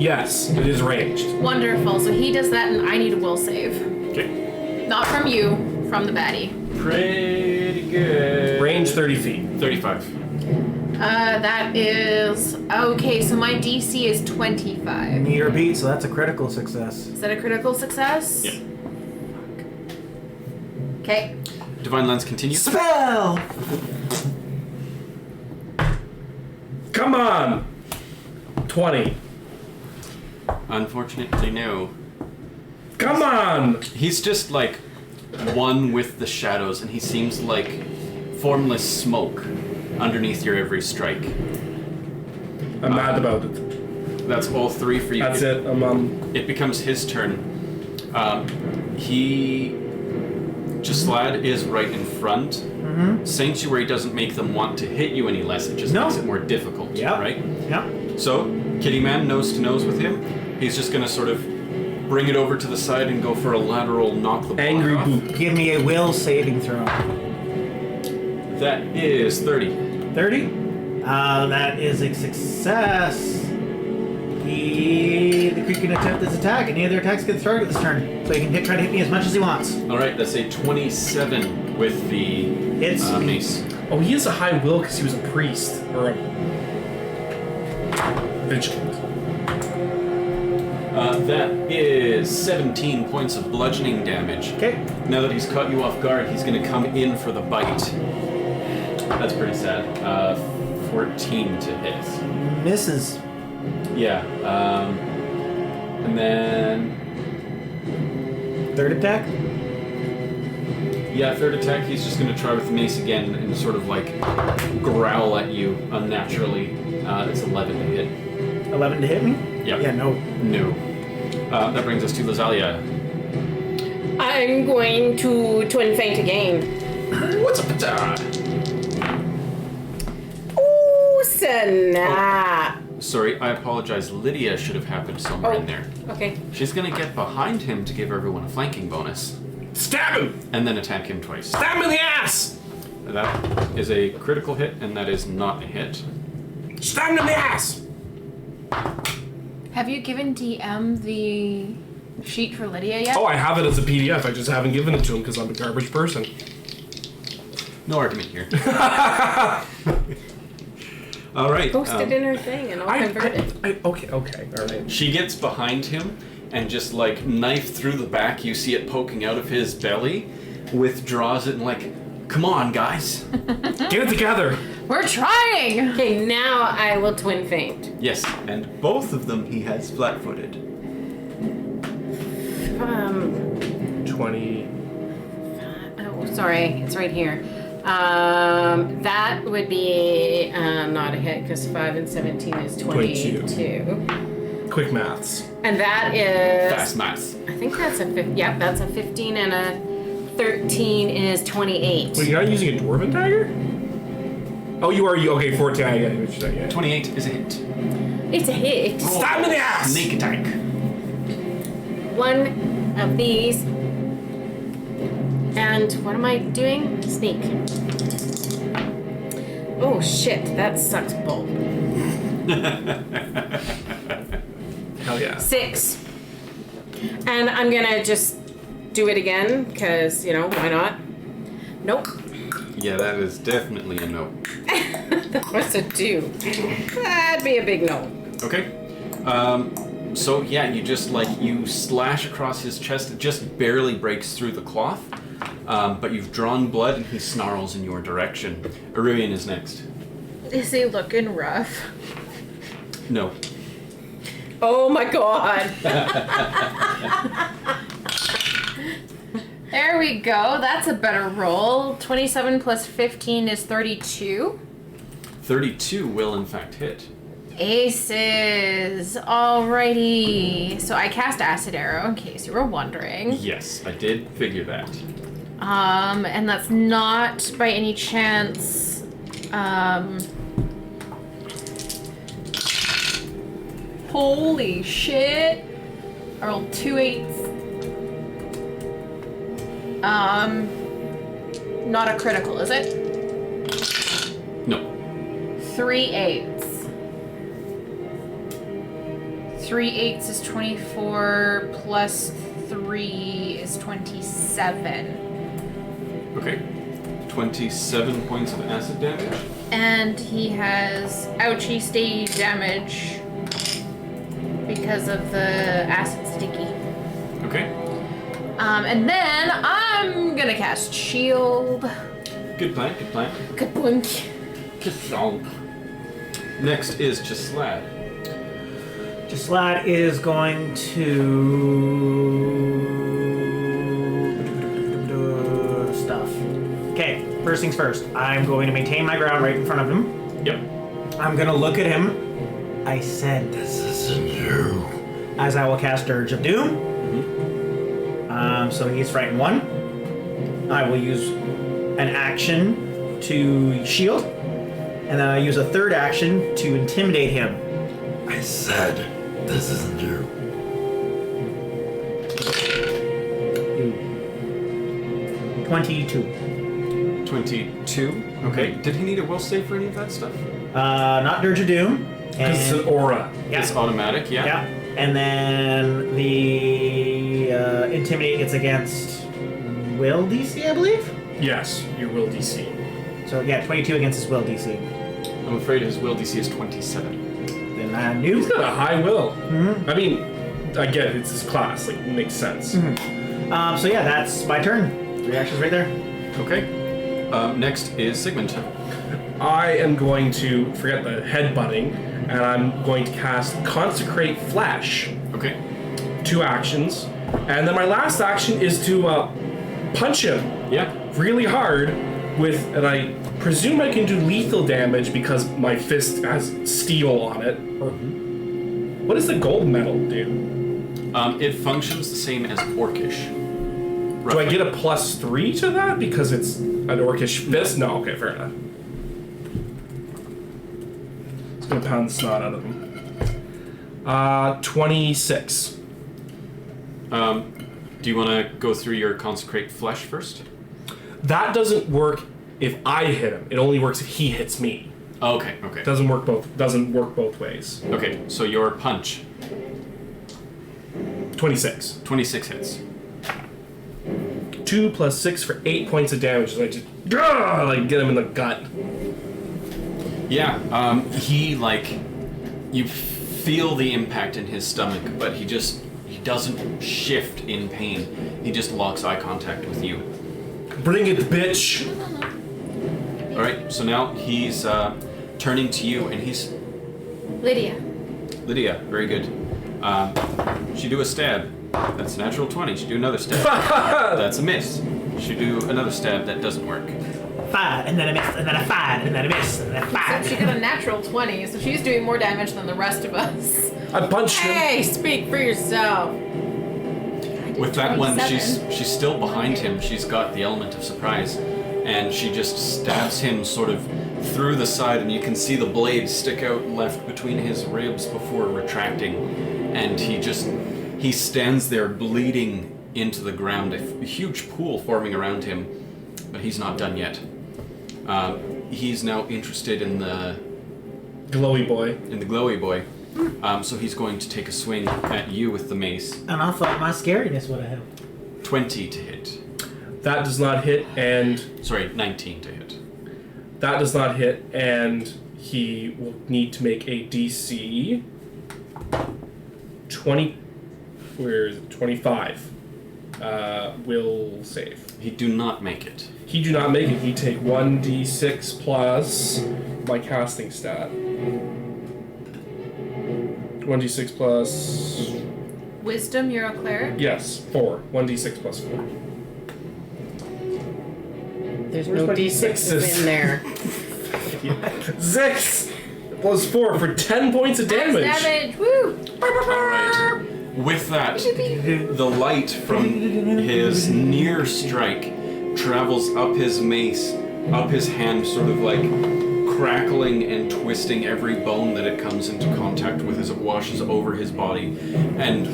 Yes, it is ranged. Wonderful. So he does that and I need a will save. Okay. Not from you, from the baddie. Pretty good. Range 30 feet. 35. That is... Okay, so my DC is 25. Meter beat, so that's a critical success. Is that a critical success? Yeah. Okay. Divine Lance continues. Spell! Come on! 20. Unfortunately, no. Come on! He's just like one with the shadows, and he seems like formless smoke underneath your every strike. I'm mad about it. That's all 3 for you. That's it. It becomes his turn. Jaslad is right in front. Sanctuary doesn't make them want to hit you any less. It just makes it more difficult, right? Yeah. So, Kitty Man nose to nose with him. He's just gonna sort of bring it over to the side and go for a lateral knock the block Angry off. boop. Give me a will saving throw. That is 30. 30? That is a success. The creature can attempt this attack. Any other attacks get started this turn. So he can try to hit me as much as he wants. Alright, that's a 27 with the mace. Oh, he has a high will because he was a priest. Or a vigilant. That is 17 points of bludgeoning damage. Okay. Now that he's caught you off guard, he's going to come in for the bite. That's pretty sad. 14 to hit. Misses. Yeah. And then... Third attack? Yeah, third attack, he's just going to try with the mace again and sort of like growl at you unnaturally. It's 11 to hit. 11 to hit me? Yep. Yeah, no. No. That brings us to Lazalia. I'm going to twin feint again. What's up with that? Ooh, snap. Sorry, I apologize. Lydia should have happened somewhere in there. Okay. She's going to get behind him to give everyone a flanking bonus. Stab him! And then attack him twice. Stab him in the ass! That is a critical hit, and that is not a hit. Stab him in the ass! Have you given DM the sheet for Lydia yet? Oh, I have it as a PDF. I just haven't given it to him because I'm a garbage person. No argument here. All right. Post it in her thing and I'll convert it. Okay, all right. She gets behind him and just like knife through the back. You see it poking out of his belly. Withdraws it and like, come on, guys. Get it together. We're trying! Okay, now I will twin feint. Yes, and both of them he has flat-footed. 20. Oh, sorry, it's right here. That would be not a hit because 5 and 17 is 22. Quick maths. And that is. Fast maths. I think that's a 15. Yep, that's a 15 and a 13 is 28. Wait, you're not using a dwarven dagger? Oh, you are. Okay, 14. I get what you're saying. Yeah. 28 is a hit. It's a hit. Stab him in the ass! Snake attack. One of these. And what am I doing? Sneak. Oh shit, that sucks bull. Hell yeah. 6. And I'm gonna just do it again, because, why not? Nope. Yeah, that is definitely a no. That was a 2. That'd be a big no. Okay. So yeah, you just you slash across his chest. It just barely breaks through the cloth. But you've drawn blood and he snarls in your direction. Aurelian is next. Is he looking rough? No. Oh my god. There we go. That's a better roll. 27 plus 15 is 32. 32 will in fact hit. Aces. Alrighty. So I cast Acid Arrow in case you were wondering. Yes, I did figure that. And that's not by any chance, holy shit. I rolled 2 8s. Not a critical, is it? No. 3 8s. 3 8s is 24 plus 3 is 27. Okay. 27 points of acid damage. And he has ouchie stay damage because of the acid sticky. Okay. And then I'm gonna cast shield. Good plan, good plan. Kaboink. Ka-thonk. Next is Jaslad. Jaslad is going to stuff. Okay, first things first. I'm going to maintain my ground right in front of him. Yep. I'm gonna look at him. I said this is as I will cast Dirge of Doom. So he's frightened 1. I will use an action to shield, and then I use a third action to intimidate him. I said, this isn't you. 22. 22. Okay. Did he need a will save for any of that stuff? Not Dirge of Doom. Because it's an aura. Yeah. It's automatic, yeah. Yeah. And then the intimidate gets against will DC, I believe. Yes, your will DC. So yeah, 22 against his will DC. I'm afraid his will DC is 27. Then I knew. He's got a high will. Mm-hmm. I mean, I get it, it's his class. Like, it makes sense. Mm-hmm. So yeah, that's my turn. 3 actions right there. Okay. Next is Sigmund. I am going to forget the headbutting, and I'm going to cast Consecrate Flesh. Okay. 2 actions, and then my last action is to punch him. Yeah. Really hard with, and I presume I can do lethal damage because my fist has steel on it. What does the gold medal do? It functions the same as Orcish. Do I get a +3 to that because it's an Orcish fist? No, okay, fair enough. It's gonna pound the snot out of him. 26. Do you want to go through your Consecrate Flesh first? That doesn't work if I hit him. It only works if he hits me. Okay, okay. Doesn't work both ways. Okay, so your punch. 26. 26 hits. 2 + 6 for 8 points of damage. And I just like get him in the gut. Yeah, he you feel the impact in his stomach, but he doesn't shift in pain. He just locks eye contact with you. Bring it, bitch. All right, so now he's turning to you, and he's Lydia. Lydia. Very good. She do a stab. That's a natural 20. She do another stab. That's a miss. She do another stab. That doesn't work. 5, and then a miss, and then a 5, and then a miss, and then a 5. So she got a natural 20, so she's doing more damage than the rest of us. I punched him. Hey, speak for yourself. With that one, 27. she's still behind him. She's got the element of surprise, and she just stabs him sort of through the side, and you can see the blade stick out left between his ribs before retracting, and he stands there bleeding into the ground, a huge pool forming around him, but he's not done yet. He's now interested in the Glowy boy. glowy boy. So he's going to take a swing at you with the mace. And I thought my scariness would have helped. 20 to hit. That does not hit, and... Sorry, 19 to hit. That does not hit, and he will need to make a DC 20... Where is it? 25. Will save. He do not make it. He do not make it. He take 1d6 plus my casting stat. 1d6 plus... Wisdom, you're a cleric? Yes, 4. 1d6 plus 4. There's Where's no my D6s D6s? in there. 6 plus 4 for 10 points of damage. Damage! Woo! Alright. With that, the light from his near strike travels up his mace, up his hand, sort of like crackling and twisting every bone that it comes into contact with as it washes over his body, and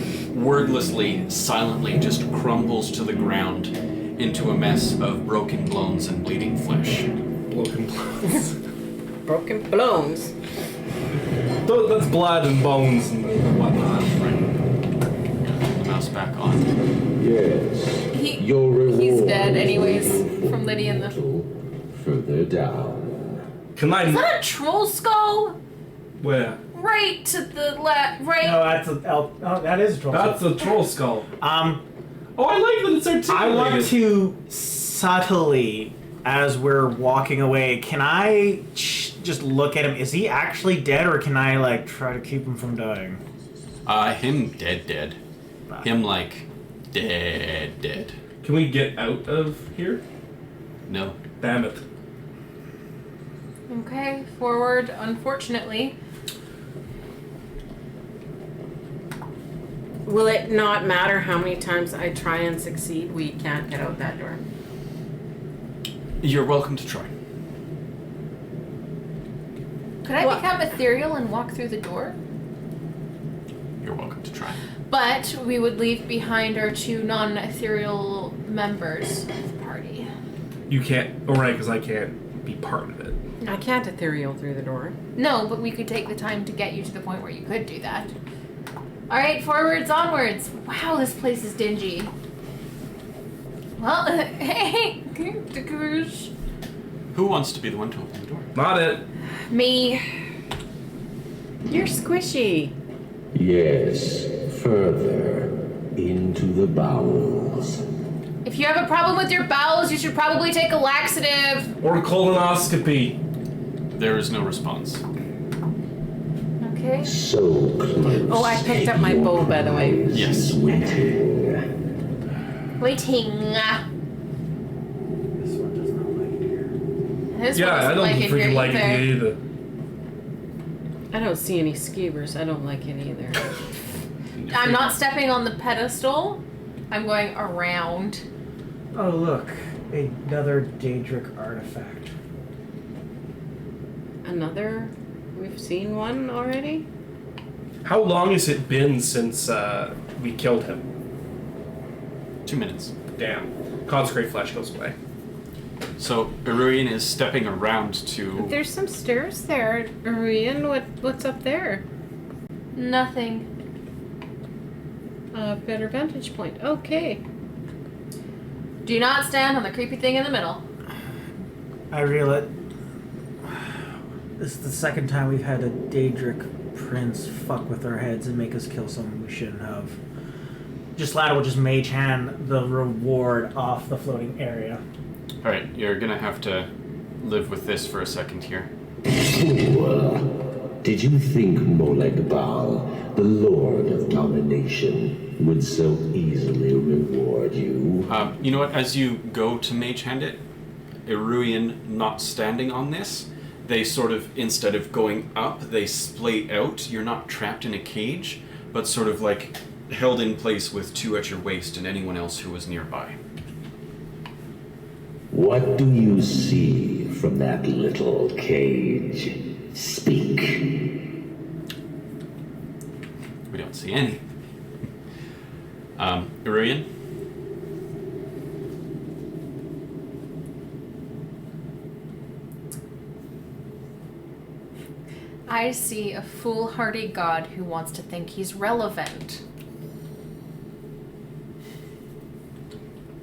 wordlessly, silently just crumbles to the ground into a mess of broken bones and bleeding flesh. Broken bones. Broken bones. That's blood and bones and whatnot. Mouse back on. Yes. Your reward He's dead is anyways, waiting from Lydia and the... further down. Can I... Is that a troll skull? Where? Right to the left, right? No, that's a that is a troll. That's a troll skull. Oh, I like that it's articulated. I want to subtly, as we're walking away, can I just look at him? Is he actually dead, or can I try to keep him from dying? Him dead. Him dead. Can we get out of here? No. Damn it. Okay, forward, unfortunately. Will it not matter how many times I try and succeed? We can't get out that door. You're welcome to try. Could I become ethereal and walk through the door? You're welcome to try. But we would leave behind our 2 non-ethereal members of the party. You can't. Oh, right, because I can't be part of it. I can't ethereal through the door. No, but we could take the time to get you to the point where you could do that. Alright, forwards, onwards. Wow, this place is dingy. Well, hey, Who wants to be the one to open the door? Not it. me. You're squishy. Yes, further into the bowels. If you have a problem with your bowels, you should probably take a laxative. Or colonoscopy. There is no response. Okay. So close. Oh, I picked up my bow, by the way. Yes. Waiting. Waiting. This one does not like it here. This Yeah, one I doesn't don't like it freaking here like either. it either. I don't see any skeevers. I don't like it either. I'm not stepping on the pedestal. I'm going around. Oh, look. Another Daedric artifact. Another? We've seen one already? How long has it been since we killed him? 2 minutes. Damn. Consecrate flesh goes away. So Irurian is stepping around to. There's some stairs there. Arian, what's up there? Nothing. A better vantage point. Okay. Do not stand on the creepy thing in the middle. I reel it. This is the second time we've had a Daedric prince fuck with our heads and make us kill someone we shouldn't have. Just Ladder will just mage hand the reward off the floating area. Alright, you're gonna have to live with this for a second here. Fool. Did you think Moleg Bal, the Lord of Domination, would so easily reward you? You know what? As you go to mage hand it, Irurian not standing on this, they sort of, instead of going up, they splay out. You're not trapped in a cage, but sort of like held in place with 2 at your waist and anyone else who was nearby. What do you see from that little cage? Speak. We don't see any. Irurian? I see a foolhardy god who wants to think he's relevant.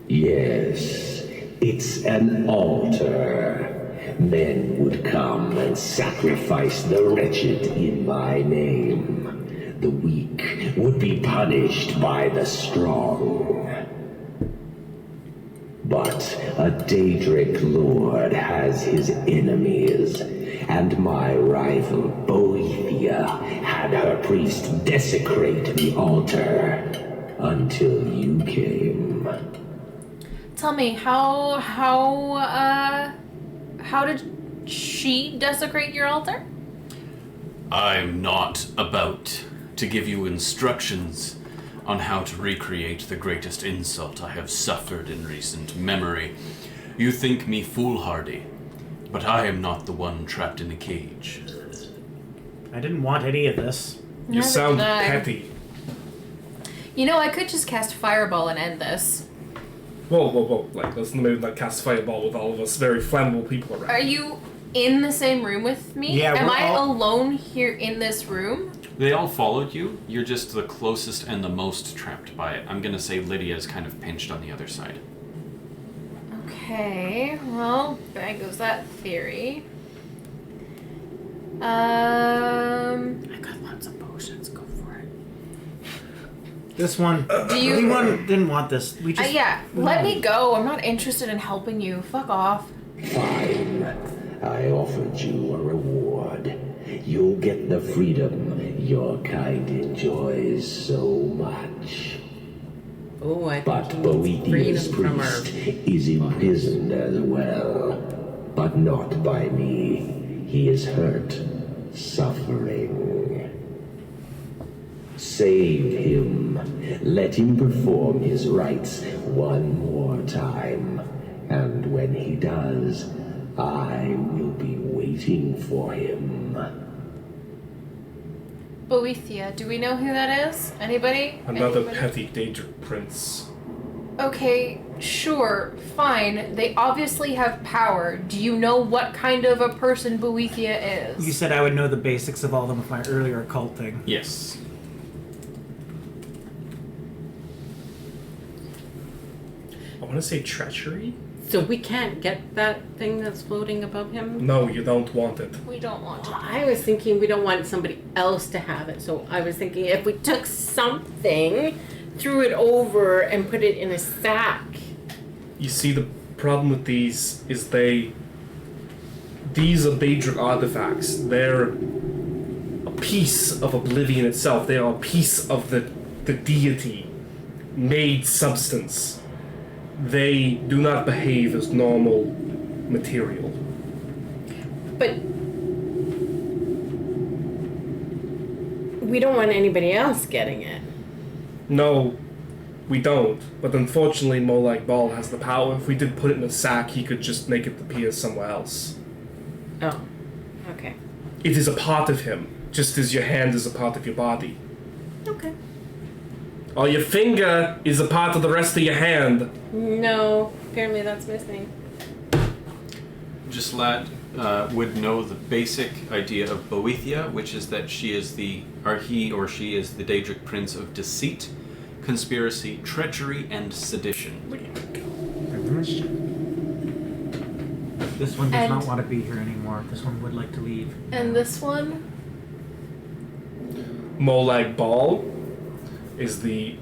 Yes, it's an altar. Men would come and sacrifice the wretched in my name. The weak would be punished by the strong. But a Daedric lord has his enemies, and my rival Boethia had her priest desecrate the altar until you came. Tell me, how did she desecrate your altar? I'm not about to give you instructions on how to recreate the greatest insult I have suffered in recent memory. You think me foolhardy, but I am not the one trapped in a cage. I didn't want any of this. You Neither sound did I. petty. You know, I could just cast Fireball and end this. Whoa. Like, let's maybe not cast fireball with all of us very flammable people around. Are you in the same room with me? Yeah, Am we're I all- alone here in this room? They all followed you. You're just the closest and the most trapped by it. I'm gonna say Lydia's kind of pinched on the other side. Okay, well, there goes that theory. I got lots of potions. Go for it. This one. Do you- Anyone didn't want this. We just. yeah, let me go. I'm not interested in helping you. Fuck off. Fine. I offered you a reward. You'll get the freedom your kind enjoys so much. Oh, I But think he needs Boethia's freedom from our... priest is imprisoned as well. But not by me. He is hurt, suffering. Save him. Let him perform his rites one more time. And when he does, I will be waiting for him. Boethia, do we know who that is? Anybody? Another Anybody? petty Daedric prince. Okay, sure, fine. They obviously have power. Do you know what kind of a person Boethia is? You said I would know the basics of all of them with my earlier occult thing. Yes. I want to say treachery? So we can't get that thing that's floating above him? No, you don't want it. We don't want to. I was thinking we don't want somebody else to have it. So I was thinking if we took something, threw it over, and put it in a sack. You see, the problem with these is these are Daedric artifacts. They're a piece of oblivion itself. They are a piece of the deity made substance. They do not behave as normal material. But we don't want anybody else getting it. No, we don't. But unfortunately, Molag Bal has the power. If we did put it in a sack, he could just make it appear somewhere else. Oh, okay. It is a part of him, just as your hand is a part of your body. Okay. Or your finger is a part of the rest of your hand. No, apparently that's missing. Gislat would know the basic idea of Boethia, which is that he or she is the Daedric Prince of deceit, conspiracy, treachery, and sedition. This one does And- not want to be here anymore. This one would like to leave. And this one? Molag Bal is the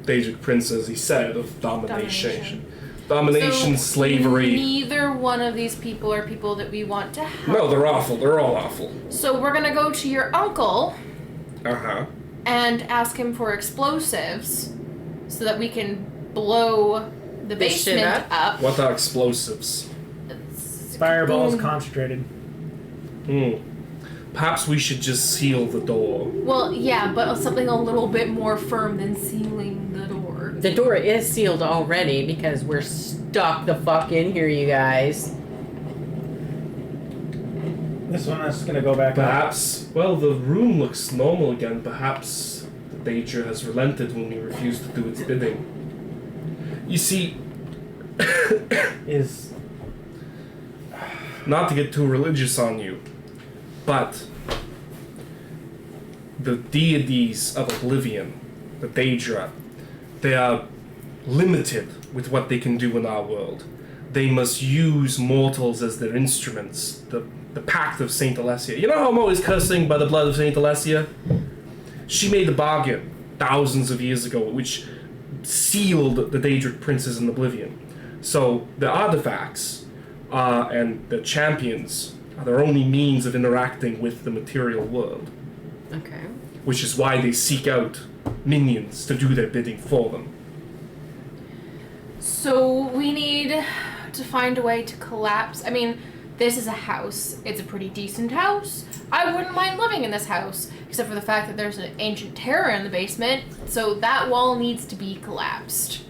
Daedric Prince, as he said, of domination. Domination, So slavery. Neither one of these people are people that we want to help. No, they're awful. They're all awful. So we're gonna go to your uncle Uh-huh. and ask him for explosives so that we can blow the This shit basement up. What are explosives? Fireballs Boom. concentrated. Perhaps we should just seal the door. Well, yeah, but something a little bit more firm than sealing the door. The door is sealed already because we're stuck the fuck in here, you guys. This one is gonna go back up. Perhaps, well, the room looks normal again. Perhaps the Daedra has relented when we refuse to do its bidding. You see, Is not to get too religious on you, but the deities of oblivion, the Daedra, they are limited with what they can do in our world. They must use mortals as their instruments. The Pact of Saint Alessia. You know how I'm always cursing by the blood of Saint Alessia? She made the bargain thousands of years ago, which sealed the Daedric princes in oblivion. So the artifacts and the champions are their only means of interacting with the material world, Okay. which is why they seek out minions to do their bidding for them. So we need to find a way to collapse. I mean, this is a house. It's a pretty decent house. I wouldn't mind living in this house, except for the fact that there's an ancient terror in the basement. So that wall needs to be collapsed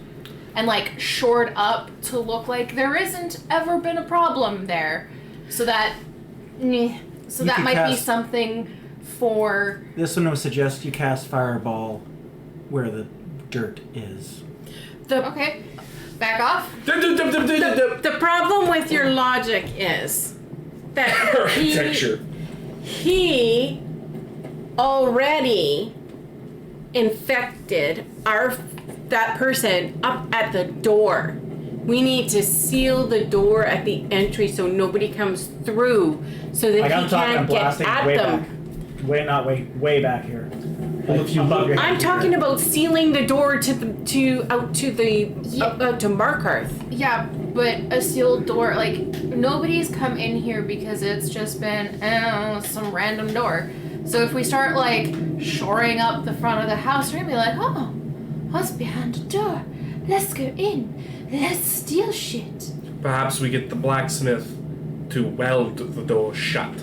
and like shored up to look like there isn't ever been a problem there. So that, so You that could might be cast- something for. this one would suggest you cast fireball where the dirt is. Okay, back off. The problem with your logic is that Architecture. he already infected that person up at the door. We need to seal the door at the entry so nobody comes through, so that Like he I'm talking, I'm can't get blasting at way them. back. Way back here. Well, if you above look- your I'm head. talking about sealing the door out to Markarth. Yeah, but a sealed door, like, nobody's come in here because it's just been some random door. So if we start, like, shoring up the front of the house, we're gonna be like, oh, what's behind the door? Let's go in. Let's steal shit. Perhaps we get the blacksmith to weld the door shut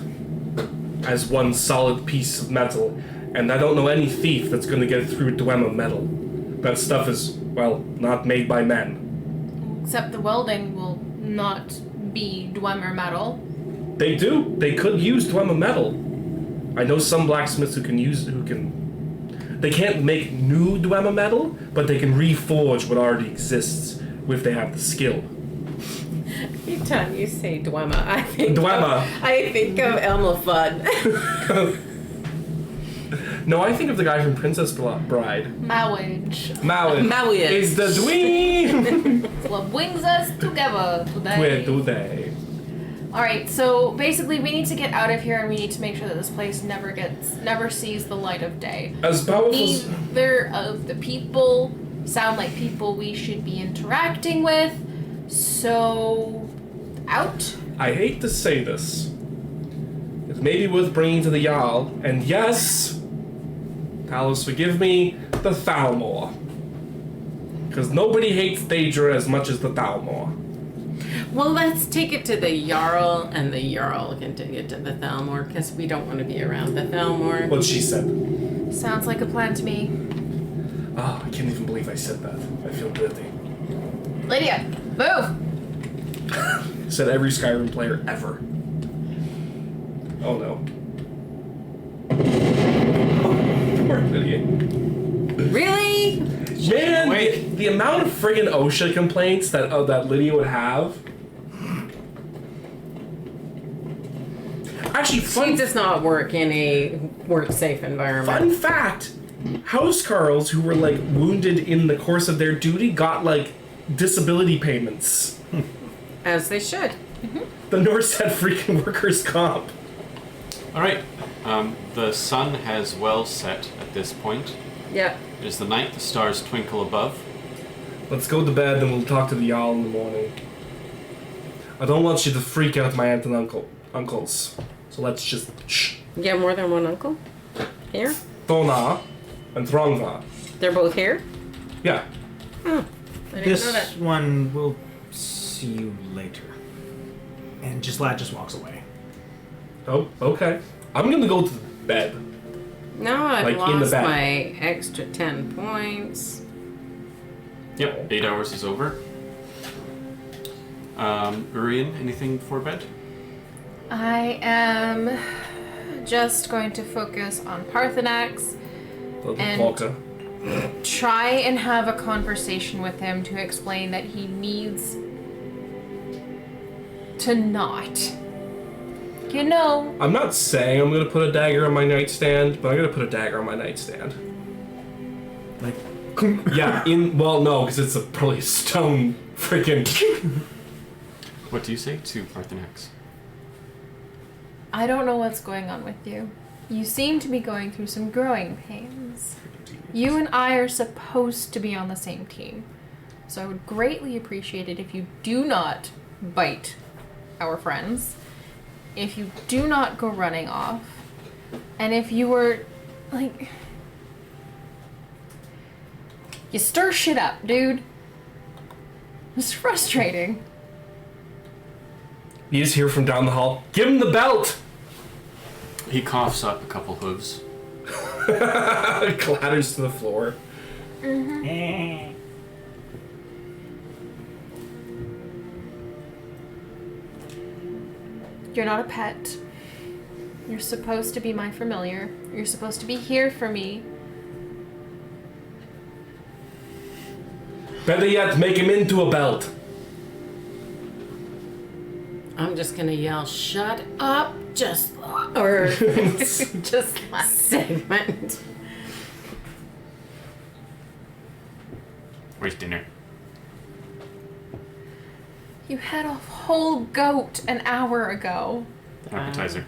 as one solid piece of metal, And I don't know any thief that's gonna get through Dwemer metal. That stuff is, well, not made by men. Except the welding will not be Dwemer metal. They do. They could use Dwemer metal. I know some blacksmiths who can. They can't make new Dwemer metal, but they can reforge what already exists if they have the skill. Every time you say Dwemer, I think Dwemer. I think of Elmo Fudd. No, I think of the guy from Princess Bride. Marriage. Mawage. Is the dweeb. It's what brings us together today. Where do they? Alright, so basically we need to get out of here and we need to make sure that this place never sees the light of day. As powerful as... Neither of the people sound like people we should be interacting with, so out. I hate to say this. It may be worth bringing to the Jarl, and yes, Talos, forgive me, the Thalmor. Because nobody hates Daedra as much as the Thalmor. Well, let's take it to the Jarl, and the Jarl can take it to the Thalmor, because we don't want to be around the Thalmor. What she said. Sounds like a plan to me. Oh, I can't even believe I said that. I feel guilty. Lydia, move! Said every Skyrim player ever. Oh no. Poor Lydia. Really? Man, the amount of friggin' OSHA complaints that Lydia would have. Actually, She does not work in a work-safe environment. Fun fact: housecarls who were like wounded in the course of their duty got like disability payments. As they should. The Norse had freaking workers' comp. Alright, the sun has well set at this point. Yeah. It is the night, the stars twinkle above. Let's go to bed, then we'll talk to the Jarl in the morning. I don't want you to freak out my aunt and uncles. So let's just shh. You have more than one uncle? Here? Thona and Throngva. They're both here? Yeah. I didn't know This that. one will see you later. And Lad just walks away. Oh, okay. I'm gonna go to bed. No, I've Like, in the lost back. my extra 10 points. Yep, 8 hours is over. Urian, anything before bed? I am just going to focus on Parthenax, And- Volca. try and have a conversation with him to explain that he needs to not. You know, I'm not saying I'm gonna put a dagger on my nightstand, but I'm gonna put a dagger on my nightstand. Like, Yeah, well, no, because it's probably a stone freaking. What do you say to Parthenax? I don't know what's going on with you. You seem to be going through some growing pains. You and I are supposed to be on the same team. So I would greatly appreciate it if you do not bite our friends, if you do not go running off, and if you were, like... You stir shit up, dude. It's frustrating. You just hear from down the hall. Give him the belt. He coughs up a couple hooves. Clatters to the floor. You're not a pet. You're supposed to be my familiar. You're supposed to be here for me. Better yet, make him into a belt. I'm just gonna yell, shut up, just, or just segment. Where's dinner? You had a whole goat an hour ago. Appetizer.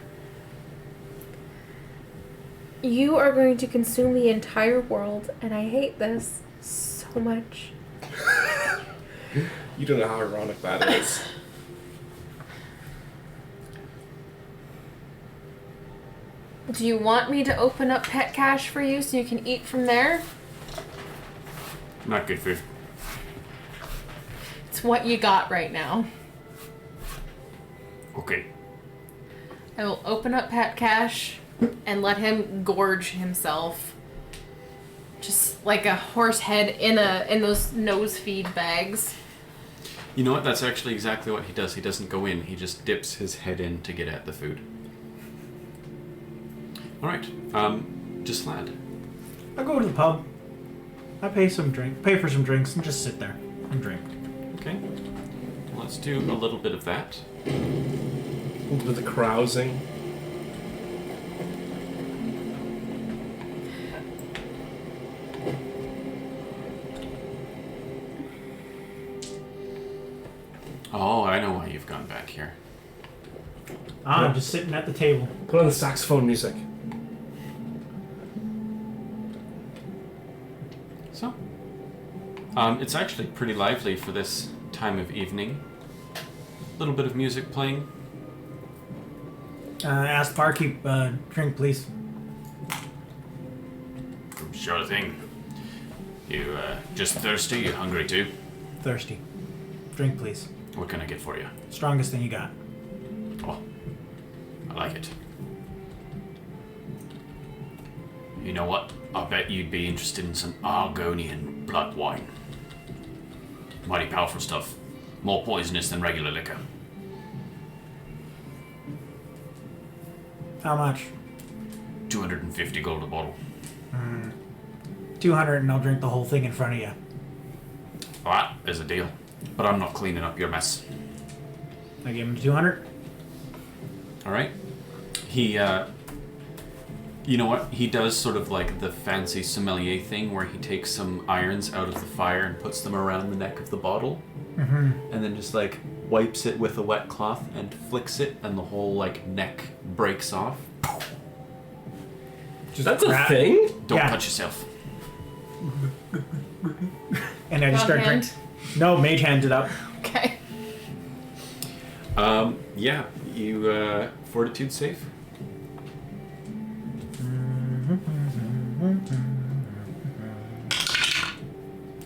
You are going to consume the entire world, and I hate this so much. You don't know how ironic that is. Do you want me to open up pet cache for you so you can eat from there? Not good food. It's what you got right now. Okay. I will open up pet cache and let him gorge himself. Just like a horse head in those nose feed bags. You know what? That's actually exactly what he does. He doesn't go in. He just dips his head in to get at the food. All right. Just lad. I go to the pub. I pay for some drinks, and just sit there and drink. Okay. Let's do a little bit of that. A little bit of carousing. Oh, I know why you've gone back here. I'm just sitting at the table. Put on the saxophone music. So, it's actually pretty lively for this time of evening. A little bit of music playing. Ask barkeep, drink please. Sure thing. You just thirsty? You hungry too? Thirsty. Drink please. What can I get for you? Strongest thing you got. Oh, I like it. You know what? I bet you'd be interested in some Argonian blood wine. Mighty powerful stuff. More poisonous than regular liquor. How much? 250 gold a bottle. 200 and I'll drink the whole thing in front of you. Alright, there's a deal. But I'm not cleaning up your mess. I give him 200. Alright? He, you know what? He does sort of like the fancy sommelier thing where he takes some irons out of the fire and puts them around the neck of the bottle. Mm-hmm. And then just like wipes it with a wet cloth and flicks it and the whole like neck breaks off. That's a thing? Don't touch yourself. And I just start hand? drinking. No, mage hands it up. Okay. Yeah, you, fortitude save?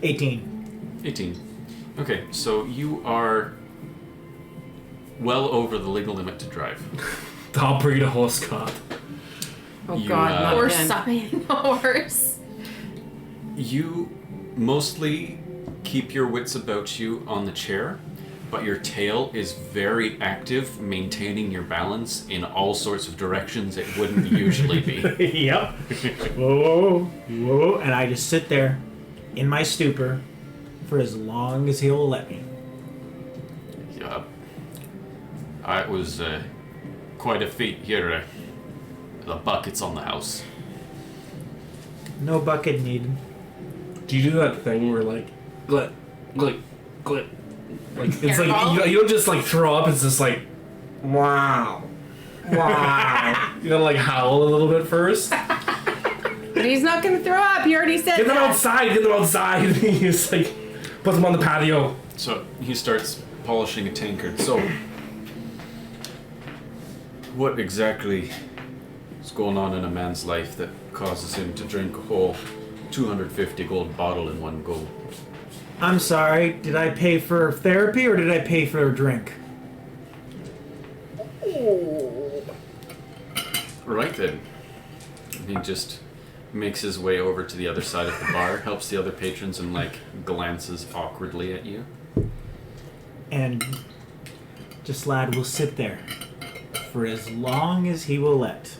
18. Okay, so you are well over the legal limit to drive. I'll breed a horse cart. Oh You, God, not Or again. stopping a horse. You mostly keep your wits about you on the chair, but your tail is very active, maintaining your balance in all sorts of directions it wouldn't usually be. Yep. Whoa, whoa. And I just sit there in my stupor for as long as he'll let me. Yeah. It was quite a feat here. The bucket's on the house. No bucket needed. Do you do that thing where like, glit, glit, glit? Like it's Hairball? like you don't just like throw up. It's just like, wow, wow. You gotta like howl a little bit first. But he's not gonna throw up. He already said Get them that. outside. Get them outside. He's like, put them on the patio. So he starts polishing a tankard. So, what exactly is going on in a man's life that causes him to drink a whole 250 gold bottle in one go? I'm sorry, did I pay for therapy or did I pay for a drink? Right then. And he just makes his way over to the other side of the bar, helps the other patrons, and like glances awkwardly at you. And just lad will sit there for as long as he will let.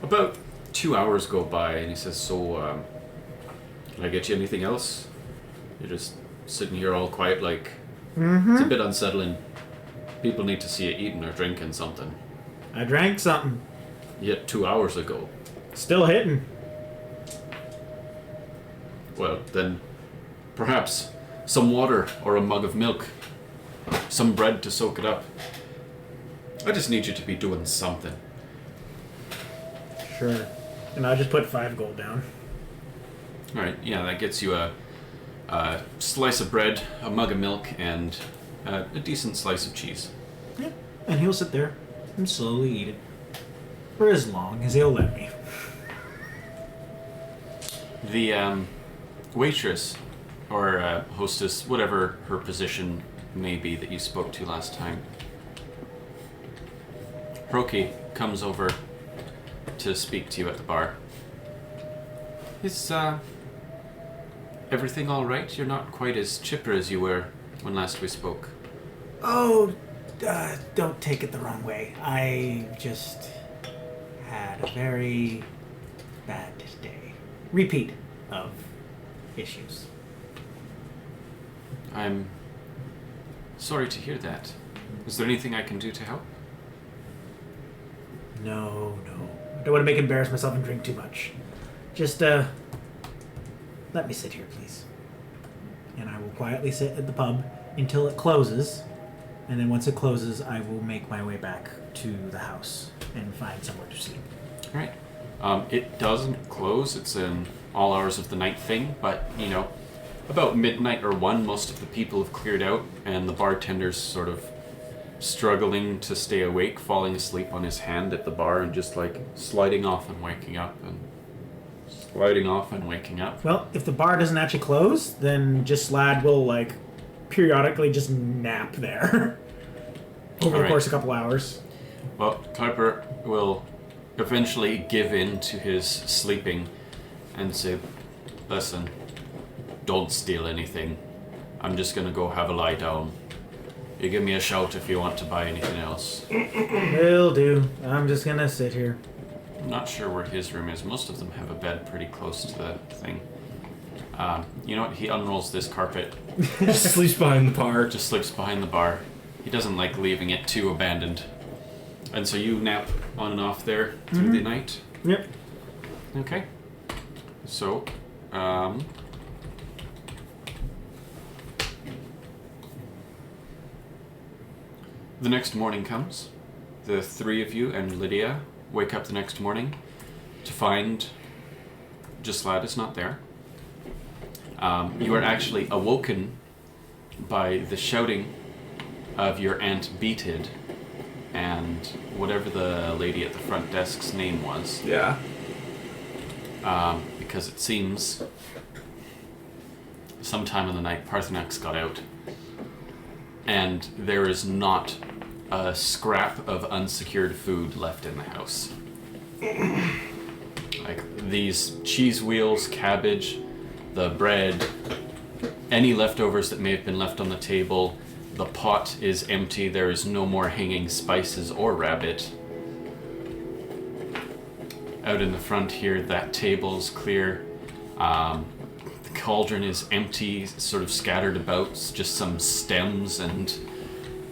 About 2 hours go by, and he says, "So, can I get you anything else? You're just sitting here all quiet, like it's a bit unsettling. People need to see you eating or drinking something. I drank something. Yet 2 hours ago. Still hitting. Well, then, perhaps some water or a mug of milk, some bread to soak it up. I just need you to be doing something." Sure. And I just put 5 gold down. All right, yeah, that gets you a slice of bread, a mug of milk, and a decent slice of cheese. Yeah. And he'll sit there and slowly eat it. For as long as he'll let me. The waitress or hostess, whatever her position may be that you spoke to last time, Roki comes over to speak to you at the bar. Is everything all right? You're not quite as chipper as you were when last we spoke. Oh, don't take it the wrong way. I just had a very bad day. Repeat of issues. I'm sorry to hear that. Is there anything I can do to help? No. I don't want to embarrass myself and drink too much. Just, let me sit here, please. And I will quietly sit at the pub until it closes. And then once it closes, I will make my way back to the house and find somewhere to sleep. All right. It doesn't close. It's an all hours of the night thing, but, you know, about midnight or 1, most of the people have cleared out, and the bartender's sort of struggling to stay awake, falling asleep on his hand at the bar and just, like, sliding off and waking up and sliding off and waking up. Well, if the bar doesn't actually close, then just Lad will, like, periodically just nap there over the course of a couple hours. Well, Kuiper will eventually give in to his sleeping and say, listen, don't steal anything. I'm just gonna go have a lie down. You give me a shout if you want to buy anything else. Will do. I'm just gonna sit here. I'm not sure where his room is. Most of them have a bed pretty close to the thing. You know what? He unrolls this carpet. Just sleeps behind the bar. Just sleeps behind the bar. He doesn't like leaving it too abandoned. And so you nap on and off there through the night? Yep. Okay. So, the next morning comes. The three of you and Lydia wake up the next morning to find Gislad is not there. You are actually awoken by the shouting of your Aunt Beated and whatever the lady at the front desk's name was. Yeah. Because it seems sometime in the night Parthenax got out and there is not a scrap of unsecured food left in the house. Like these cheese wheels, cabbage, the bread, any leftovers that may have been left on the table, the pot is empty, there is no more hanging spices or rabbit. Out in the front here, that table's clear. The cauldron is empty, sort of scattered about, just some stems and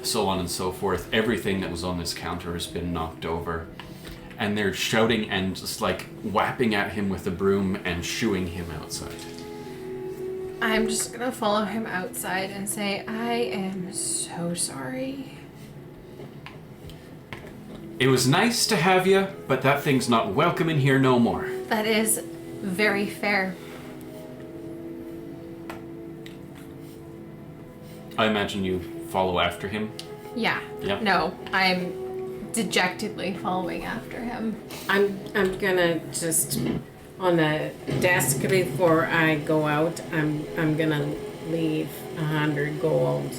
so on and so forth. Everything that was on this counter has been knocked over. And they're shouting and just like whapping at him with a broom and shooing him outside. I'm just gonna follow him outside and say, I am so sorry. It was nice to have you, but that thing's not welcome in here no more. That is very fair. I imagine you follow after him. Yeah. Yep. No, I'm dejectedly following after him. I'm gonna just on the desk before I go out. I'm gonna leave 100 gold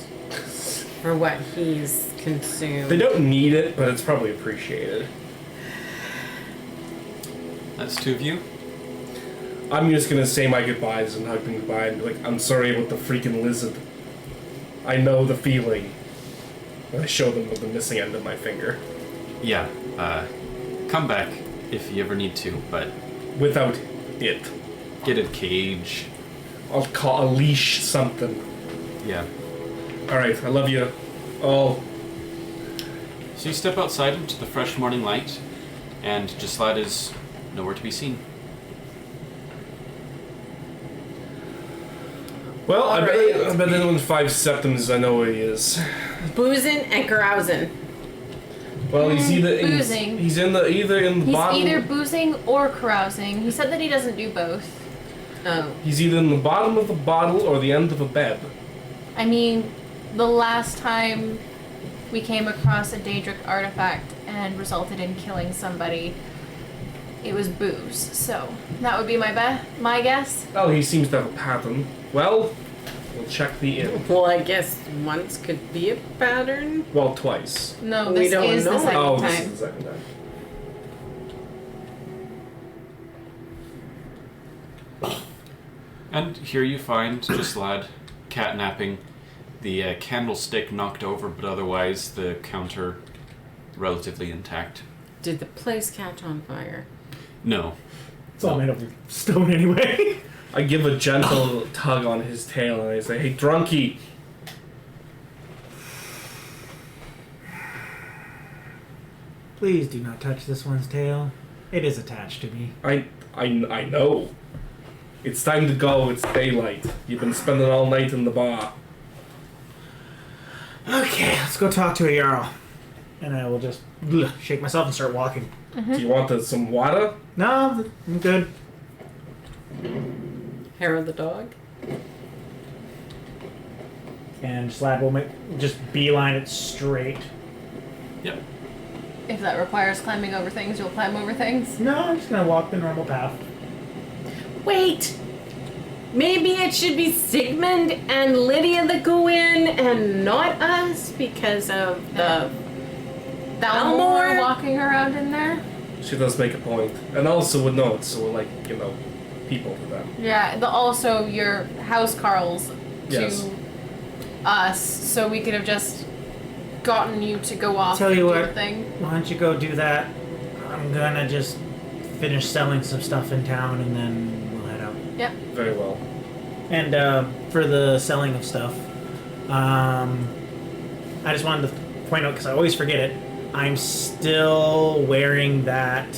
for what he's consumed. They don't need it, but it's probably appreciated. That's two of you. I'm just gonna say my goodbyes and hug them goodbye and be like, I'm sorry about the freaking lizard. I know the feeling. And I show them with the missing end of my finger. Yeah, come back if you ever need to, but Without it. get a cage. I'll leash something. Yeah. Alright, I love you all. So you step outside into the fresh morning light, and Gislad is nowhere to be seen. Well, I bet in 5 septums I know where he is. Boozing and carousing. Well, he's either Boozing. he's in the either in the He's bottom. either boozing or carousing. He said that he doesn't do both. Oh. He's either in the bottom of the bottle or the end of a bed. I mean, the last time we came across a Daedric artifact and resulted in killing somebody, it was booze. So that would be my guess. Well, he seems to have a pattern. Well, we'll check the inn. Well, I guess once could be a pattern. Well, twice. No, We this don't is the know. second Oh, time. this is the second time. And here you find Gislad catnapping, the candlestick knocked over, but otherwise the counter relatively intact. Did the place catch on fire? No. It's all made of stone anyway. I give a gentle tug on his tail and I say, "Hey, drunkie." Please do not touch this one's tail. It is attached to me. I know. It's time to go. It's daylight. You've been spending all night in the bar. Okay, let's go talk to a Jarl. And I will just shake myself and start walking. Do you want some water? No, I'm good. Hair of the dog? And Slad will just beeline it straight. Yep. If that requires climbing over things, you'll climb over things. No, I'm just gonna walk the normal path. Wait! Maybe it should be Sigmund and Lydia that go in and not us because of the Valmore walking around in there. She does make a point. And also with notes, so we're like, people to them. Yeah, also your house Carls to Yes. us, so we could have just gotten you to go off Tell and you do what. the thing. Why don't you go do that? I'm gonna just finish selling some stuff in town and then we'll head out. Yep. Very well. And for the selling of stuff, I just wanted to point out, because I always forget it, I'm still wearing that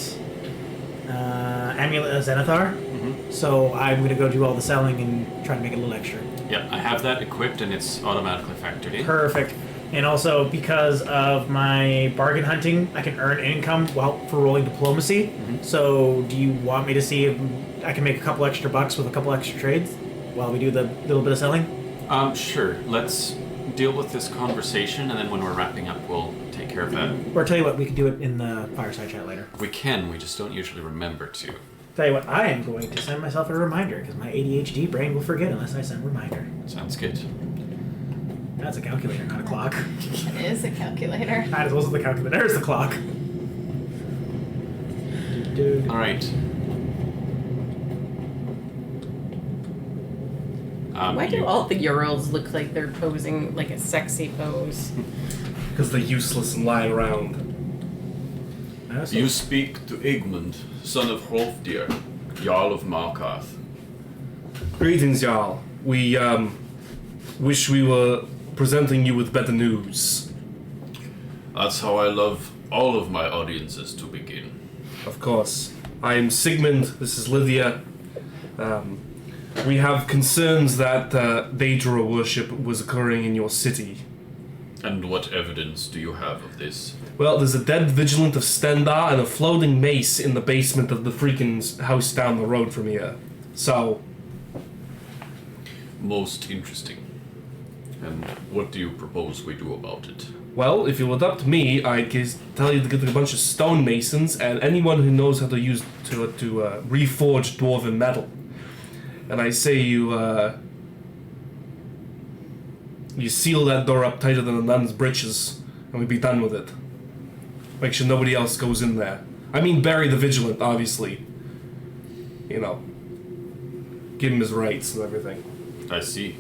amulet of Zenithar. Mm-hmm. So I'm going to go do all the selling and try to make it a little extra. Yep, I have that equipped and it's automatically factored in. Perfect. And also, because of my bargain hunting, I can earn income for rolling diplomacy. Mm-hmm. So do you want me to see if I can make a couple extra bucks with a couple extra trades while we do the little bit of selling? Sure. Let's deal with this conversation, and then when we're wrapping up, we'll take care of that. Or tell you what, we can do it in the fireside chat later. We can, we just don't usually remember to. Tell you what, I am going to send myself a reminder, because my ADHD brain will forget unless I send a reminder. Sounds good. That's a calculator, not a clock. It is a calculator. That was the calculator. There's the clock. Alright. Why do all the Urals look like they're posing like a sexy pose? Because they're useless and lie around. You speak to Igmund, son of Hrolfdir, Jarl of Markarth. Greetings, Jarl. We, wish we were presenting you with better news. That's how I love all of my audiences to begin. Of course. I am Sigmund. This is Lydia. We have concerns that Daedra worship was occurring in your city. And what evidence do you have of this? Well, there's a dead vigilant of Stendar and a floating mace in the basement of the freaking house down the road from here. So... Most interesting. And what do you propose we do about it? Well, if you'll adopt me, I'd tell you to get a bunch of stonemasons and anyone who knows how to use to reforge dwarven metal. And I say you seal that door up tighter than a nun's breeches, and we'd be done with it. Make sure nobody else goes in there. I mean, bury the vigilant, obviously. Give him his rights and everything. I see.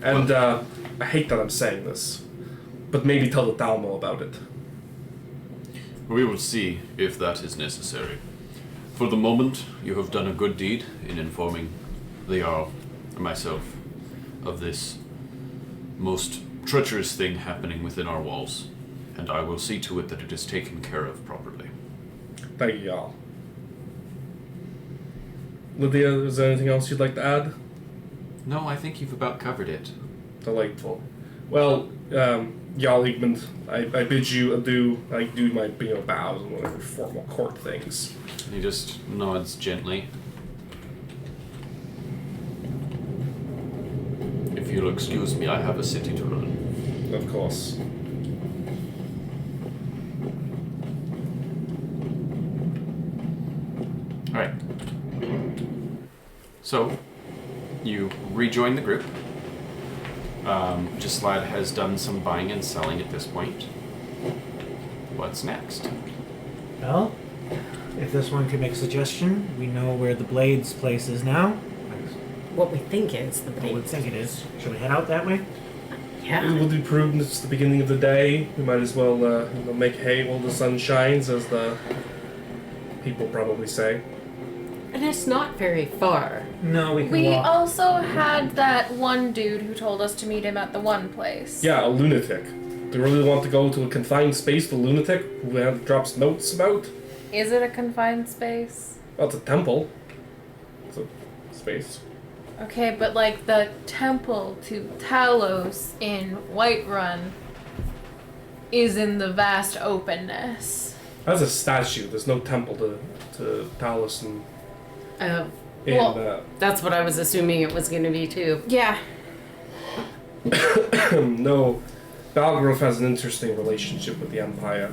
And I hate that I'm saying this, but maybe tell the Dalmo about it. We will see if that is necessary. For the moment, you have done a good deed in informing the Jarl and myself of this most treacherous thing happening within our walls, and I will see to it that it is taken care of properly. Thank you, Jarl. Lydia, is there anything else you'd like to add? No, I think you've about covered it. Delightful. Well, Jarl Igmund, I bid you adieu. I do my bows and whatever formal court things. And he just nods gently. If you'll excuse me, I have a city to run. Of course. Alright. So, you rejoin the group. Gislad has done some buying and selling at this point. What's next? Well, if this one could make a suggestion, we know where the Blades place is now. what we think is the I base. would think it is. Should we head out that way? Yeah. It will be prudent. It's the beginning of the day. We might as well make hay while the sun shines, as the people probably say. And it's not very far. No, we can We walk. also had that one dude who told us to meet him at the one place. Yeah, a lunatic. Do you really want to go to a confined space with a lunatic who drops notes about? Is it a confined space? Well, it's a temple. It's a space. Okay, but like the temple to Talos in Whiterun is in the vast openness. That's a statue. There's no temple to Talos and Well- That's what I was assuming it was going to be too. Yeah. no. Balgrove has an interesting relationship with the Empire.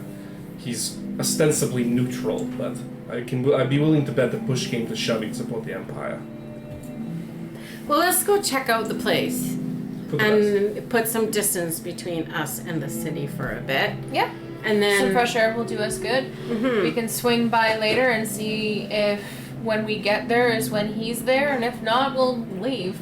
He's ostensibly neutral, but I'd be willing to bet that push came to shove he'd support the Empire. Well, let's go check out the place For the best. and put some distance between us and the city for a bit. Yeah. And then Some fresh air will do us good. We can swing by later and see if when we get there is when he's there, and if not, we'll leave.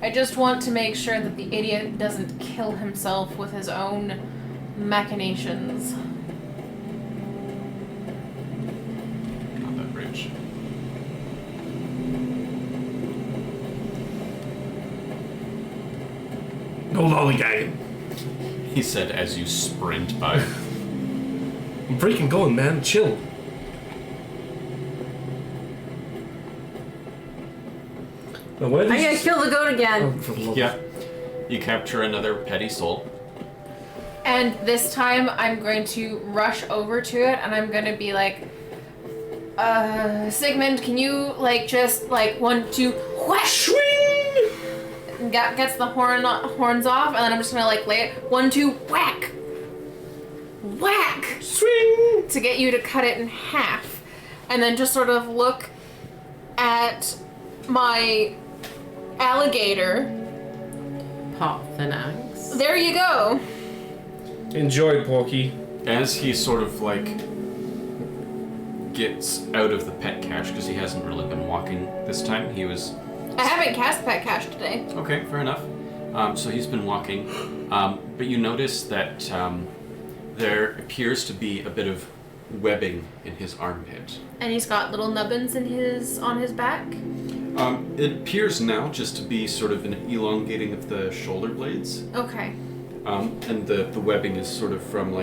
I just want to make sure that the idiot doesn't kill himself with his own machinations. Not that bridge. No lollygagging. He said as you sprint by. I'm freaking going, man. Chill. Now, where I does gotta kill the goat again. Oh, for the love of- Yeah. You capture another petty soul. And this time I'm going to rush over to it and I'm going to be like, Sigmund, can you just 1, 2, whack! Swing! Gets the horns off, and then I'm just going to lay it, 1, 2, whack! Whack! Swing! To get you to cut it in half. And then just sort of look at my alligator. Pop the axe. There you go. Enjoy, Porky. As he sort of gets out of the pet cache, because he hasn't really been walking this time. He was. I haven't cast Pet Cache today. Okay, fair enough. So he's been walking. But you notice that there appears to be a bit of webbing in his armpit. And he's got little nubbins on his back. It appears now just to be sort of an elongating of the shoulder blades. Okay. And the webbing is sort of from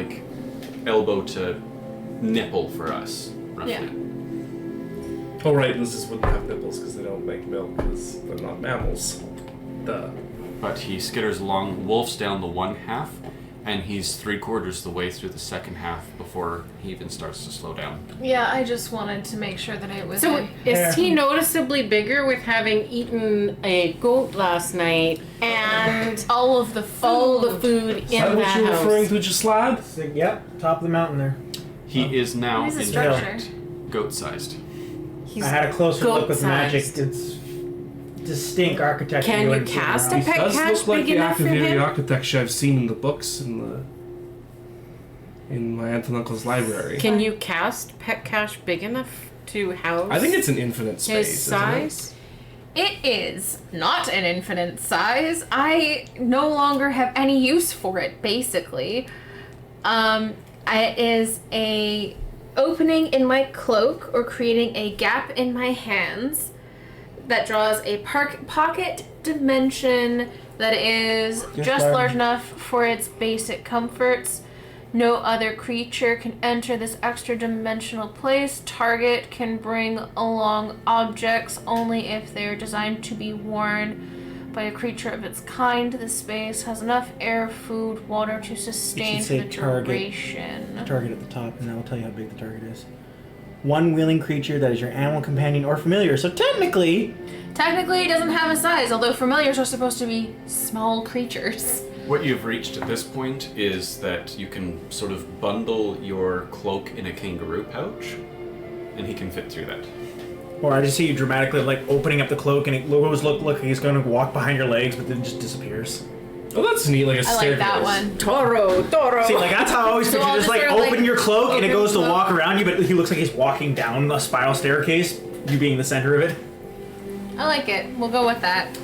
elbow to nipple for us, roughly. Yeah. Oh, right, lizards wouldn't have nipples because they don't make milk because they're not mammals. Duh. But he skitters along, wolfs down the one half, and he's 3/4 the way through the second half before he even starts to slow down. Yeah, I just wanted to make sure that it was. So is he noticeably bigger with having eaten a goat last night and all of the food. Is in that what that you're house? referring to, just lad? Yep, top of the mountain there. He is now, What is the in structure? fact, goat-sized. He's I had a closer look with magic. goat-sized. It's distinct architecture. Can you wouldn't see cast around. a pet Does cache look like big the enough for Academy him? architecture I've seen in the books in my aunt and uncle's library. Can you cast pet cache big enough to house I think it's an infinite space. his isn't it? size? It is not an infinite size. I no longer have any use for it, basically. It is a opening in my cloak or creating a gap in my hands that draws a pocket dimension that is just large enough for its basic comforts. No other creature can enter this extra dimensional place. Target can bring along objects only if they are designed to be worn by a creature of its kind. The space has enough air, food, water to sustain for say the target. duration. Target at the top, and that will tell you how big the target is. One wheeling creature that is your animal companion or familiar. So technically, Technically, it doesn't have a size, although familiars are supposed to be small creatures. What you've reached at this point is that you can sort of bundle your cloak in a kangaroo pouch, and he can fit through that. or I just see you dramatically opening up the cloak, and it always look like he's going to walk behind your legs, but then it just disappears. Oh, that's neat, like a I staircase. like that one. Toro. See, that's how I always picture I'll just just sort of, open your cloak and it open goes to the cloak. walk around you, but he looks like he's walking down a spiral staircase You being the center of it. I like it. We'll go with that.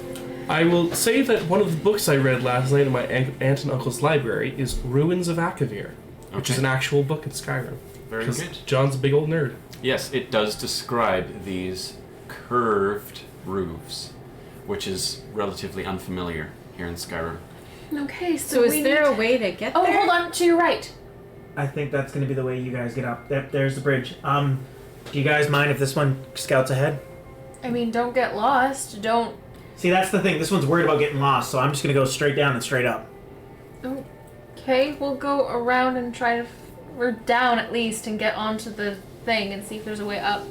I will say that one of the books I read last night in my aunt and uncle's library is Ruins of Akavir, which is an actual book in Skyrim. Very good. John's a big old nerd. Yes, it does describe these curved roofs, which is relatively unfamiliar here in Skyrim. Okay, So is there a way to get Oh, there? hold on. To your right. I think that's going to be the way you guys get up. Yep, there's the bridge. Do you guys mind if this one scouts ahead? I mean, don't get lost. Don't. See, that's the thing. This one's worried about getting lost, so I'm just going to go straight down and straight up. Okay, we'll go around and try to. Or down at least and get onto the thing and see if there's a way up.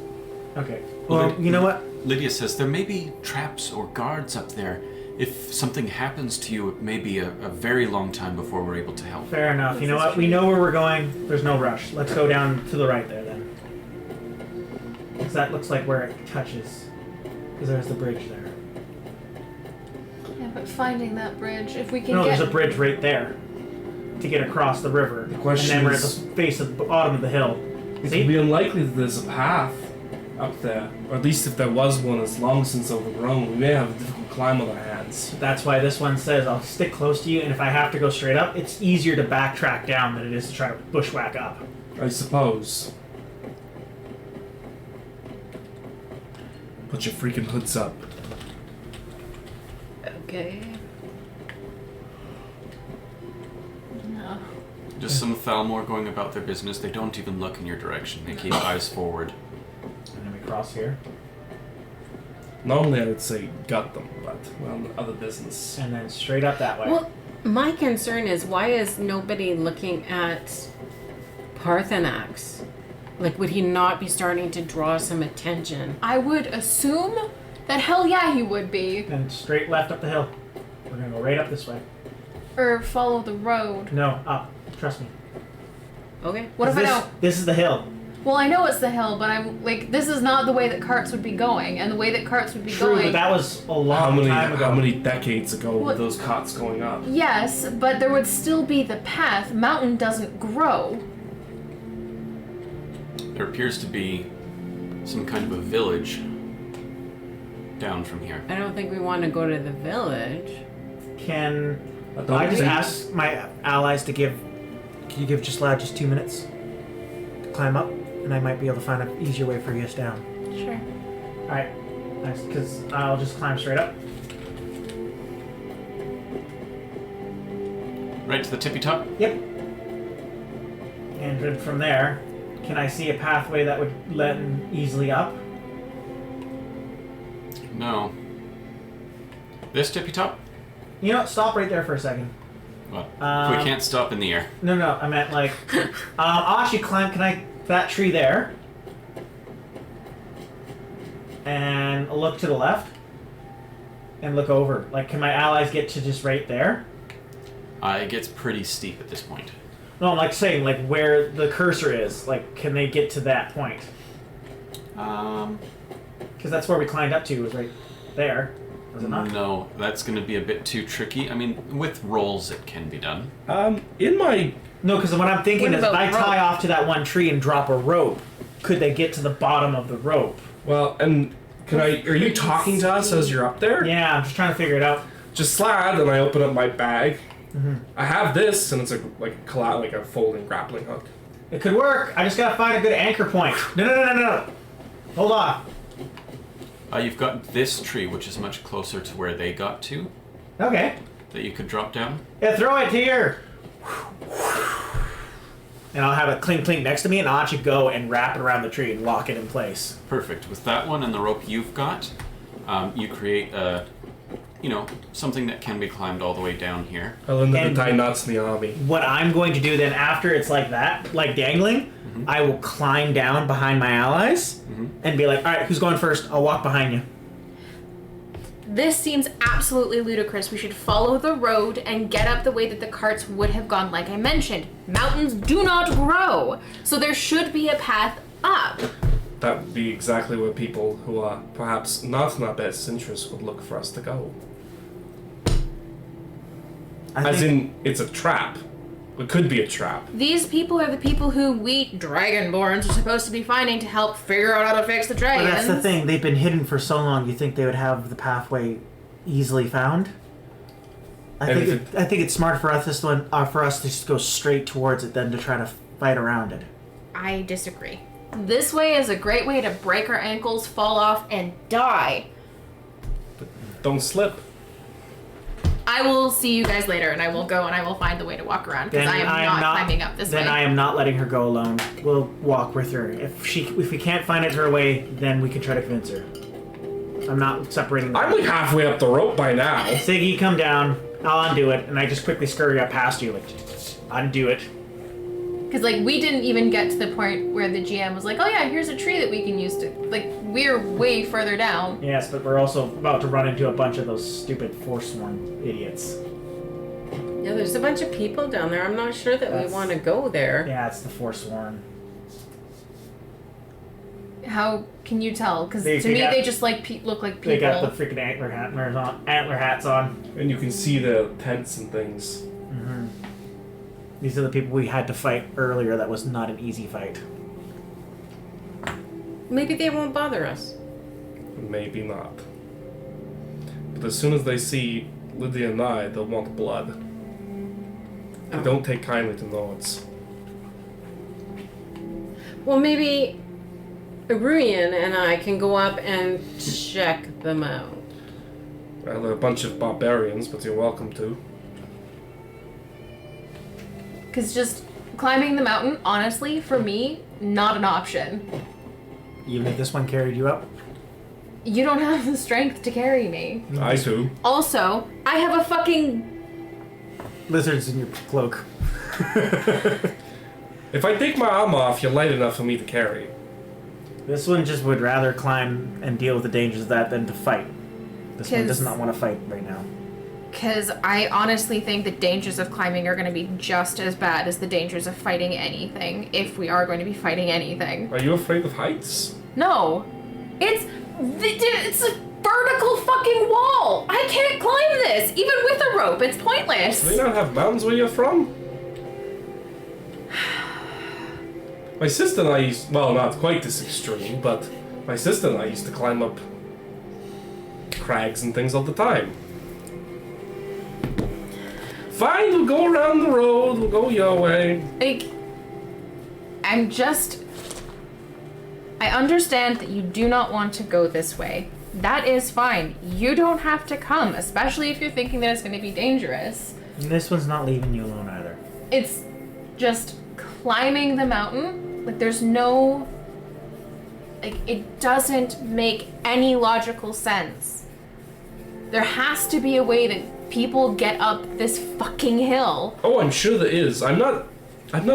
Okay. Well, you know what? Lydia says there may be traps or guards up there. If something happens to you, it may be a very long time before we're able to help. Fair enough. You know what? We know where we're going. There's no rush. Let's go down to the right there, then. Because that looks like where it touches. Because there's the bridge there. Yeah, but finding that bridge, if we can No, get. there's a bridge right there to get across the river. The question and then we're at is- the base of the bottom of the hill. It See? would be unlikely that there's a path up there, or at least if there was one, it's long since overgrown. We may have a difficult climb on our hands. That's why this one says I'll stick close to you, and if I have to go straight up, it's easier to backtrack down than it is to try to bushwhack up. I suppose. Put your freaking hoods up. Okay. No. Just some Thalmor going about their business. They don't even look in your direction. They keep eyes forward. And then we cross here, Normally I would say gut them, but well, other business. and then straight up that way. Well, my concern is why is nobody looking at Parthenax? Like, would he not be starting to draw some attention? I would assume that hell yeah he would be. Then straight left up the hill. We're gonna go right up this way. Or follow the road. No, up. Trust me. Okay. What if I this, don't? This is the hill. Well, I know it's the hill, but I'm like, this is not the way that carts would be going, and the way that carts would be True, going. but that was a long time ago. How many decades ago were What- those cots going up? Yes, but there would still be the path. Mountain doesn't grow. There appears to be some kind of a village down from here. I don't think we want to go to the village. Can don't I just think- ask my allies to give? Can you give just 2 minutes to climb up, and I might be able to find an easier way for you down. Sure. All right, nice. Because I'll just climb straight up. Right to the tippy top? Yep. And then from there, can I see a pathway that would let easily up? No. This tippy top? You know what? Stop right there for a second. Well, Um, we can't stop in the air. No, I meant like, I'll actually climb. Can I that tree there? And look to the left. And look over. Like, can my allies get to just right there? It gets pretty steep at this point. No, I'm like saying like where the cursor is. Like, can they get to that point? Because that's where we climbed up to. Was right there. Was it not? No, that's going to be a bit too tricky. I mean, with rolls it can be done. In my No, because what I'm thinking What is if about I tie rope? off to that one tree and drop a rope, could they get to the bottom of the rope? well, and can I? Are you talking to us as you're up there? Yeah, I'm just trying to figure it out. Just slide, and I open up my bag. I have this, and it's like a folding grappling hook. It could work. I just gotta find a good anchor point. No. Hold on. You've got this tree, which is much closer to where they got to, Okay. that you could drop down. Yeah, throw it here. And I'll have it clink clink next to me, and I'll actually go and wrap it around the tree and lock it in place. Perfect. With that one and the rope you've got, you create something that can be climbed all the way down here. I learned that And- to tie knots in the army. What I'm going to do then after it's like that, like dangling, I will climb down behind my allies and be like, all right, who's going first? I'll walk behind you. This seems absolutely ludicrous. We should follow the road and get up the way that the carts would have gone, like I mentioned. Mountains do not grow, so there should be a path up. That would be exactly where people who are perhaps not in our best interest would look for us to go. I As think- in, it's a trap. It could be a trap. These people are the people who we Dragonborns are supposed to be finding to help figure out how to fix the dragons. But that's the thing. They've been hidden for so long. You think they would have the pathway easily found? I think it's smart for us to just go straight towards it than to try to fight around it. I disagree. This way is a great way to break our ankles, fall off, and die. But don't slip. I will see you guys later, and I will go and I will find the way to walk around because I am not climbing up this way. Then I am not letting her go alone. We'll walk with her. If we can't find it her way, then we can try to convince her. I'm not separating them. I'm like halfway up the rope by now. Siggy, come down. I'll undo it, and I just quickly scurry up past you, like, undo it. Because, like, we didn't even get to the point where the GM was like, oh yeah, here's a tree that we can use to, like, we're way further down. Yes, but we're also about to run into a bunch of those stupid Forsworn idiots. Yeah, there's a bunch of people down there. I'm not sure that we want to go there. Yeah, it's the Forsworn. How can you tell? Because to me, they just like look like people. They got the freaking antler hats on. And you can see the tents and things. Mm-hmm. These are the people we had to fight earlier. That was not an easy fight. Maybe they won't bother us. Maybe not. But as soon as they see Lydia and I, they'll want blood. They don't take kindly to Nods. Well, maybe Ruyan and I can go up and check them out. Well, they're a bunch of barbarians, but you're welcome to. Because just climbing the mountain, honestly, for me, not an option. Even if this one carried you up? You don't have the strength to carry me. I do. Also, I have a fucking... Lizards in your cloak. If I take my arm off, you're light enough for me to carry. This one just would rather climb and deal with the dangers of that than to fight. This one does not want to fight right now. Because I honestly think the dangers of climbing are going to be just as bad as the dangers of fighting anything, if we are going to be fighting anything. Are you afraid of heights? No. It's a vertical fucking wall. I can't climb this, even with a rope. It's pointless. Do they not have mountains where you're from? My sister and I used, well, not quite this extreme, but my sister and I used to climb up crags and things all the time. Fine, we'll go around the road, we'll go your way. Like, I understand that you do not want to go this way. That is fine. You don't have to come, especially if you're thinking that it's going to be dangerous. And this one's not leaving you alone either. It's just climbing the mountain. Like, there's no... Like, it doesn't make any logical sense. There has to be a way that people get up this fucking hill. Oh, I'm sure there is. I'm not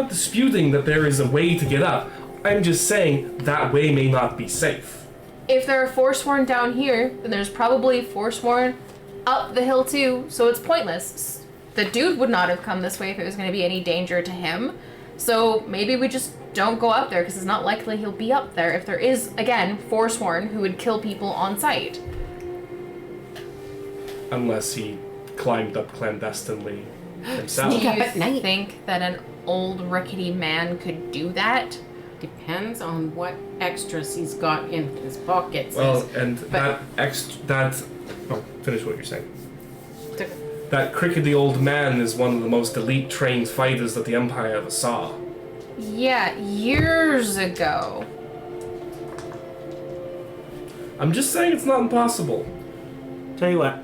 disputing that there is a way to get up. I'm just saying that way may not be safe. If there are Forsworn down here, then there's probably Forsworn up the hill too, so it's pointless. The dude would not have come this way if it was going to be any danger to him. So maybe we just don't go up there, because it's not likely he'll be up there if there is, again, Forsworn who would kill people on sight. Unless he climbed up clandestinely himself. Do you think that an old rickety man could do that? Depends on what extras he's got in his pockets. Well, and finish what you're saying. That crickety old man is one of the most elite trained fighters that the Empire ever saw. Yeah, years ago. I'm just saying it's not impossible. Tell you what.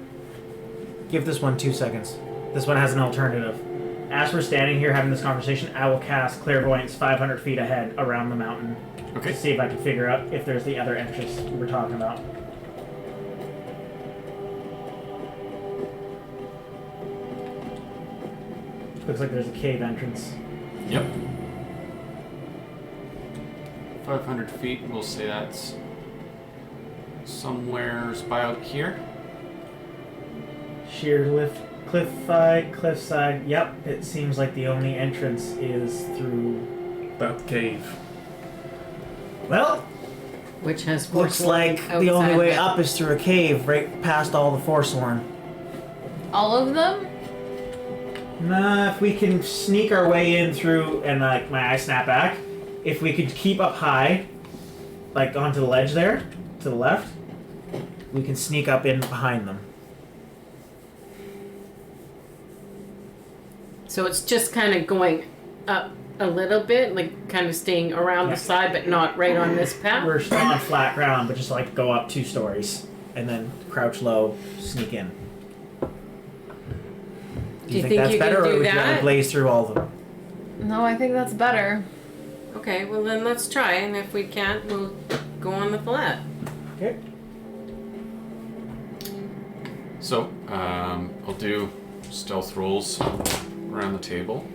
Give this one 2 seconds. This one has an alternative. As we're standing here having this conversation, I will cast Clairvoyance 500 feet ahead around the mountain. Okay. To see if I can figure out if there's the other entrance we were talking about. Looks like there's a cave entrance. Yep. 500 feet, we'll say that's somewhere by out here. Sheer cliffside. Yep, it seems like the only entrance is through that cave. Well, which has looks like the only way up is through a cave right past all the Forsworn. All of them? Nah, if we can sneak our way in through and like my eyes snap back, if we could keep up high, like onto the ledge there, to the left, we can sneak up in behind them. So it's just kind of going up a little bit, like kind of staying around the side, but not right on this path. We're still on flat ground, but just like go up 2 stories and then crouch low, sneak in. Do you think that's you better, can or do would you rather that? blaze through all of them? No, I think that's better. Okay, well then let's try, and if we can't, we'll go on the flat. Okay. So, I'll do stealth rolls around the table.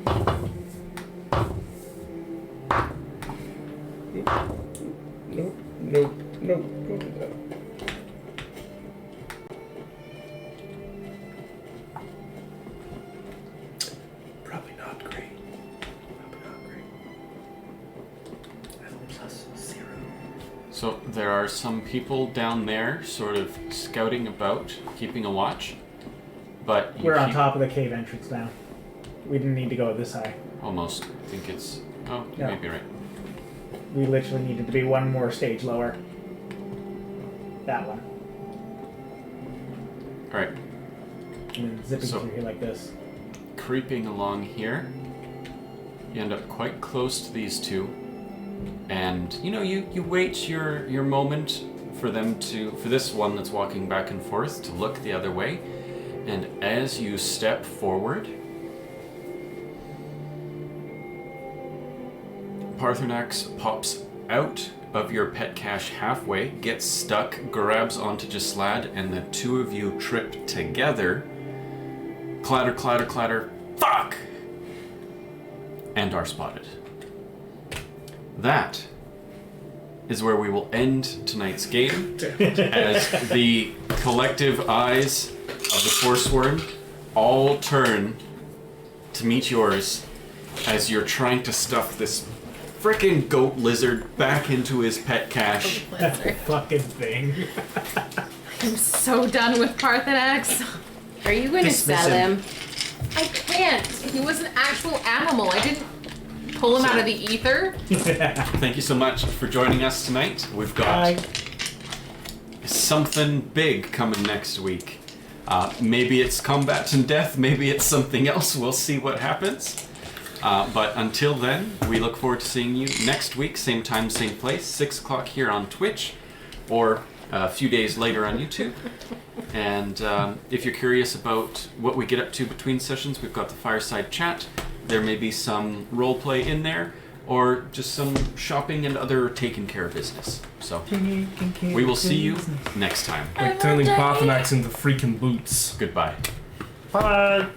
No. Probably not great. +0. So there are some people down there sort of scouting about, keeping a watch. But you We're on keep- top of the cave entrance now. We didn't need to go this high. Almost. I think it's... Oh, you Yeah. may be right. We literally needed to be 1 more stage lower. That one. Alright. And then zipping So- through here like this. Creeping along here, you end up quite close to these two, and you wait your moment for them for this one that's walking back and forth to look the other way, and as you step forward, Parthenax pops out of your pet cache halfway, gets stuck, grabs onto Gislad, and the two of you trip together. Clatter, clatter, clatter. Fuck! And are spotted. That is where we will end tonight's game, as the collective eyes of the Forsworn all turn to meet yours as you're trying to stuff this frickin' goat lizard back into his pet cache. Fucking thing. I'm so done with Parthenax. Are you going to sell him? I can't. He was an actual animal. I didn't pull him out of the ether. Thank you so much for joining us tonight. We've got something big coming next week. Maybe it's combat and death, maybe it's something else. We'll see what happens. But until then, we look forward to seeing you next week, same time, same place, 6 o'clock here on Twitch, or a few days later on YouTube. And if you're curious about what we get up to between sessions, we've got the fireside chat. There may be some roleplay in there, or just some shopping and other taken care of business. So we will see you next time. Like turning Parthenax into freaking boots. Goodbye. Bye.